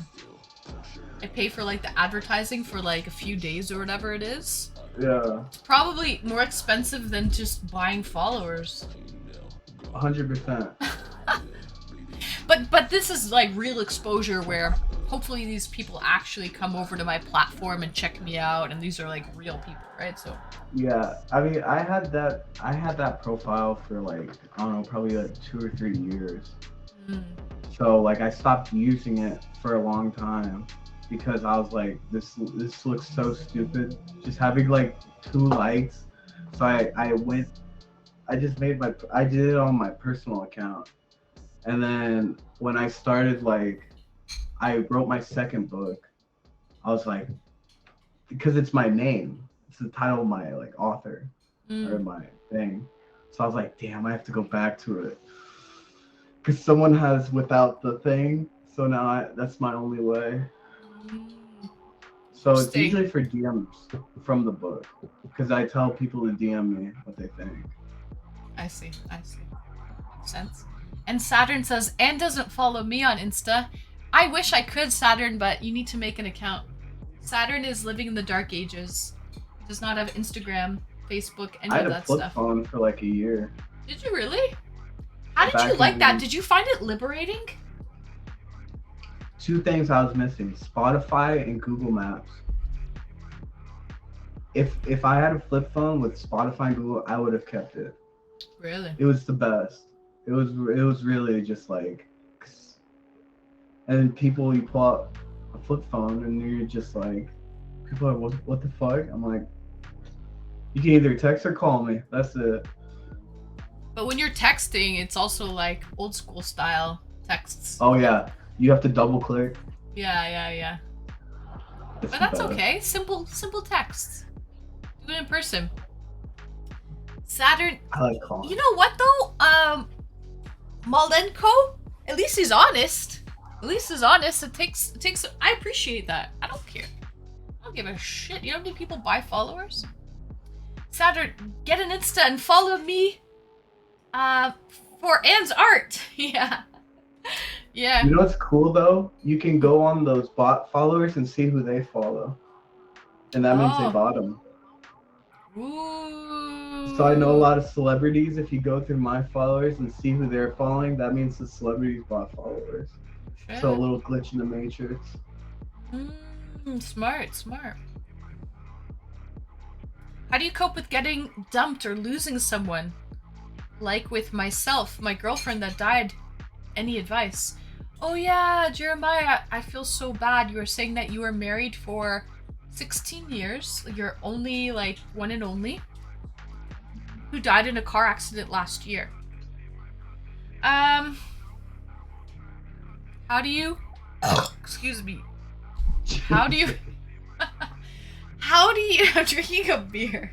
I pay for like the advertising for like a few days or whatever it is. Yeah. It's probably more expensive than just buying followers. 100%. But this is like real exposure where hopefully these people actually come over to my platform and check me out, and these are like real people, right? So Yeah, I mean, I had that profile for like, I don't know, probably like 2 or 3 years. So like I stopped using it for a long time because I was like, this looks so stupid, just having like 2 likes. So I did it on my personal account. And then when I started, like, I wrote my second book, I was like, because it's my name, it's the title of my like author or my thing. So I was like, damn, I have to go back to it. Because someone has without the thing, so now that's my only way. So it's Interesting. usually for DMs from the book, because I tell people to DM me what they think. I see. Makes sense. And Saturn says, Anne doesn't follow me on Insta. I wish I could, Saturn, but you need to make an account. Saturn is living in the dark ages. He does not have Instagram, Facebook, any I had of a that flip stuff. phone for like a year. Did you really? How did Back you like in- that? Did you find it liberating? 2 things I was missing: Spotify and Google Maps. If I had a flip phone with Spotify and Google, I would have kept it. Really? It was the best. It was really just like, and then people, you pull out a flip phone and you're just like, people are, what the fuck? I'm like, you can either text or call me. That's it. But when you're texting, it's also like old school style texts. Oh yeah, you have to double click. Yeah. It's But that's the best. okay. Simple texts. Do it in person. Saturn. I like calling. You know what though? Malenko. At least he's honest. It takes. I appreciate that. I don't care. I don't give a shit. You know how many people buy followers? Saturn, get an Insta and follow me. For Anne's art. Yeah. Yeah. You know what's cool though? You can go on those bot followers and see who they follow, and that means they Oh. bought them. Ooh. So I know a lot of celebrities. If you go through my followers and see who they're following, that means the celebrities bought followers. So a little glitch in the matrix. Smart, smart. How do you cope with getting dumped or losing someone? Like with myself, my girlfriend that died. Any advice? Oh yeah, Jeremiah, I feel so bad. You were saying that you were married for 16 years. You're only like one and only. Who died in a car accident last year. How do you excuse me. How do you I'm drinking a beer.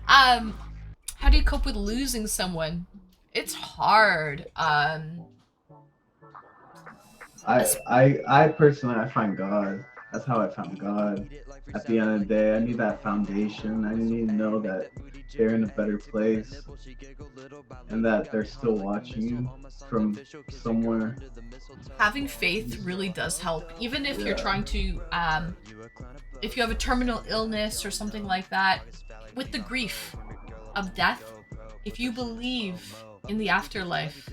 How do you cope with losing someone? It's hard. I personally I find God. That's how I found God. At the end of the day, I need that foundation. I need to know that they're in a better place and that they're still watching you from somewhere. Having faith really does help. Even if you're trying to, if you have a terminal illness or something like that, with the grief of death, if you believe in the afterlife,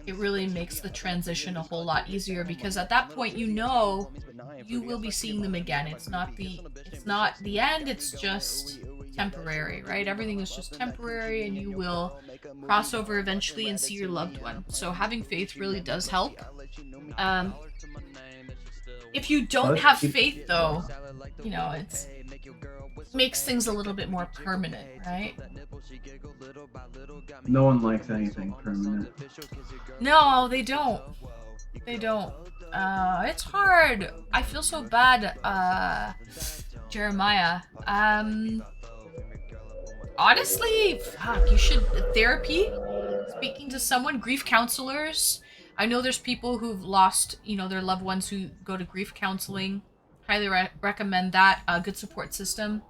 it really makes the transition a whole lot easier, because at that point you know you will be seeing them again. It's not the end, it's just temporary, right? Everything is just temporary, and you will cross over eventually and see your loved one. So having faith really does help. If you don't have faith though, you know, it makes things a little bit more permanent, right? No one likes anything permanent. No, they don't. They don't. It's hard. I feel so bad, Jeremiah. Honestly, fuck, you should therapy, speaking to someone, grief counselors. I know there's people who've lost, you know, their loved ones who go to grief counseling. Highly recommend that. A good support system,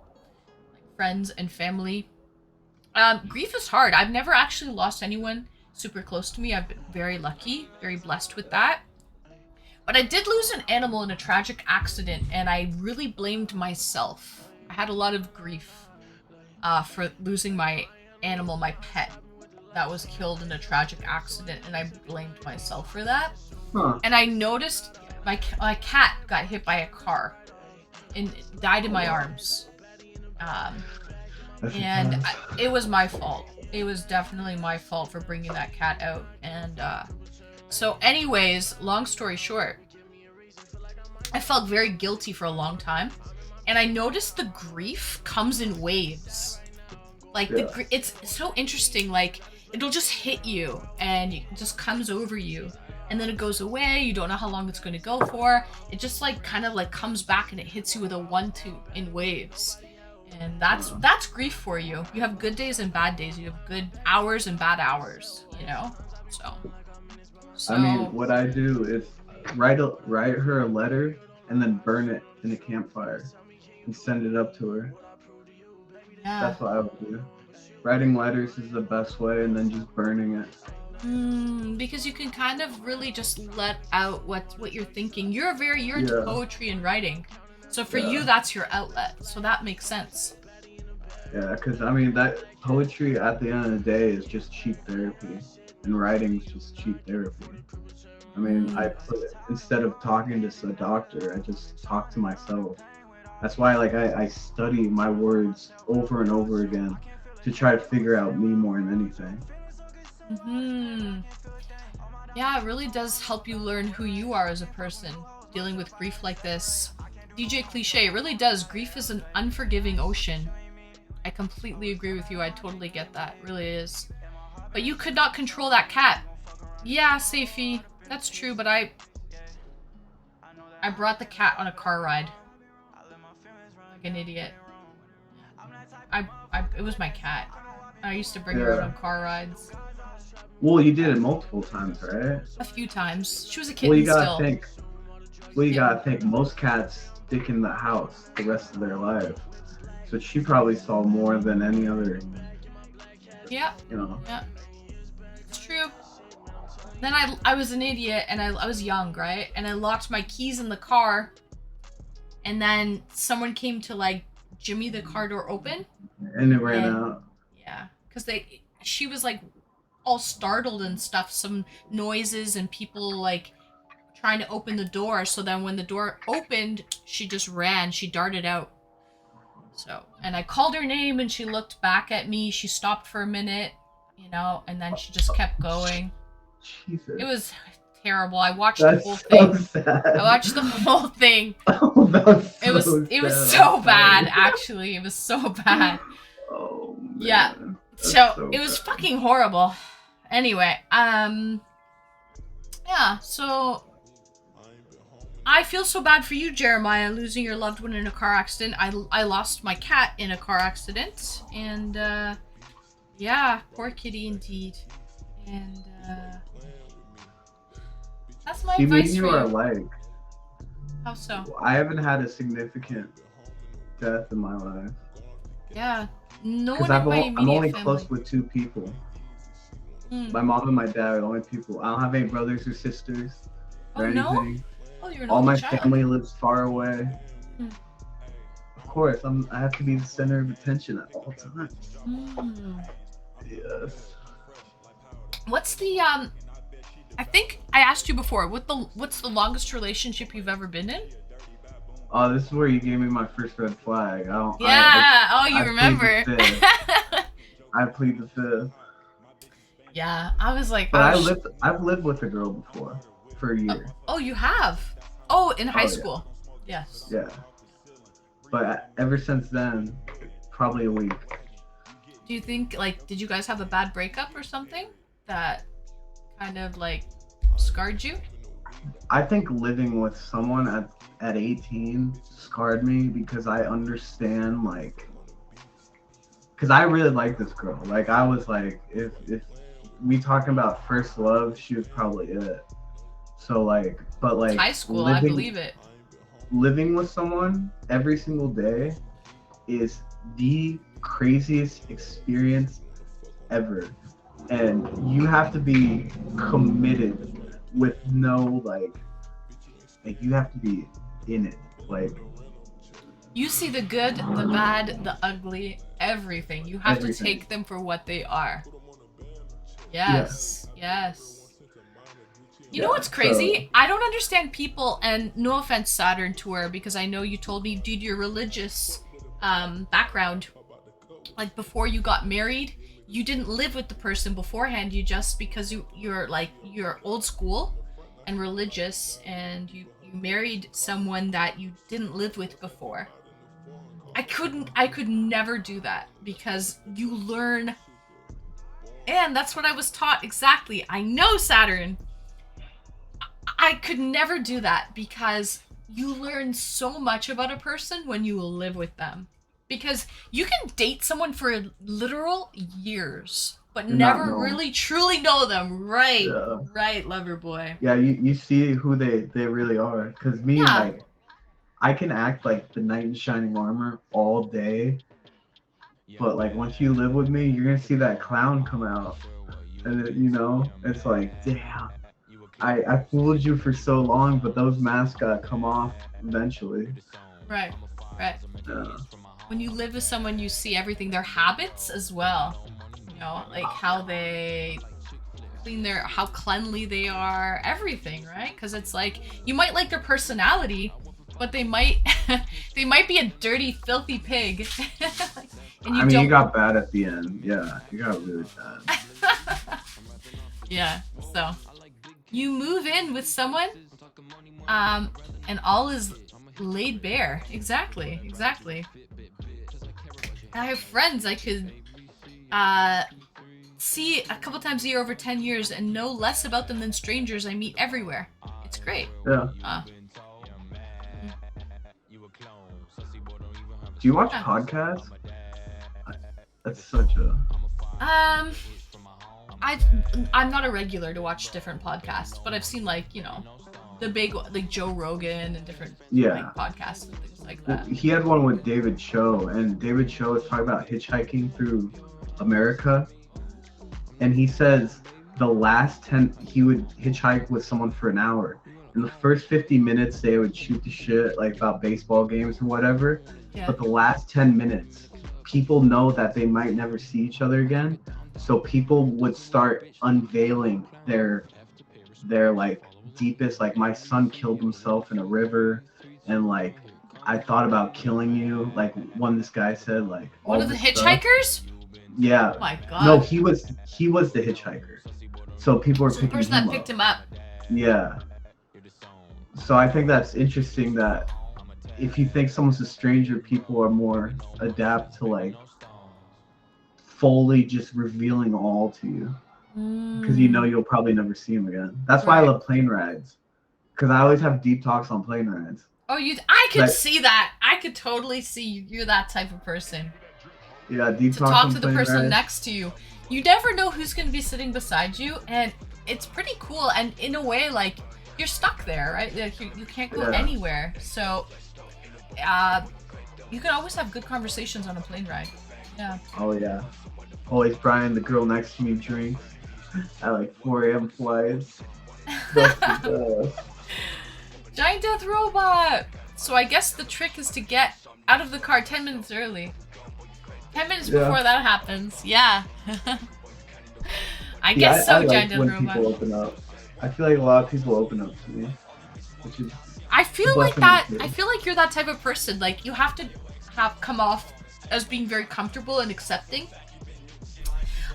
like friends and family. Grief is hard. I've never actually lost anyone super close to me. I've been very lucky, very blessed with that. But I did lose an animal in a tragic accident, and I really blamed myself. I had a lot of grief for losing my animal, my pet, that was killed in a tragic accident, and I blamed myself for that. Huh. And I noticed my cat got hit by a car and died in my arms. And it was my fault. It was definitely my fault for bringing that cat out. And so anyways, long story short, I felt very guilty for a long time. And I noticed the grief comes in waves. Like, it's so interesting. Like, it'll just hit you and it just comes over you. And then it goes away. You don't know how long it's going to go for. It just like kind of like comes back and it hits you with a 1-2 in waves. And that's grief for you. You have good days and bad days. You have good hours and bad hours, you know? So I mean, what I do is write her a letter and then burn it in a campfire and send it up to her. yeah. That's what I would do. Writing letters is the best way, and then just burning it. Because you can kind of really just let out what you're thinking. You're into poetry and writing. So for you, that's your outlet. So that makes sense. Yeah, because I mean, that poetry at the end of the day is just cheap therapy, and writing is just cheap therapy. I mean, instead of talking to a doctor, I just talk to myself. That's why, like, I study my words over and over again to try to figure out me more than anything. Yeah, it really does help you learn who you are as a person dealing with grief like this. DJ Cliche, it really does. Grief is an unforgiving ocean. I completely agree with you. I totally get that. It really is. But you could not control that cat. Yeah, Safi, that's true, but I brought the cat on a car ride. Like an idiot. It was my cat. I used to bring her out on car rides. Well, you did it multiple times, right? A few times. She was a kitten Well, you gotta still. think most cats stick in the house the rest of their life. So she probably saw more than any other. Yeah. You know. Yeah. It's true. Then I was an idiot and I was young, right? And I locked my keys in the car. And then someone came to like jimmy the car door open. And it ran And- out. Yeah, because she was like all startled and stuff. Some noises and people like trying to open the door. So then when the door opened, she just ran. She darted out. So, and I called her name and she looked back at me. She stopped for a minute, you know, and then she just kept going. Jesus. It was terrible. I watched That's the whole so thing. sad. I watched the whole thing. Oh, that's It was so it was sad. so I'm bad, sorry. actually. It was so bad. Oh, man. Yeah. That's So it was bad. fucking horrible. Anyway, yeah, so I feel so bad for you, Jeremiah, losing your loved one in a car accident. I lost my cat in a car accident, and yeah, poor kitty indeed. And that's my See, me and advice for you are you. alike. How so? I haven't had a significant death in my life. Yeah, no Because one in my I'm immediate only family. close with 2 people. Hmm. My mom and my dad are the only people. I don't have any brothers or sisters or Oh, no? anything. Oh, you're an All my only child. family lives far away. Hmm. Of course, I have to be the center of attention at all times. Hmm. Yes. What's the I think I asked you before. What's the longest relationship you've ever been in? Oh, this is where you gave me my first red flag. I don't. Yeah. I You plead the remember? fifth. I plead the fifth. Yeah. I was like, But oh, I've lived with a girl before for a year. oh, you have. Oh, in high yeah. school. Yes. Yeah. But ever since then, probably a week. Do you think like did you guys have a bad breakup or something that kind of like scarred you? I think living with someone at 18 scarred me because I understand like, because I really like this girl. Like I was like, if we talking about first love, she was probably it. So like, but like High school, I believe it. living with someone every single day is the craziest experience ever. And you have to be committed with no like you have to be in it. Like You see the good, the bad, the ugly, everything. You have Everything. to take them for what they are. Yes. Yes. You know Yeah, what's crazy? I don't understand people, and no offense, Saturn Tour, because I know you told me due to your religious background, like before you got married, you didn't live with the person beforehand. You just because you're old school and religious, and you married someone that you didn't live with before. I could never do that because you learn, and that's what I was taught exactly. I know, Saturn. I could never do that because you learn so much about a person when you live with them. Because you can date someone for literal years, but And not never know 'em. really truly know them. Right, Yeah. right, lover boy. yeah, you see who they really are. Cause me, Yeah. like, I can act like the knight in shining armor all day, but like once you live with me, you're gonna see that clown come out, and it's like, damn, I fooled you for so long, but those masks gotta come off eventually. Right, right. Yeah. When you live with someone, you see everything, their habits as well. You know, like how they clean how cleanly they are, everything, right? Because it's like you might like their personality, but they might they might be a dirty, filthy pig. And I mean, you got bad at the end. Yeah, you got really bad. Yeah, so you move in with someone, and all is laid bare. Exactly. I have friends I could see a couple times a year over 10 years and know less about them than strangers I meet everywhere. It's great. Yeah. Uh, Do you watch Yeah. podcasts? That's such a. I'm not a regular to watch different podcasts, but I've seen the big like Joe Rogan and different Yeah. podcasts and things like that. He had one with David Cho, and David Cho is talking about hitchhiking through America. And he says the last 10, he would hitchhike with someone for an hour. In the first 50 minutes, they would shoot the shit like about baseball games or whatever. Yeah. But the last 10 minutes, people know that they might never see each other again. So people would start unveiling their like deepest, like my son killed himself in a river, and like I thought about killing you. Like this guy said, like One all of the this stuff. hitchhikers? Yeah. Oh my god. No, he was the hitchhiker. So people were So the picking person him that up. picked him up. Yeah. So I think that's interesting that if you think someone's a stranger, people are more adapt to like fully just revealing all to you because you know you'll probably never see him again. That's why I Right. love plane rides, because I always have deep talks on plane rides. Oh, I could Like- see that. I could totally see you're that type of person. Yeah, deep To talks talk on to the plane person rides. next to you. You never know who's going to be sitting beside you, and it's pretty cool. And in a way, like, you're stuck there, right? Like, you can't go Yeah. anywhere. So, you can always have good conversations on a plane ride. Yeah. Oh yeah. Always Brian, the girl next to me, drinks at like 4 a.m. flights. That's the best. Giant death robot! So I guess the trick is to get out of the car 10 minutes early. 10 minutes Yeah. before that happens. Yeah. I Yeah, guess so, I like Giant Death when Robot. people open up. I feel like a lot of people open up to me, which is I feel like blessing that. too. I feel like you're that type of person. Like, you have to come off as being very comfortable and accepting.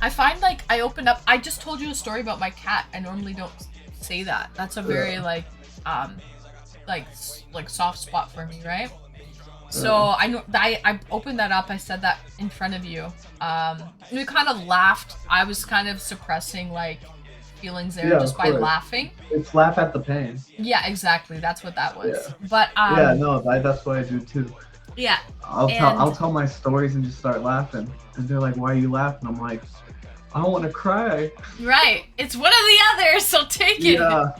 I find like I open up. I just told you a story about my cat. I normally don't say that. That's a very like soft spot for me, right? So I know I opened that up. I said that in front of you. We kind of laughed. I was kind of suppressing like feelings there Yeah, just of by course. laughing. it's laugh at the pain. Yeah, exactly. That's what that was. Yeah. But Yeah, no, that's what I do too. yeah. I'll tell my stories and just start laughing, and they're like, "Why are you laughing?" I'm like, "I don't want to cry." Right. It's one or the other, so take it. Yeah,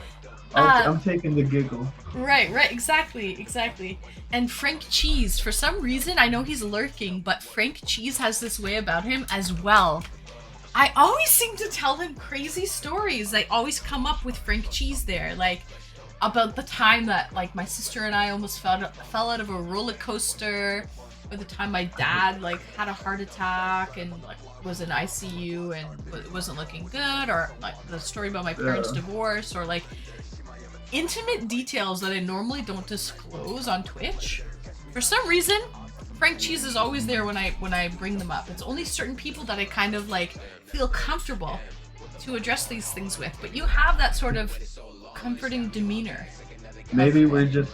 I'm taking the giggle. Right, exactly. And Frank Cheese, for some reason, I know he's lurking, but Frank Cheese has this way about him as well. I always seem to tell him crazy stories. I always come up with Frank Cheese there, like about the time that like my sister and I almost fell out of a roller coaster, or the time my dad like had a heart attack and like was in ICU and wasn't looking good, or like the story about my parents' divorce, or like intimate details that I normally don't disclose on Twitch. For some reason, Frank Cheese is always there when I bring them up. It's only certain people that I kind of like feel comfortable to address these things with. But you have that sort of comforting demeanor. Maybe we're just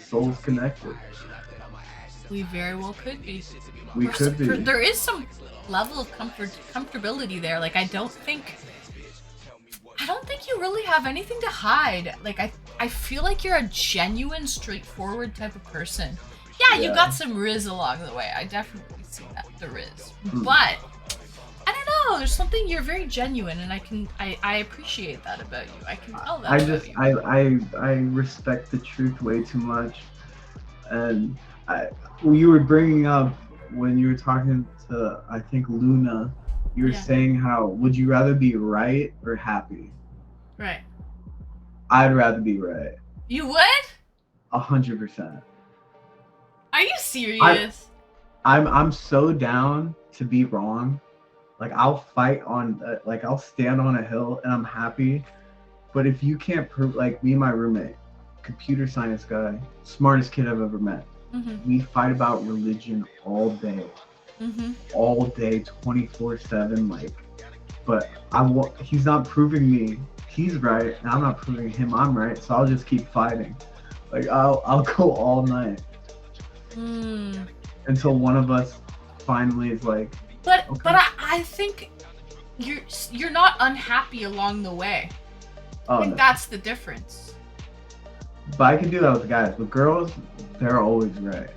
souls connected. We very well could be. We could be. There is some level of comfortability there. Like I don't think you really have anything to hide. Like I feel like you're a genuine, straightforward type of person. Yeah, you got some riz along the way. I definitely see that, the riz. But I don't know. There's something, you're very genuine, and I appreciate that about you. I can tell that about you. I respect the truth way too much, and you were bringing up when you were talking to I think Luna, you were saying how would you rather be right or happy? Right. I'd rather be right. You would? 100%. Are you serious? I'm so down to be wrong. Like I'll fight on, like I'll stand on a hill and I'm happy. But if you can't prove, like me and my roommate, computer science guy, smartest kid I've ever met. Mm-hmm. We fight about religion all day. Mm-hmm. All day, 24/7. Like, but he's not proving me he's right, and I'm not proving him I'm right. So I'll just keep fighting. Like I'll go all night until one of us finally is like. But okay. but I think you're not unhappy along the way. I think that's the difference. But I can do that with guys. With girls, they're always right.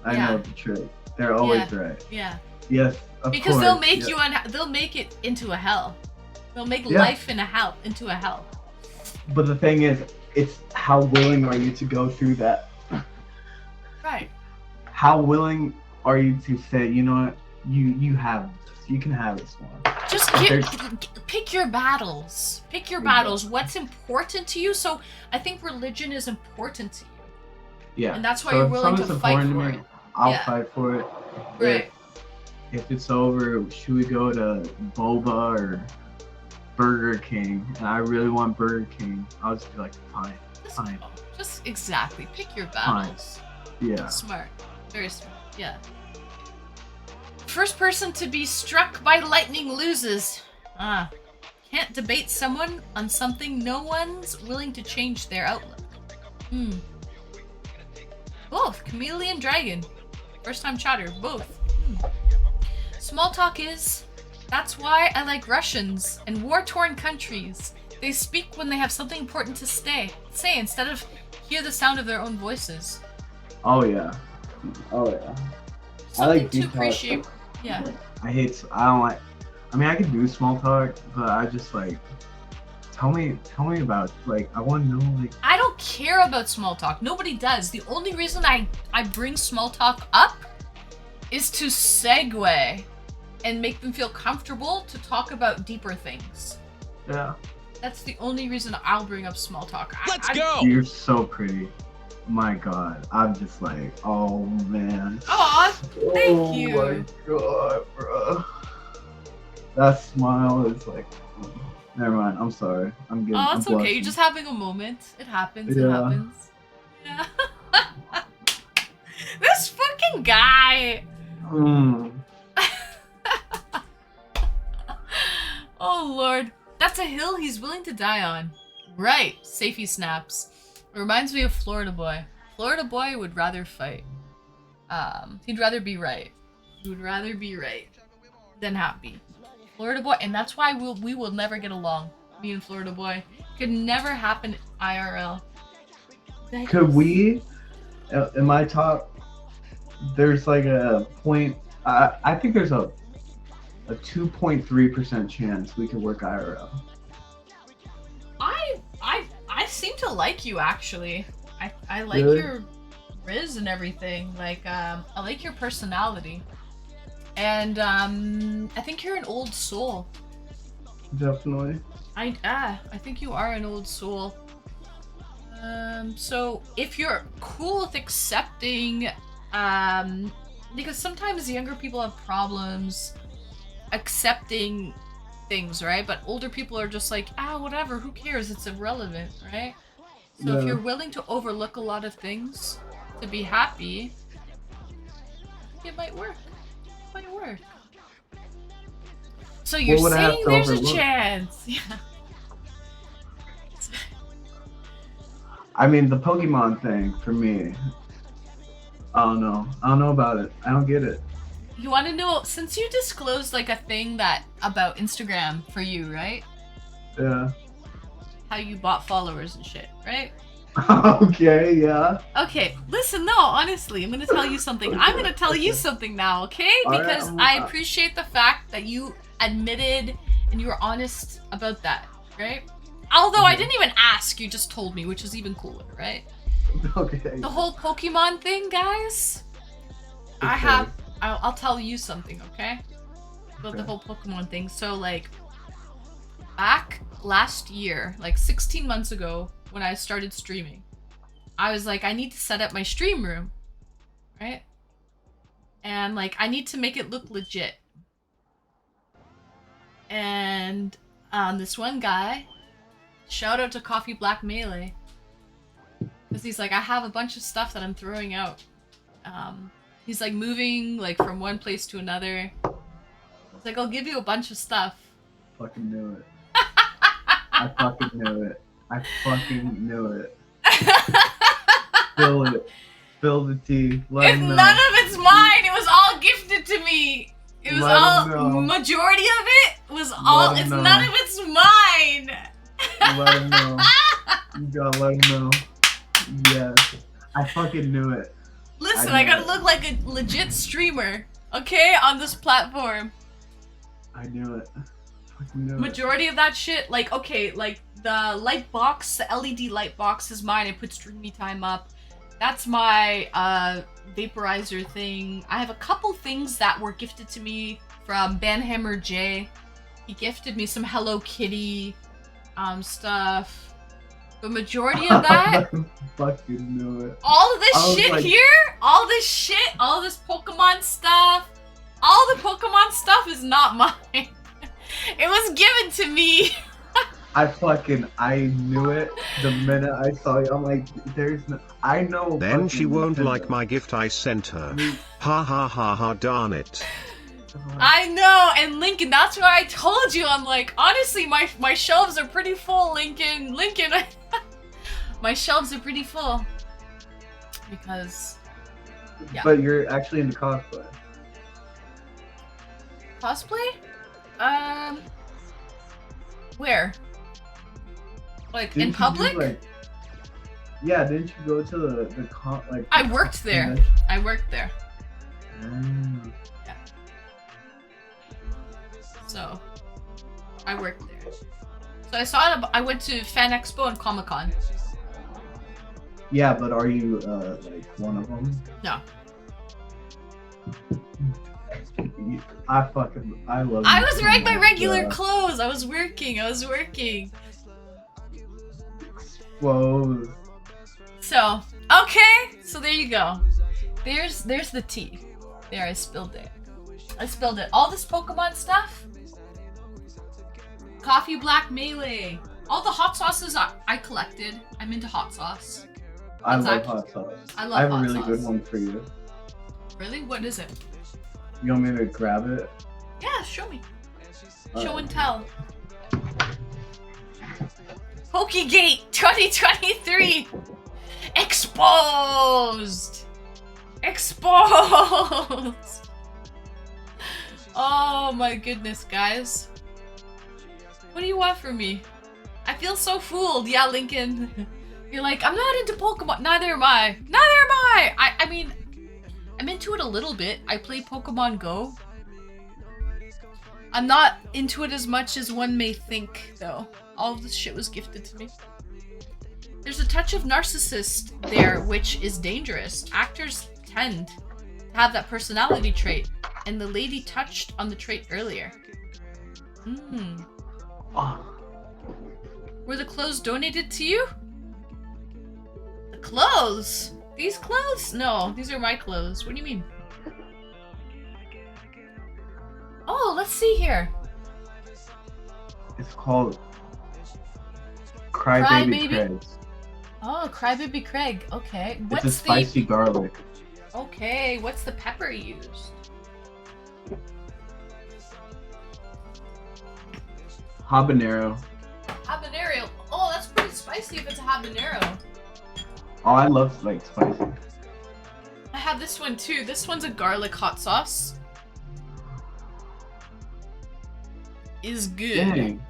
I know the truth. They're always right. Yeah. Yes, of because course. they'll make you they'll make it into a hell. They'll make life into a hell. But the thing is, it's how willing are you to go through that? Right. How willing are you to say, you know what, you have this. You can have this one. Just pick your battles. Pick your battles. What's important to you? So I think religion is important to you. Yeah. And that's why so you're if willing to something's fight important for to me, it. I'll Yeah. fight for it. Right. If it's over, should we go to Boba or Burger King? And I really want Burger King. I'll just be like, fine. Fine. Just exactly. Pick your battles. Yeah. Smart. Very smart. Yeah. First person to be struck by lightning loses. Can't debate someone on something no one's willing to change their outlook. Both. Chameleon Dragon. First time chatter. Both. Small talk is... That's why I like Russians and war-torn countries. They speak when they have something important to say instead of hear the sound of their own voices. Oh yeah. Oh yeah. Something I like to deep talk. appreciate. Yeah. I don't like. I mean, I can do small talk, but I just like. Tell me about. Like, I want to know. Like, I don't care about small talk. Nobody does. The only reason I bring small talk up is to segue and make them feel comfortable to talk about deeper things. yeah. That's the only reason I'll bring up small talk. go! You're so pretty. My God, I'm just like, oh man. Aw, thank you. Oh my God, bro. That smile is like. Never mind. I'm sorry. I'm good. Oh, it's okay. You're just having a moment. It happens. It Yeah. happens. Yeah. This fucking guy. Oh lord. That's a hill he's willing to die on. Right. Safety snaps. Reminds me of Florida Boy. Florida Boy would rather fight. He'd rather be right. He would rather be right than happy. Florida Boy, and that's why we will never get along. Me and Florida Boy. Could never happen IRL. Could we? In my top, there's like a point. I think there's a 2.3% chance we could work IRL. I seem to like you actually. I like Really? your riz and everything. Like I like your personality. And I think you're an old soul. Definitely. I think you are an old soul. So if you're cool with accepting, because sometimes younger people have problems accepting things, right? But older people are just like, whatever, who cares? It's irrelevant, right? So if Yeah. you're willing to overlook a lot of things to be happy, it might work. It might work. So you're What would I have saying to there's a overlook? chance. Yeah. I mean, the Pokemon thing for me. I don't know. I don't know about it. I don't get it. You want to know, since you disclosed like a thing that about Instagram for you, right? Yeah. How you bought followers and shit, right? Okay. Yeah. Okay, listen, no, honestly, I'm gonna tell you something. I'm gonna tell you something now, okay? Alright, Because I appreciate the fact that you admitted and you were honest about that, right? Although I didn't even ask, you just told me, which is even cooler, right? Okay. The whole Pokemon thing, guys. Okay. I'll tell you something, okay? About the Okay. whole Pokemon thing. So, like, back last year, like 16 months ago, when I started streaming, I was like, I need to set up my stream room, right? And, like, I need to make it look legit. And this one guy, shout out to Coffee Black Melee, because he's like, I have a bunch of stuff that I'm throwing out. He's like moving like from one place to another. He's like, I'll give you a bunch of stuff. Fucking knew it. I fucking knew it. I fucking knew it. Spill it. Spill the tea. Let him know. None of it's mine. It was all gifted to me. It was Let all him know. majority of it was all. him It's know. none of it's mine. Let him know. You gotta let him know. Yes. I fucking knew it. Listen, I I knew gotta it. look like a legit streamer, okay, on this platform. I knew it. Fucking knew it. Majority of that shit, like, okay, like the light box, the LED light box is mine. I put streamy time up. That's my vaporizer thing. I have a couple things that were gifted to me from Banhammer J. He gifted me some Hello Kitty stuff. The majority of that, I fucking knew it. all of this I was shit like- here, all this Pokemon stuff, all the Pokemon stuff is not mine. It was given to me. I knew it the minute I saw you. I'm like, there's no, I know. Then she fucking won't Nintendo. like my gift I sent her. Ha ha ha ha, darn it. I know, and Lincoln, that's why I told you. I'm like, honestly, my shelves are pretty full, Lincoln. My shelves are pretty full. Because, yeah. But you're actually into cosplay. Cosplay? Where? Like, in Didn't you do, public? like- yeah, didn't you go to the like? I worked there. convention? I worked there. Mm. So, I worked there. So I saw it, I went to Fan Expo and Comic Con. Yeah, but are you like one of them? No. I love. I you was so wearing my much, regular clothes. I was working. Whoa. So, okay. So there you go. There's the tea. There, I spilled it. All this Pokemon stuff. Coffee Black Melee. All the hot sauces I collected. I'm into hot sauce. I love Exactly. hot sauce. I love I have hot a really sauce. good one for you. Really? What is it? You want me to grab it? Yeah, show me. Show Alright. and tell. Pokegate 2023 exposed. Oh my goodness, guys. What do you want from me? I feel so fooled. Yeah, Lincoln. You're like, I'm not into Pokemon. Neither am I. I mean, I'm into it a little bit. I play Pokemon Go. I'm not into it as much as one may think, though. All of this shit was gifted to me. There's a touch of narcissist there, which is dangerous. Actors tend to have that personality trait, and the lady touched on the trait earlier. Oh, Were the clothes donated to you? The clothes? These clothes? No, these are my clothes. What do you mean? Oh, let's see here. it's called Crybaby Craig. Oh, Crybaby Craig. Okay. It's What's a spicy garlic. Okay, what's the pepper used? Habanero. Habanero. Oh, that's pretty spicy if it's a habanero. Oh, I love like spicy. I have this one too. This one's a garlic hot sauce. Is good. Dang.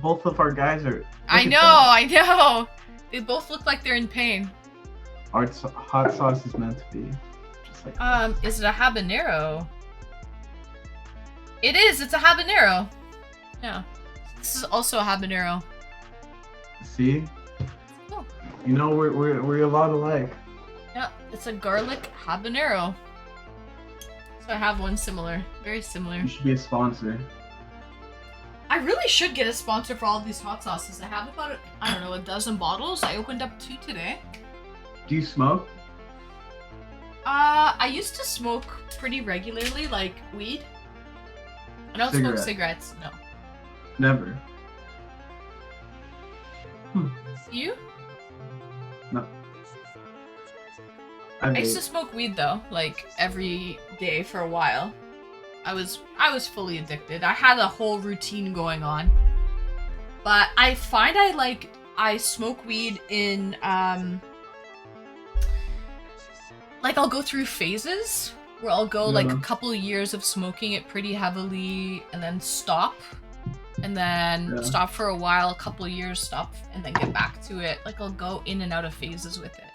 Both of our guys are. I look at know, that. I know. They both look like they're in pain. Our hot sauce is meant to be. Just like Is it a habanero? It is. It's a habanero. Yeah. This is also a habanero. see, Cool. you know we're a lot alike. Yeah, it's a garlic habanero. So I have one similar, very similar. You should be a sponsor. I really should get a sponsor for all of these hot sauces. I have about, I don't know, a dozen bottles. I opened up 2 today. Do you smoke? I used to smoke pretty regularly, like weed. I don't smoke cigarettes, no. Never. You? No. I used to smoke weed though, like every day for a while. I was fully addicted. I had a whole routine going on. But I find I smoke weed in like I'll go through phases where I'll go like a couple of years of smoking it pretty heavily and then stop. And then stop for a while, a couple of years, stop, and then get back to it. Like I'll go in and out of phases with it.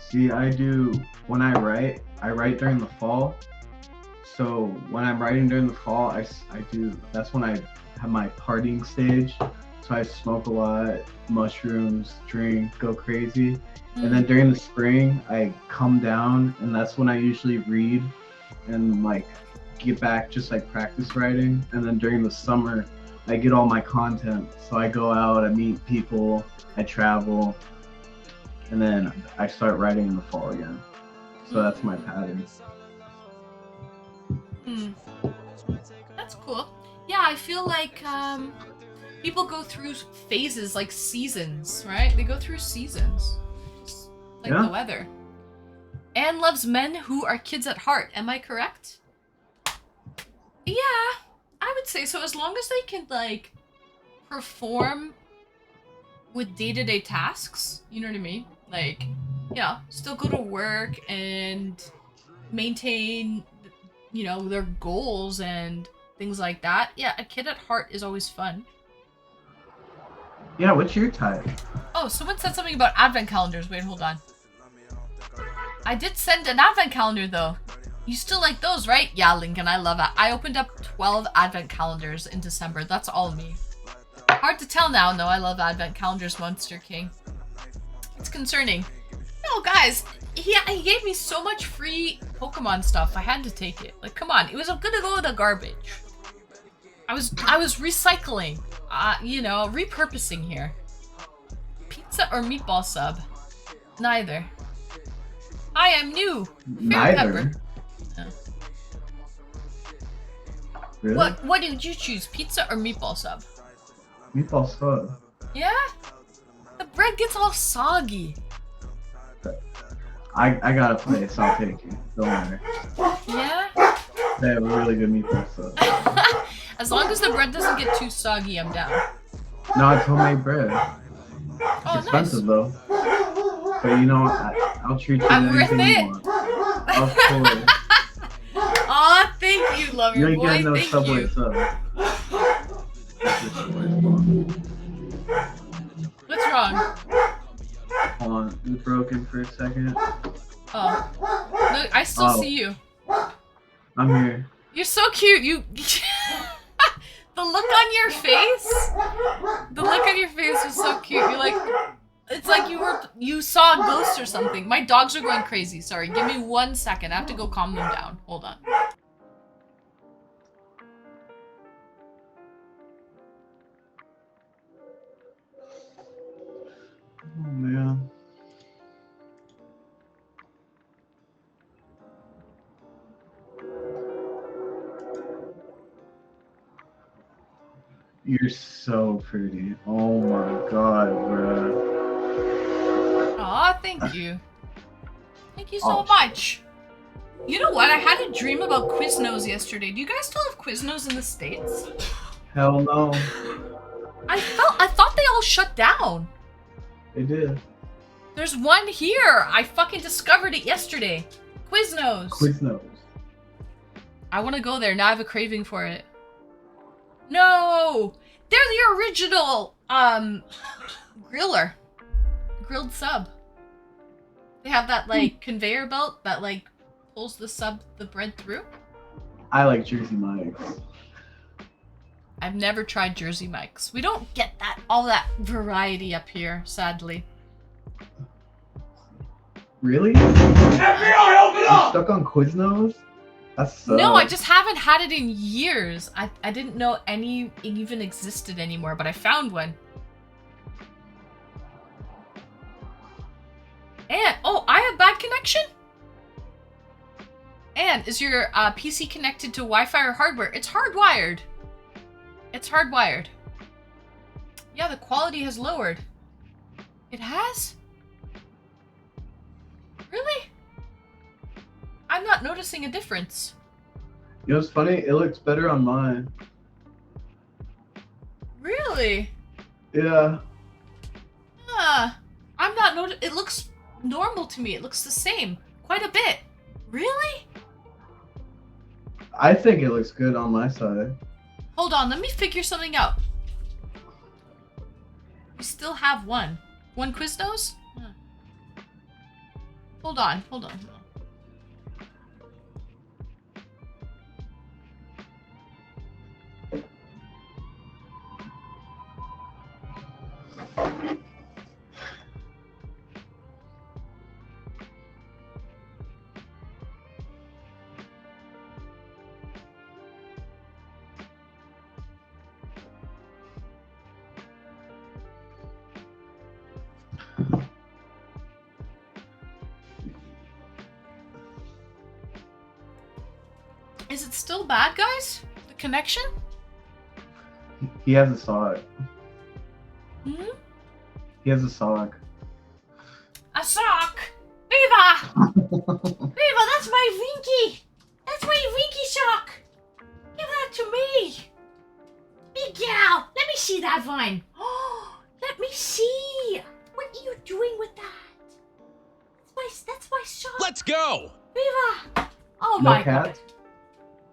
See, I do, when I write during the fall. So when I'm writing during the fall, I do, that's when I have my partying stage. So I smoke a lot, mushrooms, drink, go crazy. And then during the spring, I come down, and that's when I usually read and like get back, just like practice writing. And then during the summer, I get all my content. So I go out, I meet people, I travel, and then I start writing in the fall again. So that's my pattern. That's cool. Yeah, I feel like people go through phases, like seasons, right? They go through seasons. Just like the weather. Anne loves men who are kids at heart. Am I correct? Yeah, I would say so. As long as they can, like, perform with day-to-day tasks, you know what I mean? Like, yeah, still go to work and maintain, you know, their goals and things like that. Yeah, a kid at heart is always fun. Yeah, what's your type? Oh, someone said something about advent calendars. Wait, hold on. I did send an advent calendar, though. You still like those, right? Yeah, Lincoln, I love it. I opened up 12 advent calendars in December. That's all me. Hard to tell now. No, I love advent calendars, Monster King. It's concerning. No, guys, he gave me so much free Pokemon stuff. I had to take it. Like, come on. It was gonna go in the garbage. I was recycling. You know, repurposing here. Pizza or meatball sub? Neither. I am new. Neither. Yeah. Really? What did you choose? Pizza or meatball sub? Meatball sub. Yeah? The bread gets all soggy. I got a place, I'll take you. Don't worry. Yeah? They have a really good meatball sub. As long as the bread doesn't get too soggy, I'm down. No, it's homemade bread. Oh, Expensive nice. though. But you know, I'll treat you to I'm worth anything it. you want. Of course. Aw, thank you, lover You ain't boy. getting no Thank Subway you. sub. What's wrong? Hold on, it was broken for a second. Oh. Look, I still see you. I'm here. You're so cute. You... The look on your face? The look on your face was so cute. You're like... It's like you saw a ghost or something. My dogs are going crazy. Sorry, give me 1 second. I have to go calm them down. Hold on. Oh man. You're so pretty. Oh my god, bruh. Aw, thank you. Thank you so Oh. much. You know what? I had a dream about Quiznos yesterday. Do you guys still have Quiznos in the States? Hell no. I thought they all shut down. They did. There's one here. I fucking discovered it yesterday. Quiznos. Quiznos. I want to go there. Now I have a craving for it. No! They're the original, griller. Grilled sub. They have that, like, conveyor belt that, like, pulls the bread through. I like Jersey Mike's. I've never tried Jersey Mike's. We don't get all that variety up here, sadly. Really? FBI, open up! You stuck on Quiznos? That's No, I just haven't had it in years. I didn't know it even existed anymore, but I found one. And, oh, I have bad connection? And, is your PC connected to Wi-Fi or hardware? It's hardwired. It's hardwired. Yeah, the quality has lowered. It has? Really? I'm not noticing a difference. You know what's funny? It looks better on mine. Really? Yeah. I'm not it looks normal to me. It looks the same. Quite a bit. Really? I think it looks good on my side. Hold on, let me figure something out. We still have one. One Quiznos? Huh. Hold on. still bad, guys? The connection? He has a sock. Hmm? He has a sock. A sock! Viva! Viva, that's my Vinky! That's my Vinky sock! Give that to me! Big gal! Let me see that vine! Oh, let me see! What are you doing with that? That's my sock! Let's go! Viva! Oh No my cats? god.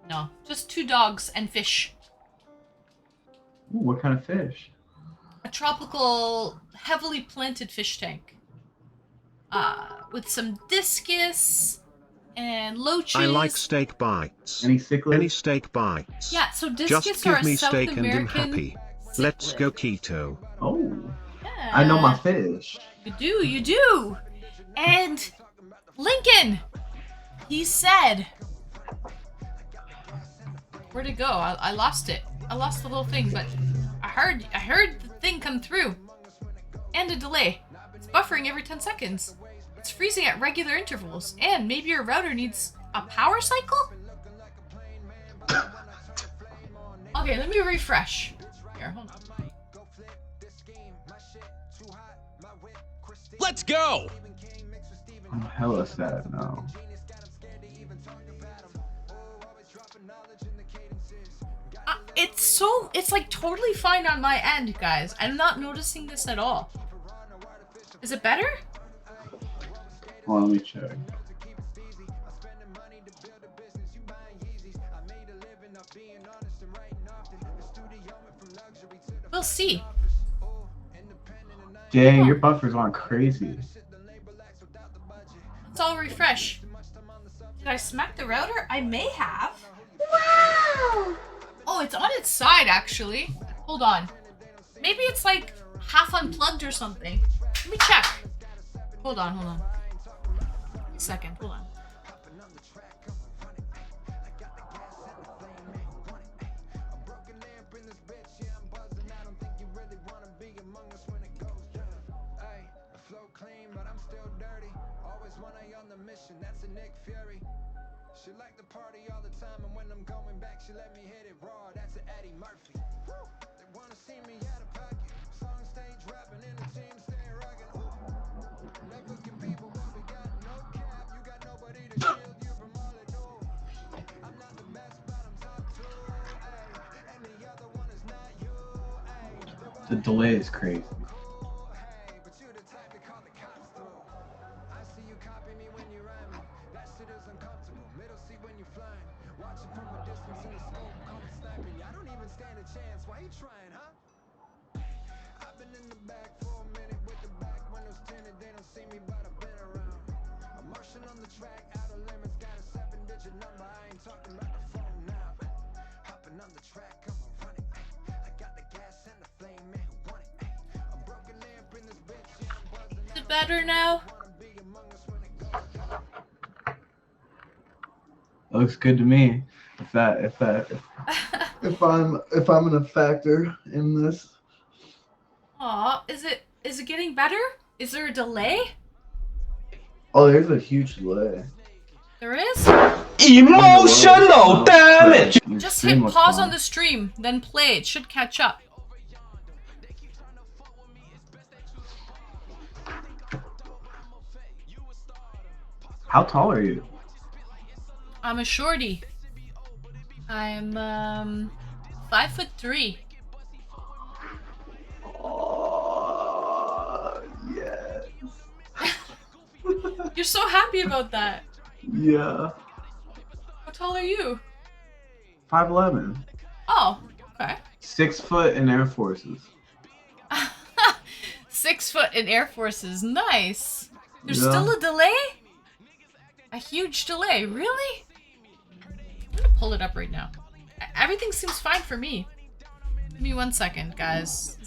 No, just 2 dogs and fish. Ooh, what kind of fish? A tropical, heavily planted fish tank. With some discus and loaches. I like steak bites. Any cichlids? Any steak bites. Yeah, so discus Just are give a me South steak and I'm American happy. Let's cichlid. go keto. Oh, Yeah. I know my fish. You do. And Lincoln, he said, where'd it go? I lost it. I lost the whole thing, but I heard the thing come through. And a delay. It's buffering every 10 seconds. It's freezing at regular intervals. And maybe your router needs a power cycle? Okay, let me refresh. Here, hold on. Let's go! I'm hella sad now. It's like totally fine on my end, guys. I'm not noticing this at all. Is it better? Hold on, let me check. We'll see. Dang, your buffers aren't crazy. Let's all refresh. Did I smack the router? I may have. Wow! Oh, it's on its side, actually. Hold on. Maybe it's like half unplugged or something. Let me check. Hold on. A second, hold on. She like to party all the time, and when I'm going back, she let me hit it raw. That's an Eddie Murphy. They wanna see me out of pocket. Song stage rapping, and the team stay rocking. Never can people, but we got no cap. You got nobody to shield you from all it do. I'm not the best, but I'm top 2. Ay, and the other one is not you. Ay, The delay is crazy. but you're the type to call the cops through. I see you copy me when you rhyming. That shit is uncomfortable. Middle seat when you're flying. Watching from a distance in the smoke, call it sniping. I don't even stand a chance. Why you trying, huh? I've been in the back for a minute with the back windows tinted. They don't see me, but I've been around. I'm marching on the track, out of limits. Got a 7-digit number. I ain't talking about the phone now. Hopping on the track, I'm a running. I got the gas and the flame, man. Who want it? A broken lamp in this bitch. Yeah, I'm buzzing. Is it better now? It looks good to me. If I'm in a factor in this. Aw, is it getting better? Is there a delay? Oh, there's a huge delay. There is? Emotional damage! Your Just stream hit looks pause fine. on the stream, then play. It should catch up. How tall are you? I'm a shorty. I'm 5'3". Oh, yes. You're so happy about that. Yeah. How tall are you? 5'11". Oh, okay. 6 foot in Air Forces. 6 foot in Air Forces. Nice. There's Yeah. still a delay? A huge delay. Really? I'm gonna pull it up right now. Everything seems fine for me. Give me 1 second, guys.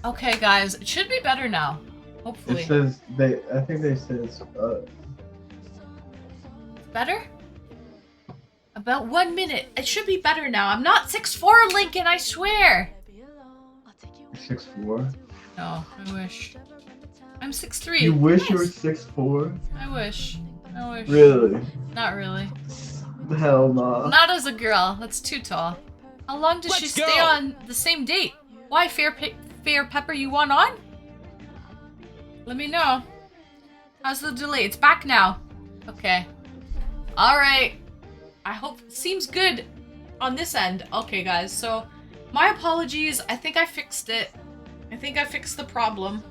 Okay, guys, it should be better now. Hopefully. It says they. I think they said it's. Better? About 1 minute. It should be better now. I'm not 6'4", Lincoln, I swear. 6'4". No, I wish. I'm 6'3". You wish you were Nice. 6'4"? I wish. I wish. Really? Not really. Hell no. Not as a girl. That's too tall. How long does she Let's stay go. on the same date? Why, Fair Pepper, you want on? Let me know. How's the delay? It's back now. Okay. Alright. I hope it seems good on this end. Okay, guys, so my apologies. I think I fixed it. I think I fixed the problem.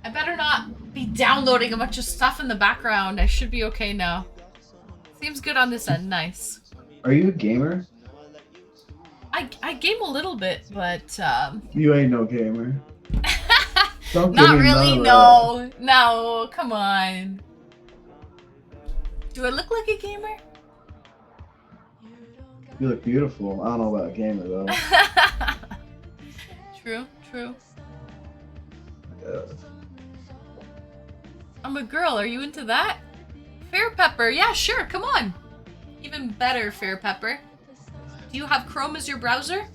I better not be downloading a bunch of stuff in the background. I should be okay now. Seems good on this end. Nice. Are you a gamer? I game a little bit, but You ain't no gamer. Don't give not me really. none of No, no, come on. Do I look like a gamer? You look beautiful. I don't know about a gamer though. True, true. Yeah. I'm a girl. Are you into that? Fair Pepper. Yeah, sure. Come on. Even better, Fair Pepper. Do you have Chrome as your browser?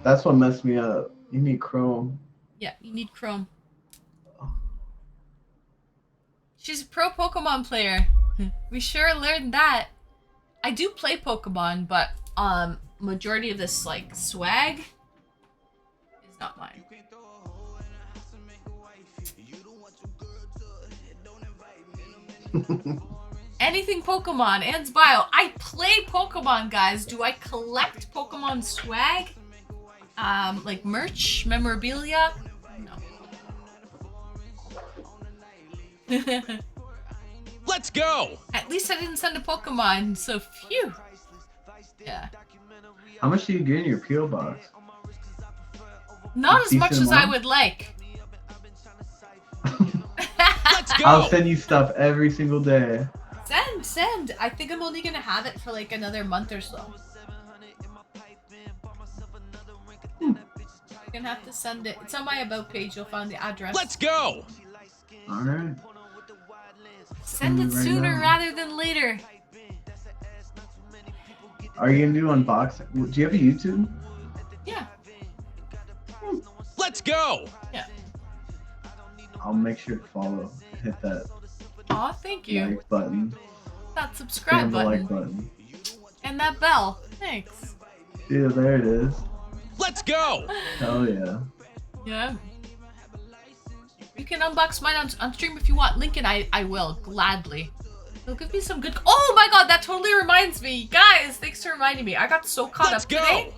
That's what messed me up. You need Chrome. Yeah, you need Chrome. She's a pro Pokemon player. We sure learned that. I do play Pokemon, but majority of this like swag is not mine. Anything Pokemon, Anne's bio. I play Pokemon, guys. Do I collect Pokemon swag? Like merch, memorabilia? No. Let's go! At least I didn't send a Pokemon, so phew. Yeah. How much do you get in your PO box? Not as much Decent as I amount? would like. Let's go! I'll send you stuff every single day. Send. I think I'm only gonna have it for like another month or so. You're gonna have to send it. It's on my about page. You'll find the address. Let's go! Alright. Send it Right sooner now. rather than later. Are you gonna do unboxing? Do you have a YouTube? Yeah. Let's go! Yeah. I'll make sure to follow. Hit that Aw, thank you. like button. That subscribe And the button. like button. And that bell. Thanks. Yeah, there it is. Let's go! Hell yeah. Yeah. You can unbox mine on stream if you want. Lincoln, I will. Gladly. It'll give me some good... Oh my god, that totally reminds me. Guys, thanks for reminding me. I got so caught Let's up go! today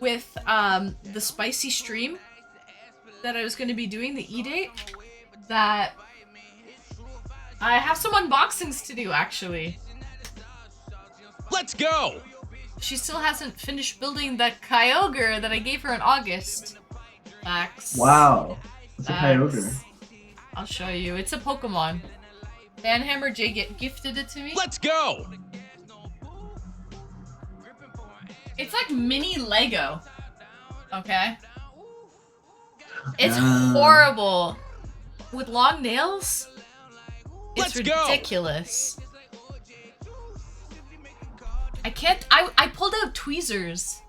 with the spicy stream that I was going to be doing, the eDate, that I have some unboxings to do, actually. Let's go! She still hasn't finished building the Kyogre that I gave her in August. Facts. Wow. It's a Facts. Kyogre. I'll show you. It's a Pokemon. Vanhammer J gifted it to me. Let's go! It's like mini Lego. Okay? It's Ah. horrible. With long nails? It's Let's go. ridiculous. I can't I pulled out tweezers.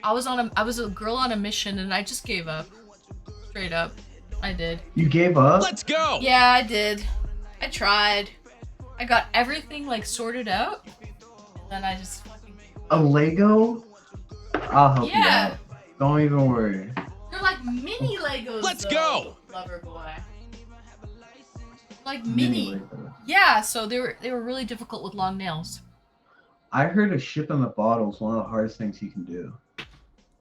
I was a girl on a mission and I just gave up. Straight up. I did. You gave up? Let's go! Yeah, I did. I tried. I got everything like sorted out. And then I just fucking A Lego? I'll help you Yeah. out. Don't even worry. They're like mini Legos. Let's though, go. Lover boy. Like Mini mini. Lego. Yeah, so they were really difficult with long nails. I heard a ship in the bottle is one of the hardest things you can do.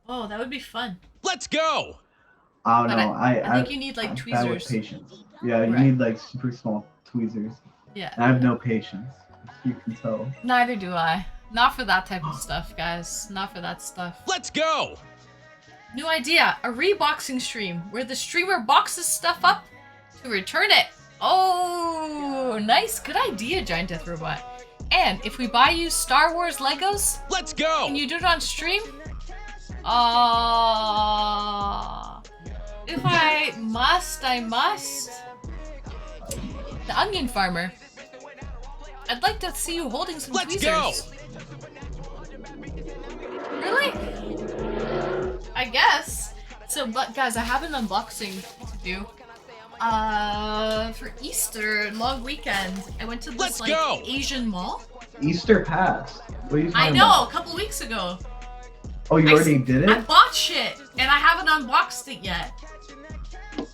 Oh, that would be fun. Let's go! I don't But know. I think you need like I'm bad with tweezers. patience. Yeah, you Right. need like super small tweezers. Yeah. I have no patience. You can tell. Neither do I. Not for that type of stuff, guys. Not for that stuff. Let's go! New idea. A reboxing stream where the streamer boxes stuff up to return it. Oh, nice. Good idea, Giant Death Robot. And if we buy you Star Wars Legos, Let's go! and you do it on stream, if I must. The Onion Farmer. I'd like to see you holding some Let's tweezers. Really? I guess. So, but guys, I have an unboxing to do. For Easter, long weekend, I went to this Let's like go! Asian mall. Easter passed. What are you I talking know, about? a couple weeks ago. Oh, you already did I it? bought shit, and I haven't unboxed it yet.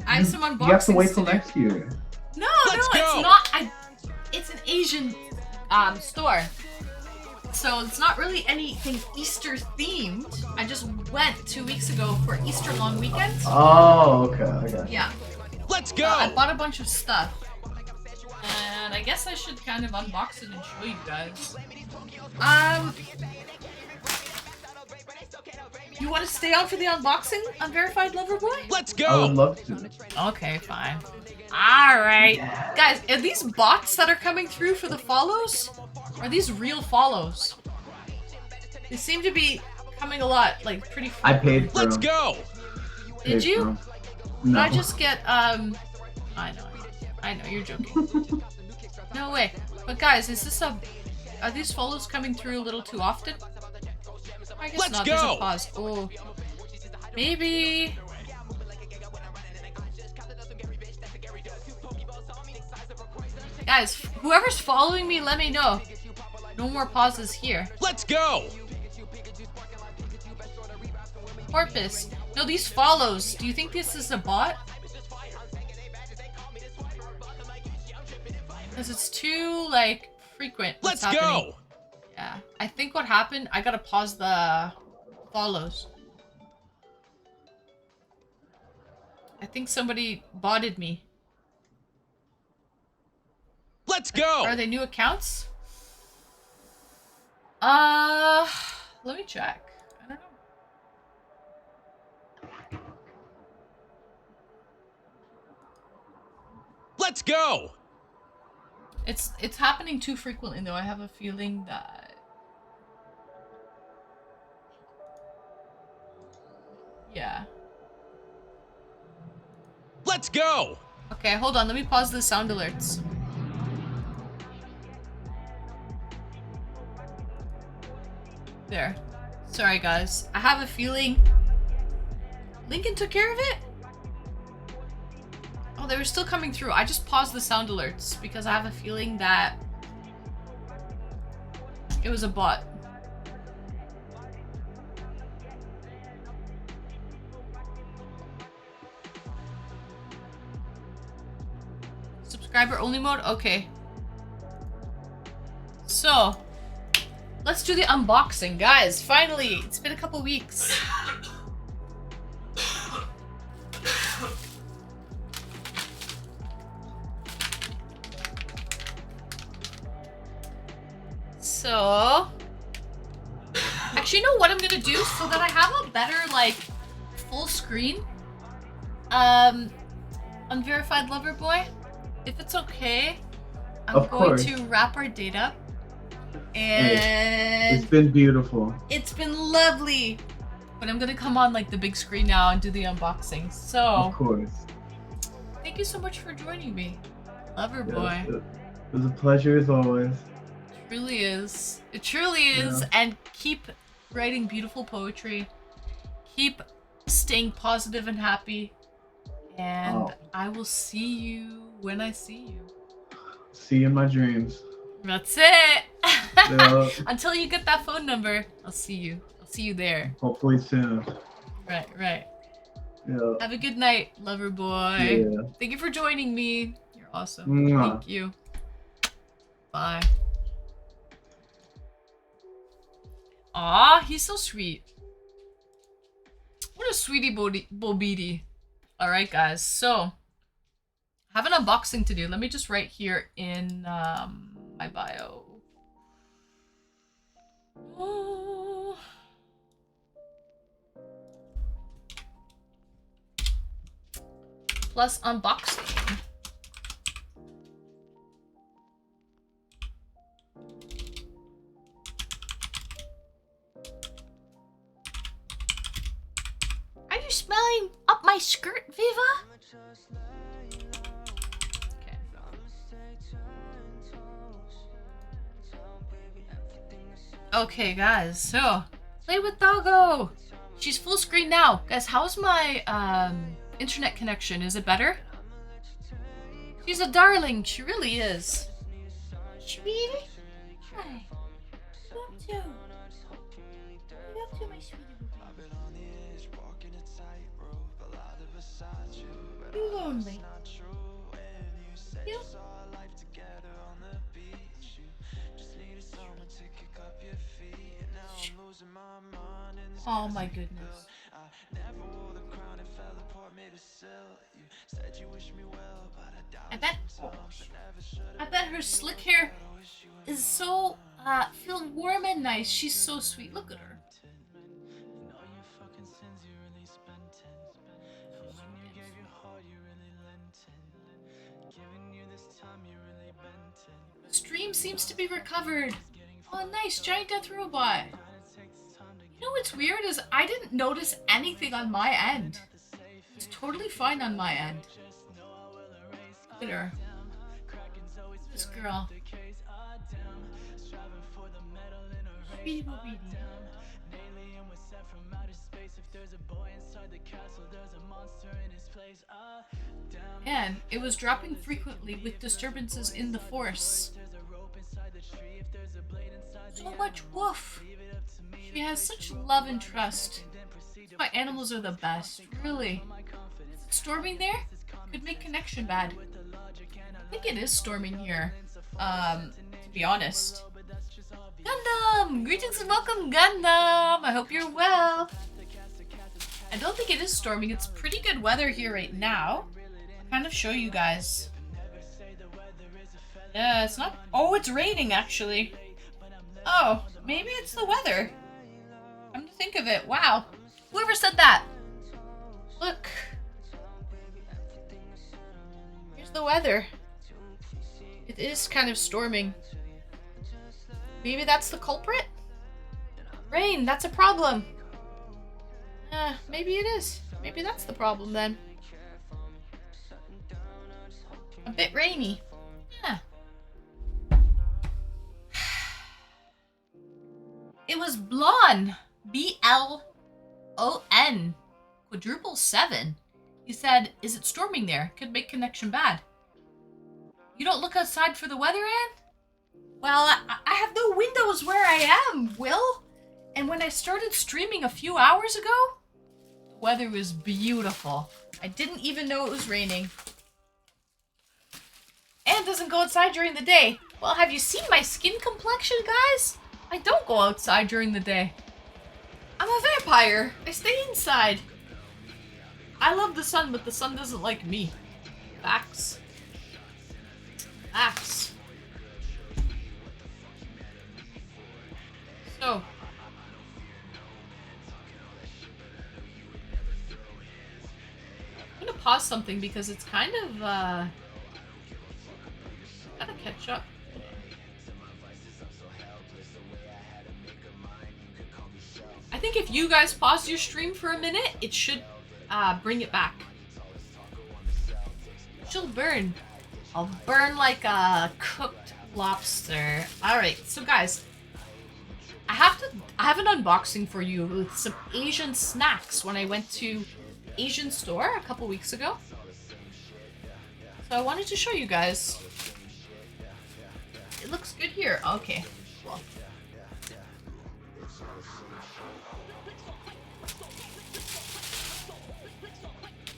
I have some unboxings. You have to wait till do. next year. No, Let's no, go. it's not. It's an Asian store, so it's not really anything Easter themed. I just went 2 weeks ago for Easter long weekend. Oh, okay. I got you. Yeah, Let's go! I bought a bunch of stuff, and I guess I should kind of unbox it and show you guys. You want to stay on for the unboxing, Unverified Lover Boy? Let's I would go! love to. Okay, fine. Alright. Guys, are these bots that are coming through for the follows? Or are these real follows? They seem to be coming a lot, like, pretty I paid for Let's them. go! Did you? No. Did I just get, I know, you're joking. No way. But guys, is this are these follows coming through a little too often? I guess Let's not. There's go. a pause. Oh. Maybe. Guys, whoever's following me, let me know. No more pauses here. Let's go! Porpoise. No, these follows. Do you think this is a bot? Because it's too, like, frequent. what's Let's happening. go! Yeah. I think what happened, I gotta pause the follows. I think somebody botted me. Let's go! Are they new accounts? Let me check. I don't know. Let's go! It's happening too frequently though. I have a feeling that yeah. Let's go! Okay, hold on. Let me pause the sound alerts. There. Sorry, guys. I have a feeling Lincoln took care of it? Oh, they were still coming through. I just paused the sound alerts because I have a feeling that it was a bot. Subscriber only mode? Okay. So, let's do the unboxing, guys. Finally, it's been a couple weeks. So, actually, you know what I'm gonna do so that I have a better, like, full screen? Unverified Lover Boy, if it's okay, I'm Of going course. to wrap our date up. And It's been beautiful. it's been lovely. But I'm gonna come on like the big screen now and do the unboxing. Of So, course. thank you so much for joining me. Lover Yes, Boy. it was a pleasure as always. Truly is. It truly is. Yeah. And keep writing beautiful poetry. Keep staying positive and happy. And Oh. I will see you when I see you. See you in my dreams. That's it. Yeah. Until you get that phone number, I'll see you. I'll see you there. Hopefully soon. Right, right. Yeah. Have a good night, lover boy. Yeah. Thank you for joining me. You're awesome. Mwah. Thank you. Bye. Aw, he's so sweet. What a sweetie bobidi. Alright, guys. So, I have an unboxing to do. Let me just write here in my bio. Oh. Plus unboxing. Are you smelling up my skirt, Viva? Okay. Okay, guys, so play with Doggo. She's full screen now. Guys, how's my internet connection? Is it better? She's a darling. She really is. Sweetie? Hi. What up to? What up to, my sweetie? You lonely? You? Oh my goodness. I bet her slick hair is so feeling warm and nice. She's so sweet. Look at her. The stream seems to be recovered. Oh nice, giant death robot. You know what's weird is I didn't notice anything on my end. It's totally fine on my end. Look at her. This girl. And it was dropping frequently with disturbances in the force. So much woof. She has such love and trust. That's why animals are the best, really. Is it storming there? Could make connection bad. I think it is storming here, to be honest. Gundam! Greetings and welcome, Gundam! I hope you're well. I don't think it is storming. It's pretty good weather here right now. I'll kind of show you guys. Yeah, it's not... Oh, it's raining, actually. Oh, maybe it's the weather. Come to think of it. Wow. Whoever said that? Look. Here's the weather. It is kind of storming. Maybe that's the culprit? Rain, that's a problem. Maybe it is. Maybe that's the problem then. A bit rainy. Yeah. It was Blon. B-L-O-N. Quadruple 7. He said, is it storming there? Could make connection bad. You don't look outside for the weather, Ann? Well, I have no windows where I am, Will. And when I started streaming a few hours ago, the weather was beautiful. I didn't even know it was raining. Ann doesn't go outside during the day. Well, have you seen my skin complexion, guys? I don't go outside during the day. I'm a vampire. I stay inside. I love the sun, but the sun doesn't like me. Facts. Facts. So. I'm gonna pause something because it's kind of, gotta catch up. I think if you guys pause your stream for a minute, it should bring it back. She'll burn. I'll burn like a cooked lobster. Alright, so guys, I have an unboxing for you with some Asian snacks when I went to the Asian store a couple weeks ago. So I wanted to show you guys. It looks good here. Okay, cool.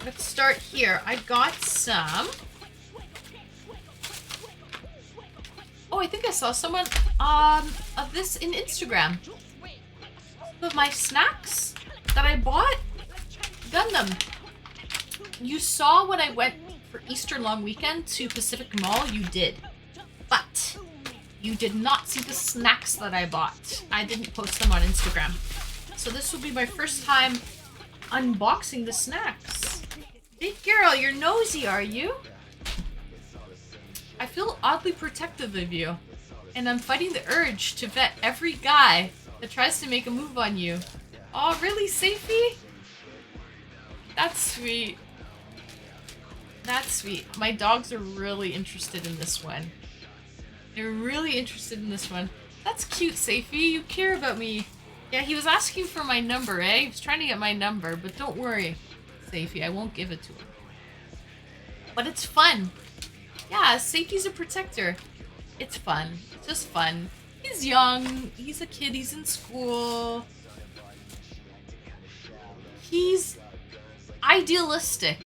Let's start here. I got some. Oh, I think I saw someone of this in Instagram. Some of my snacks that I bought. Gundam. You saw when I went for Easter long weekend to Pacific Mall, you did. But You did not see the snacks that I bought. I didn't post them on Instagram. So this will be my first time unboxing the snacks. Big girl, you're nosy, are you? I feel oddly protective of you. And I'm fighting the urge to vet every guy that tries to make a move on you. Oh, really, Safie? That's sweet. That's sweet. My dogs are really interested in this one. They're really interested in this one. That's cute, Safie. You care about me. Yeah, he was asking for my number, eh? He was trying to get my number, but don't worry, Safie. I won't give it to him. But it's fun. Yeah, Safie's a protector. It's fun. It's just fun. He's young. He's a kid. He's in school. He's idealistic.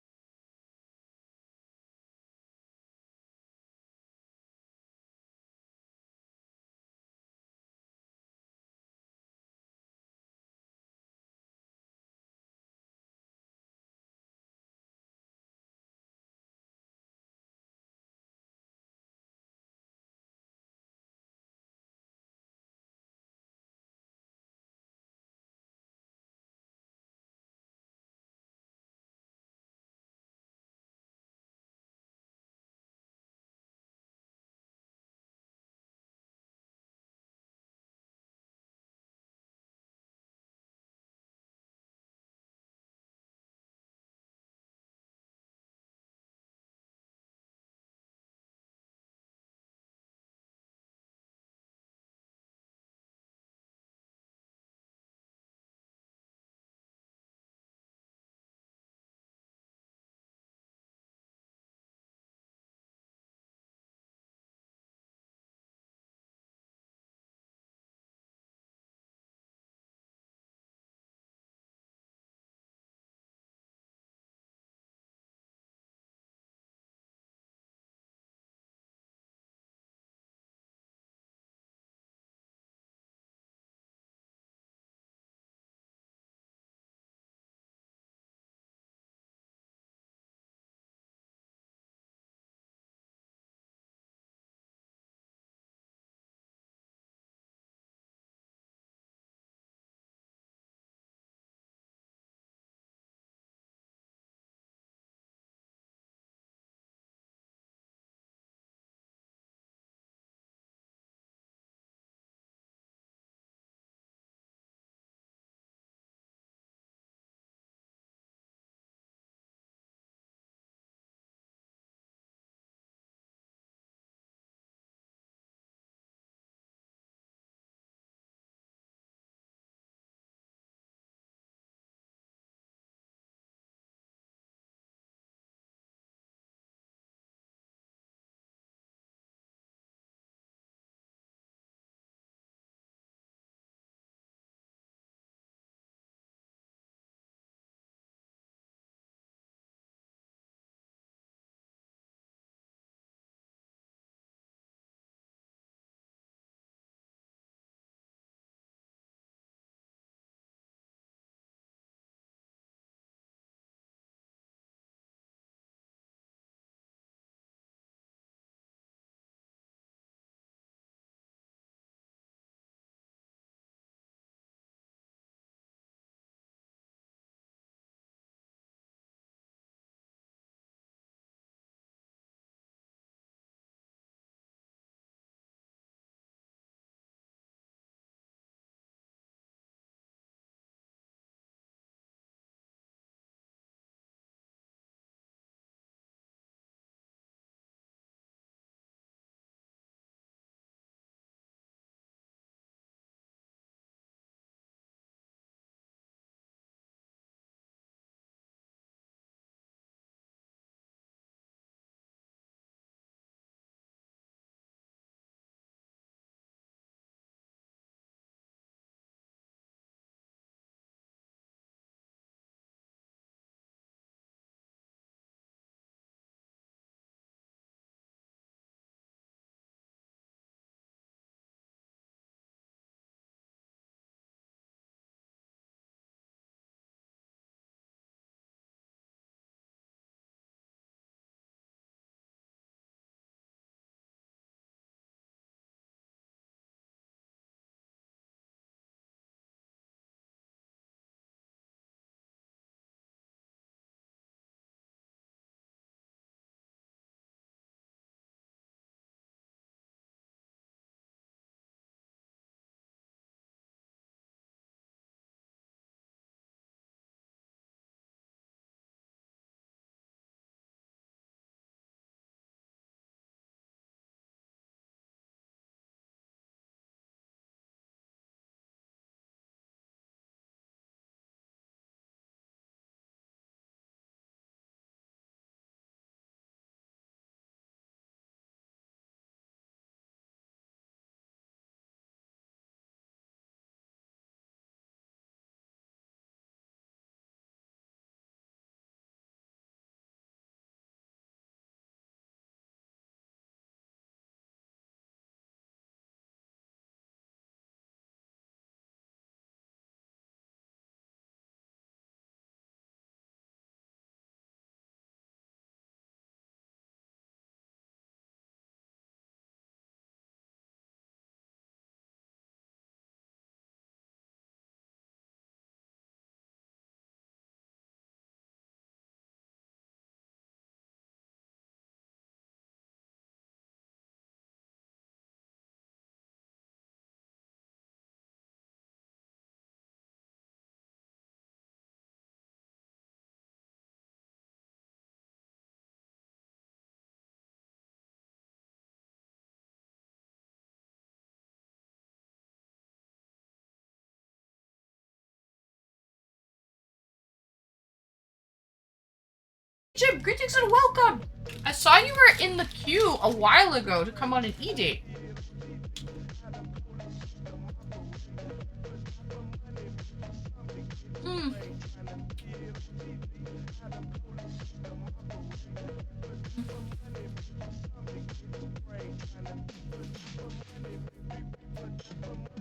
Jim, greetings and welcome! I saw you were in the queue a while ago to come on an eDate.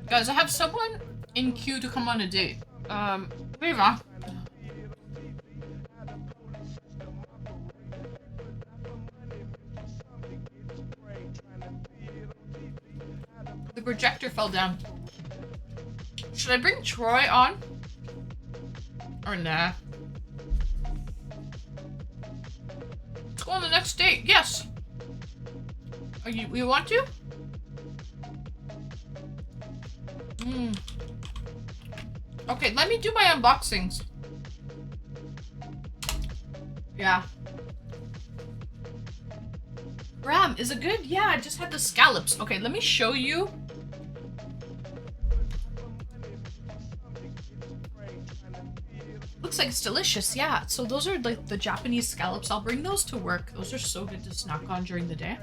Guys, I have someone in queue to come on a date. Viva. The projector fell down. Should I bring Troy on? Or nah? Let's go on the next date. Yes. Are you? We want to? Okay, let me do my unboxings. Yeah. Ram, is it good? Yeah, I just had the scallops. Okay, let me show you. Looks like it's delicious, yeah. So those are like the Japanese scallops. I'll bring those to work. Those are so good to snack on during the day.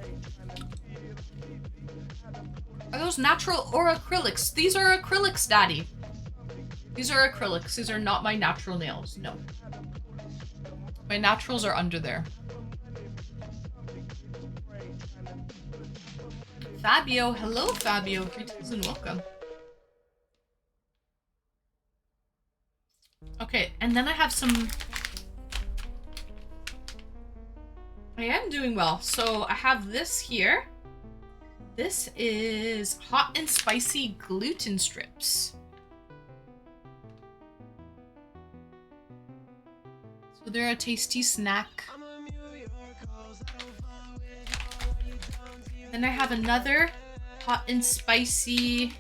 Are those natural or acrylics? These are acrylics, Daddy. These are acrylics. These are not my natural nails. No. My naturals are under there. Fabio. Hello, Fabio. Greetings and welcome. Okay, and then I have some... I am doing well. So I have this here. This is hot and spicy gluten strips. So they're a tasty snack. Then I have another hot and spicy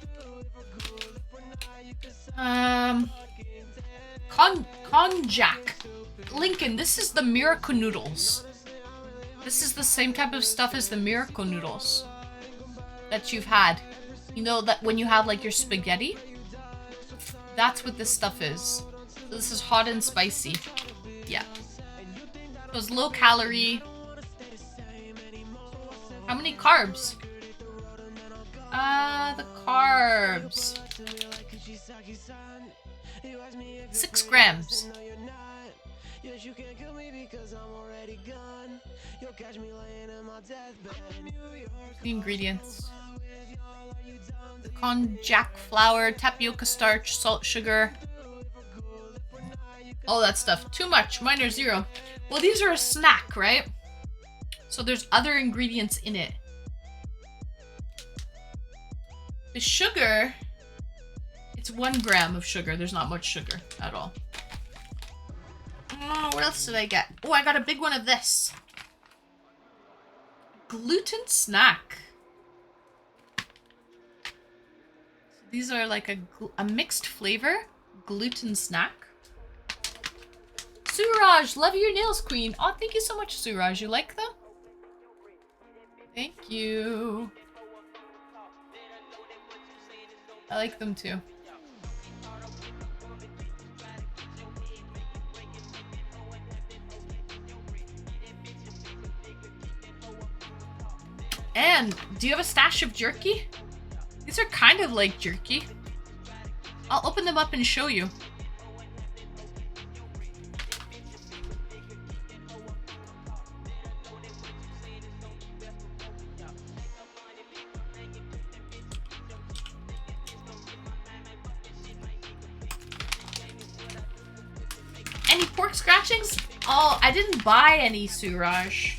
konjac. Lincoln, this is the miracle noodles. This is the same type of stuff as the miracle noodles that you've had. You know that when you have like your spaghetti? That's what this stuff is. So this is hot and spicy. Yeah. So it's low calorie. How many carbs? The carbs. 6 grams. The ingredients. The konjac flour, tapioca starch, salt, sugar. All that stuff. Too much. Mine are 0. Well, these are a snack, right? So there's other ingredients in it. The sugar, it's 1 gram of sugar. There's not much sugar at all. Oh, what else did I get? Oh, I got a big one of this. Gluten snack. These are like a mixed flavor gluten snack. Suraj, love your nails, queen. Oh, thank you so much, Suraj. You like them? Thank you. I like them too. And do you have a stash of jerky? These are kind of like jerky. I'll open them up and show you. Any pork scratchings? Oh, I didn't buy any, Suraj.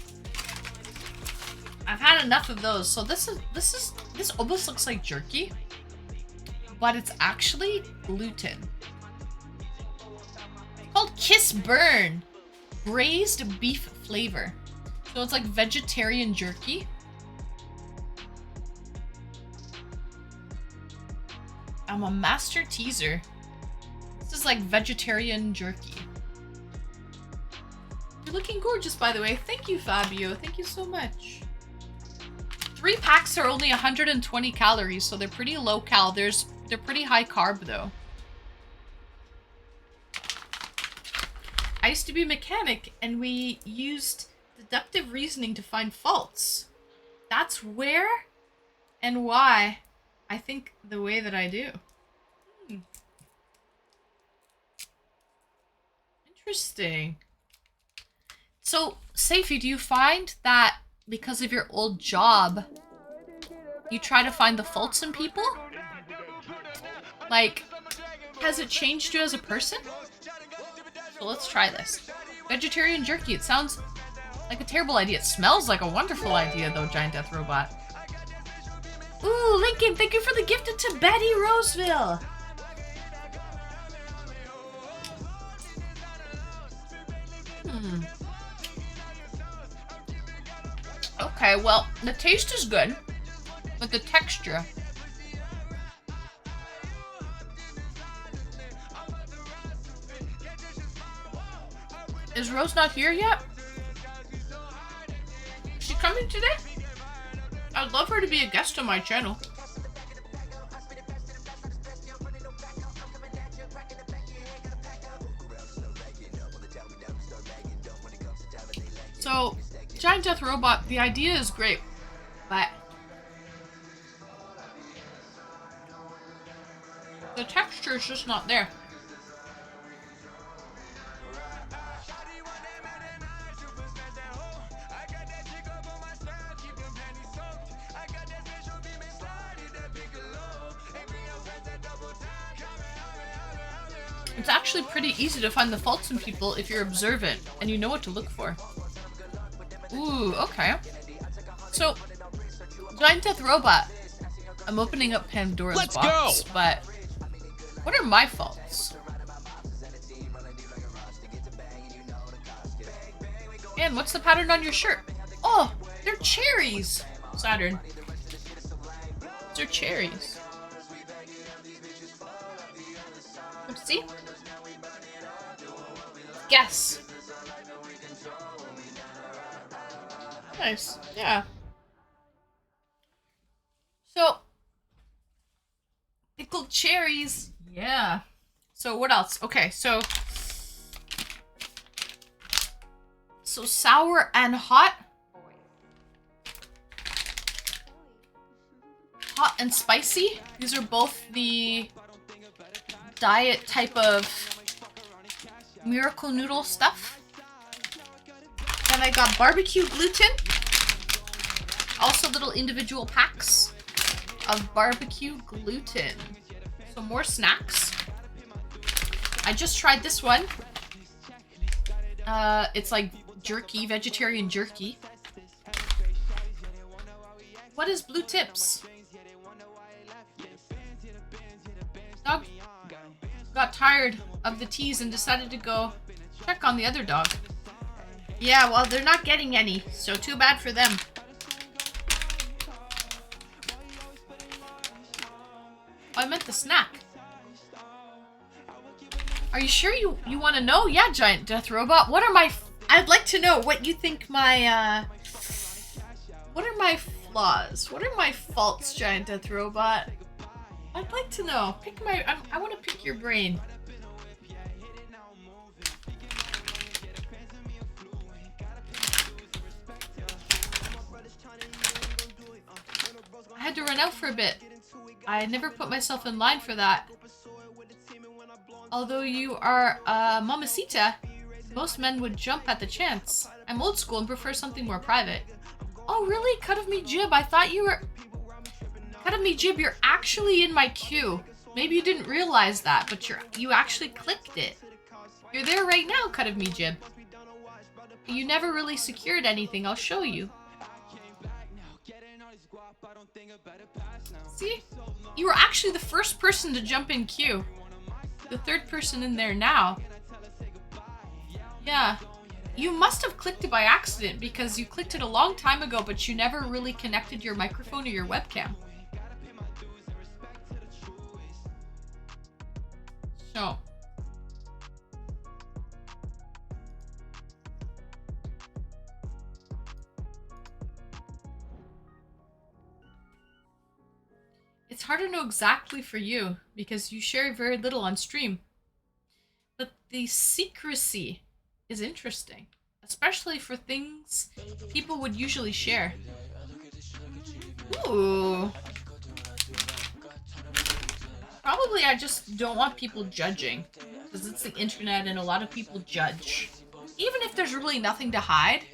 I've had enough of those. So this almost looks like jerky, but it's actually gluten. It's called Kiss Burn, braised beef flavor. So it's like vegetarian jerky. I'm a master teaser. This is like vegetarian jerky. You're looking gorgeous, by the way. Thank you, Fabio. Thank you so much. 3 packs are only 120 calories, so they're pretty low cal. They're pretty high carb though. I used to be a mechanic, and we used deductive reasoning to find faults. That's where and why I think the way that I do. Interesting. So, Seifi, do you find that because of your old job, you try to find the faults in people? Like, has it changed you as a person? So let's try this. Vegetarian jerky. It sounds like a terrible idea. It smells like a wonderful idea, though, Giant Death Robot. Ooh, Lincoln, thank you for the gift to Betty Roseville. Okay, well, the taste is good, but the texture... Is Rose not here yet? Is she coming today? I'd love her to be a guest on my channel. So, Giant Death Robot, the idea is great, but the texture is just not there. It's actually pretty easy to find the faults in people if you're observant and you know what to look for. Ooh, okay. So, Giant Death Robot, I'm opening up Pandora's Let's box, go! but what are my faults? And what's the pattern on your shirt? Oh, they're cherries! Saturn. They're cherries. Let's see. Guess. Nice. Yeah. So, pickled cherries. Yeah. So what else? Okay, so sour and hot. Hot and spicy. These are both the diet type of miracle noodle stuff. Then I got barbecue gluten. Also little individual packs of barbecue gluten. Some more snacks. I just tried this one. It's like jerky, vegetarian jerky. What is Blue Tips? Dog got tired of the teas and decided to go check on the other dog. Yeah, well, they're not getting any, so too bad for them. Oh, I meant the snack. Are you sure you want to know? Yeah, Giant Death Robot. What are my... I'd like to know what you think my, what are my flaws? What are my faults, Giant Death Robot? I'd like to know. Pick my... I want to pick your brain. I had to run out for a bit. I never put myself in line for that. Although you are a mamacita, most men would jump at the chance. I'm old school and prefer something more private. Oh really? Cut of me jib, I thought you were... Cut of me jib, you're actually in my queue. Maybe you didn't realize that, but you actually clicked it. You're there right now, Cut of me jib. You never really secured anything, I'll show you. See? You were actually the first person to jump in queue. The third person in there now. Yeah. You must have clicked it by accident because you clicked it a long time ago, but you never really connected your microphone or your webcam. So. It's hard to know exactly for you because you share very little on stream. But the secrecy is interesting, especially for things people would usually share. Ooh. Probably I just don't want people judging, because it's the internet and a lot of people judge. Even if there's really nothing to hide,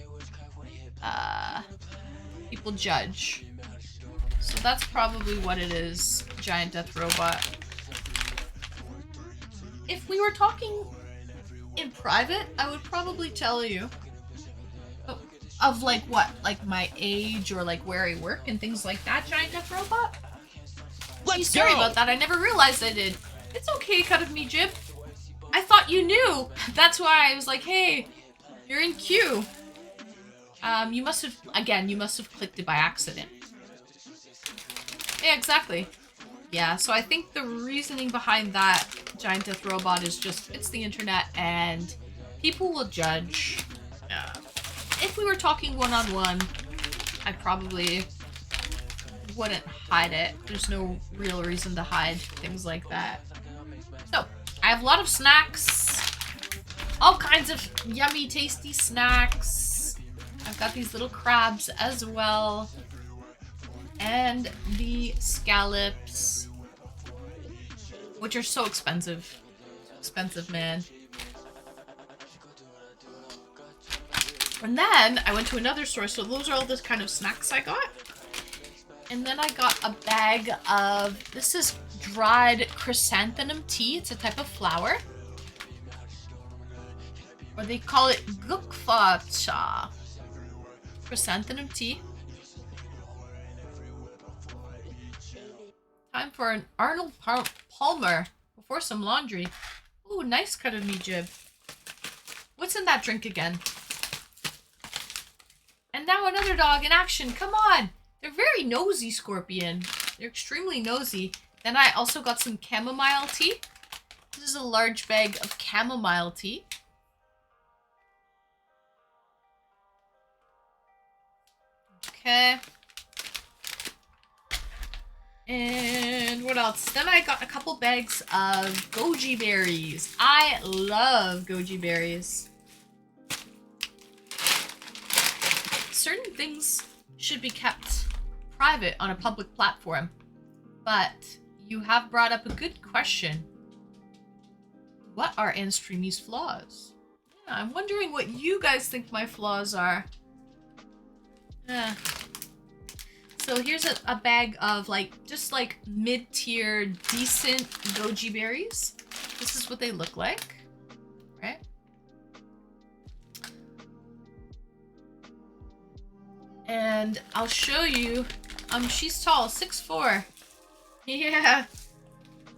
people judge. So that's probably what it is, Giant Death Robot. If we were talking in private, I would probably tell you of like what, like my age or like where I work and things like that, Giant Death Robot. Let's Sorry go! about that, I never realized I did. It's okay, Cut of Me Jib. I thought you knew. That's why I was like, hey, you're in queue. You must have clicked it by accident. Yeah, exactly. Yeah, so I think the reasoning behind that, Giant Death Robot, is just, it's the internet and people will judge. If we were talking one-on-one, I probably wouldn't hide it. There's no real reason to hide things like that. So, I have a lot of snacks. All kinds of yummy, tasty snacks. I've got these little crabs as well. And the scallops, which are so expensive. Expensive, man. And then I went to another store, so those are all the kind of snacks I got. And then I got a bag of, this is dried chrysanthemum tea. It's a type of flower. Or they call it gukfa cha. Chrysanthemum tea. Time for an Arnold Palmer before some laundry. Ooh, nice Cut of Me Jib. What's in that drink again? And now another dog in action. Come on. They're very nosy, Scorpion. They're extremely nosy. Then I also got some chamomile tea. This is a large bag of chamomile tea. Okay. And what else? Then I got a couple bags of goji berries. I love goji berries. Certain things should be kept private on a public platform, but you have brought up a good question. What are Anstreamy's flaws? Yeah, I'm wondering what you guys think my flaws are. So here's a bag of like, just like mid-tier, decent goji berries. This is what they look like, right? And I'll show you, she's tall, 6'4". Yeah.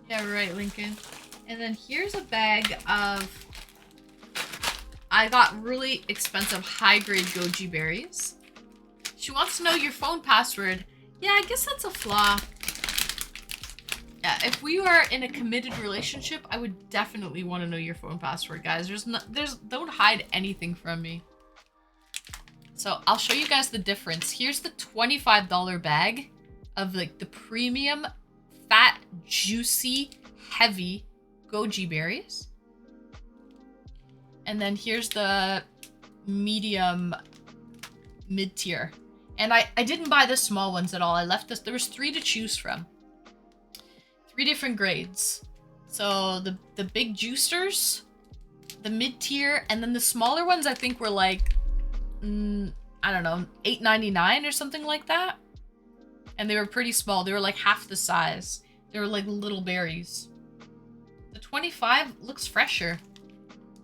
Yeah, right, Lincoln. And then here's a bag of, I got really expensive high-grade goji berries. She wants to know your phone password. Yeah, I guess that's a flaw. Yeah, if we were in a committed relationship, I would definitely want to know your phone password, guys. Don't hide anything from me. So I'll show you guys the difference. Here's the $25 bag of like the premium, fat, juicy, heavy goji berries. And then here's the medium, mid-tier. And I didn't buy the small ones at all. I left this. There was 3 to choose from. 3 different grades. So the big juicers, the mid-tier, and then the smaller ones I think were like, I don't know, $8.99 or something like that. And they were pretty small. They were like half the size. They were like little berries. The 25 looks fresher.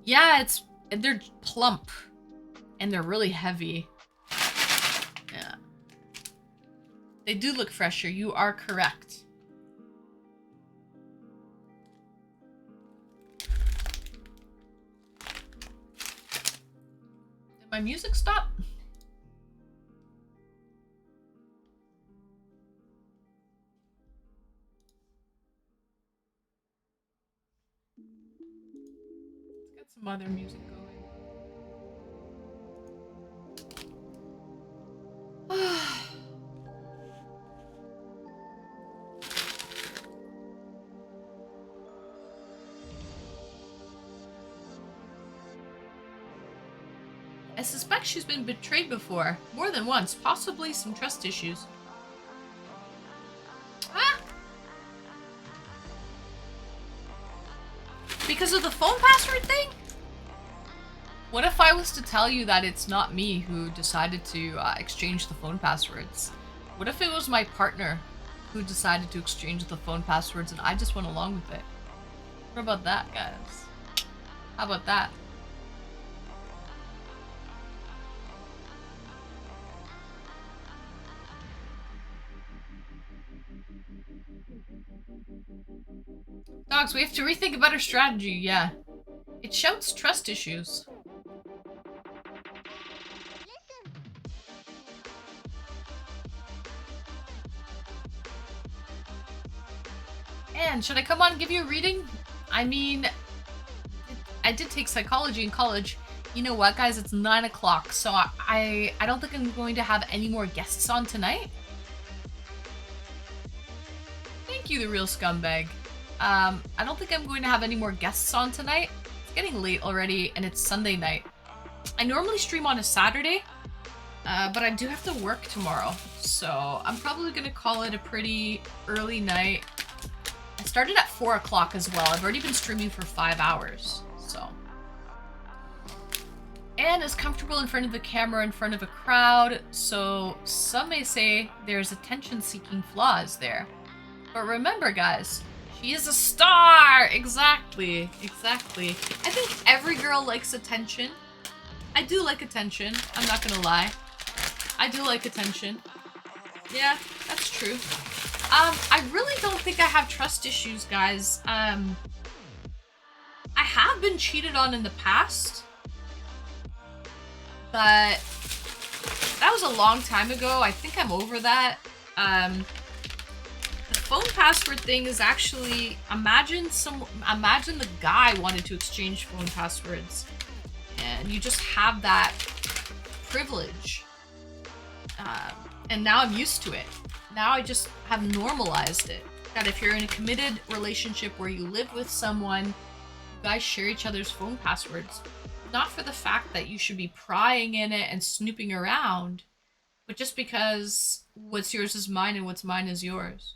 Yeah, they're plump. And they're really heavy. Yeah. They do look fresher. You are correct. Did my music stop? Let's get some other music going. I suspect she's been betrayed before, more than once, possibly some trust issues. Ah! Because of the phone password thing? What if I was to tell you that it's not me who decided to exchange the phone passwords? What if it was my partner who decided to exchange the phone passwords and I just went along with it? What about that, guys? How about that? Dogs, we have to rethink about our strategy, yeah. It shouts trust issues. And should I come on and give you a reading? I mean, I did take psychology in college. You know what, guys? It's 9 o'clock, so I don't think I'm going to have any more guests on tonight. Thank you, the real scumbag. I don't think I'm going to have any more guests on tonight. It's getting late already, and it's Sunday night. I normally stream on a Saturday, but I do have to work tomorrow, so I'm probably going to call it a pretty early night. I started at 4 o'clock as well. I've already been streaming for 5 hours, so. Anne is comfortable in front of the camera in front of a crowd, so some may say there's attention-seeking flaws there. But remember, guys, she is a star! Exactly, exactly. I think every girl likes attention. I do like attention, I'm not gonna lie. I do like attention. Yeah, that's true. I really don't think I have trust issues, guys. I have been cheated on in the past, but that was a long time ago. I think I'm over that. The phone password thing is actually, imagine the guy wanted to exchange phone passwords, and you just have that privilege. And now I'm used to it. Now I just have normalized it. That if you're in a committed relationship where you live with someone, you guys share each other's phone passwords. Not for the fact that you should be prying in it and snooping around, but just because what's yours is mine and what's mine is yours.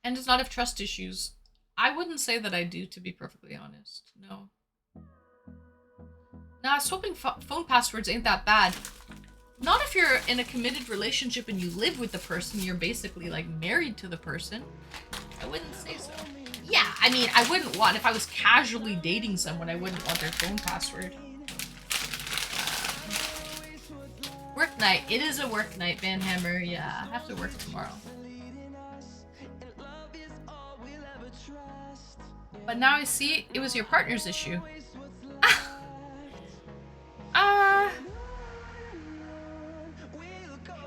And does not have trust issues. I wouldn't say that I do, to be perfectly honest. No. Nah, swapping phone passwords ain't that bad. Not if you're in a committed relationship and you live with the person, you're basically like married to the person. I wouldn't say so. Yeah, I mean, I wouldn't want, if I was casually dating someone, I wouldn't want their phone password. Work night. It is a work night, Banhammer. Yeah, I have to work tomorrow. But now I see it was your partner's issue.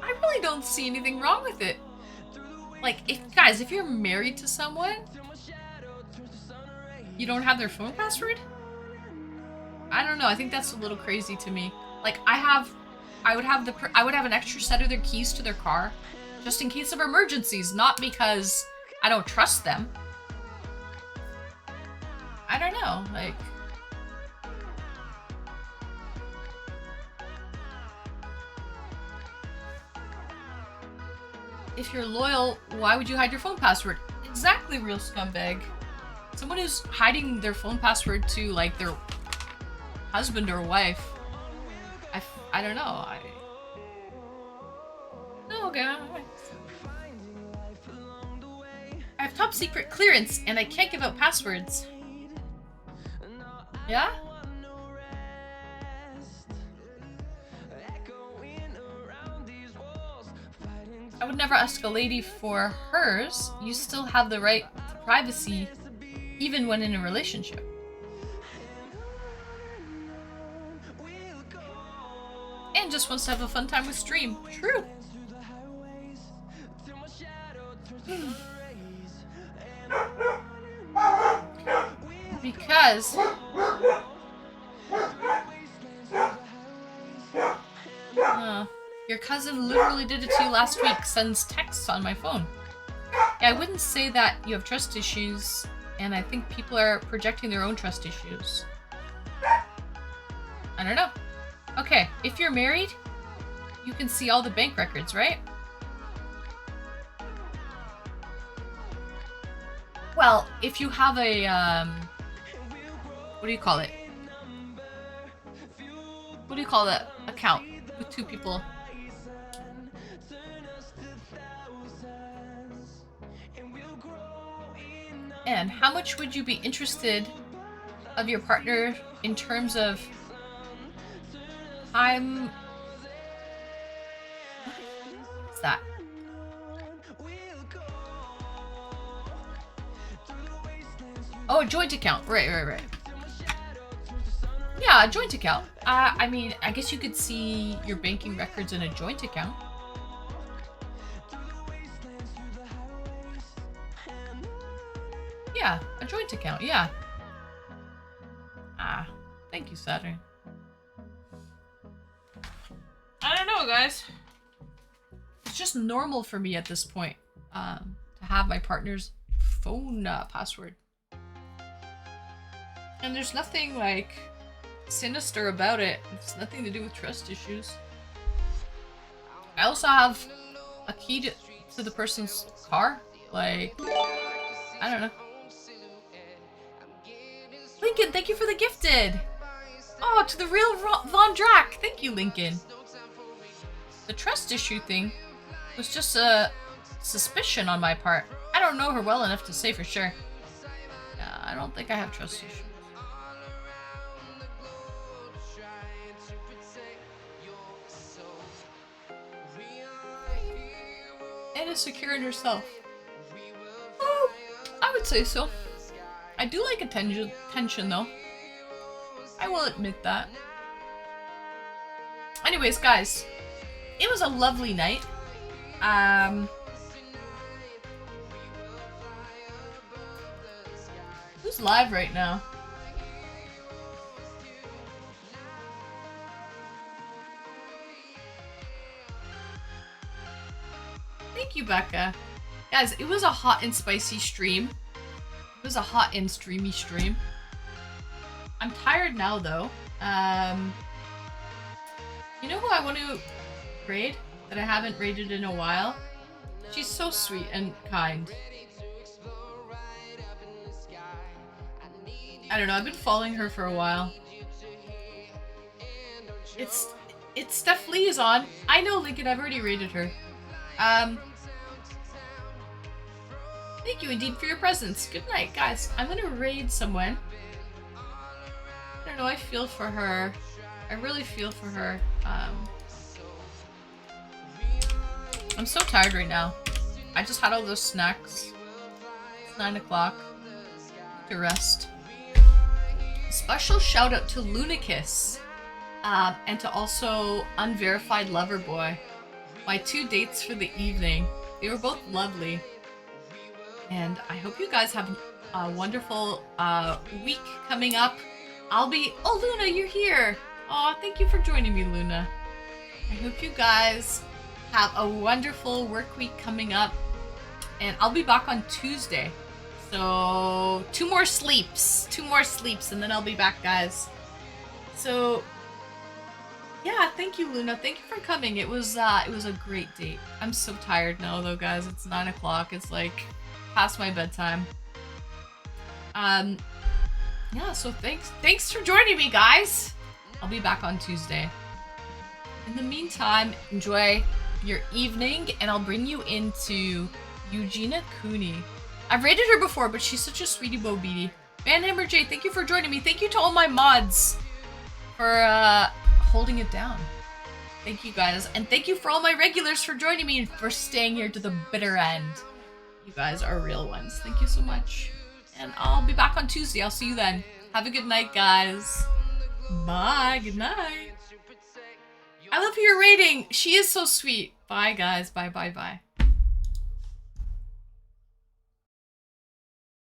I really don't see anything wrong with it. Like, if you're married to someone, you don't have their phone password? I don't know. I think that's a little crazy to me. Like, I would have an extra set of their keys to their car, just in case of emergencies, not because I don't trust them. I don't know, like. If you're loyal, why would you hide your phone password? Exactly, real scumbag. Someone who's hiding their phone password to, like, their husband or wife. I don't know. No, guys. I have top secret clearance and I can't give out passwords. Yeah? I would never ask a lady for hers. You still have the right to privacy, even when in a relationship. And just wants to have a fun time with stream. True. Because your cousin literally did it to you last week, sends texts on my phone. Yeah, I wouldn't say that you have trust issues, and I think people are projecting their own trust issues. I don't know. Okay, if you're married, you can see all the bank records, right? Well, if you have a, what do you call it? What do you call that account with two people? And how much would you be interested of your partner in terms of time? What's that? Oh, a joint account. Right. Yeah, a joint account. I mean, I guess you could see your banking records in a joint account. Yeah, a joint account, yeah. Thank you, Saturn. I don't know, guys. It's just normal for me at this point to have my partner's phone password. And there's nothing, like, sinister about it. It's nothing to do with trust issues. I also have a key to the person's car. Like, I don't know. Lincoln, thank you for the gifted! Oh, to the real Von Drac! Thank you, Lincoln. The trust issue thing was just a suspicion on my part. I don't know her well enough to say for sure. I don't think I have trust issues. And is secure in herself. Oh, I would say so. I do like attention though. I will admit that. Anyways, guys, it was a lovely night. Who's live right now? Thank you, Becca. Guys, it was a hot and spicy stream. It was a hot and streamy stream. I'm tired now, though. You know who I want to raid that I haven't raided in a while? She's so sweet and kind. I don't know, I've been following her for a while. It's Steph Lee is on. I know, Lincoln, I've already raided her. Thank you indeed for your presence. Good night, guys. I'm gonna raid someone. I don't know, I feel for her. I really feel for her. I'm so tired right now. I just had all those snacks. It's 9 o'clock. To rest. Special shout out to Lunicus. And to also Unverified Loverboy. My 2 dates for the evening. They were both lovely. And I hope you guys have a wonderful week coming up. Oh, Luna, you're here. Aw, thank you for joining me, Luna. I hope you guys have a wonderful work week coming up. And I'll be back on Tuesday. So 2 more sleeps. 2 more sleeps and then I'll be back, guys. So yeah, thank you, Luna. Thank you for coming. It was a great date. I'm so tired now though, guys. It's 9 o'clock. It's like past my bedtime. Yeah, so thanks for joining me, guys. I'll be back on Tuesday. In the meantime, enjoy your evening, and I'll bring you into Eugenia Cooney. I've rated her before, but she's such a sweetie bo beatie. Vanhammer J, thank you for joining me. Thank you to all my mods for holding it down. Thank you, guys. And thank you for all my regulars for joining me and for staying here to the bitter end. You guys are real ones. Thank you so much. And I'll be back on Tuesday. I'll see you then. Have a good night, guys. Bye. Good night. I love your rating. She is so sweet. Bye, guys. Bye.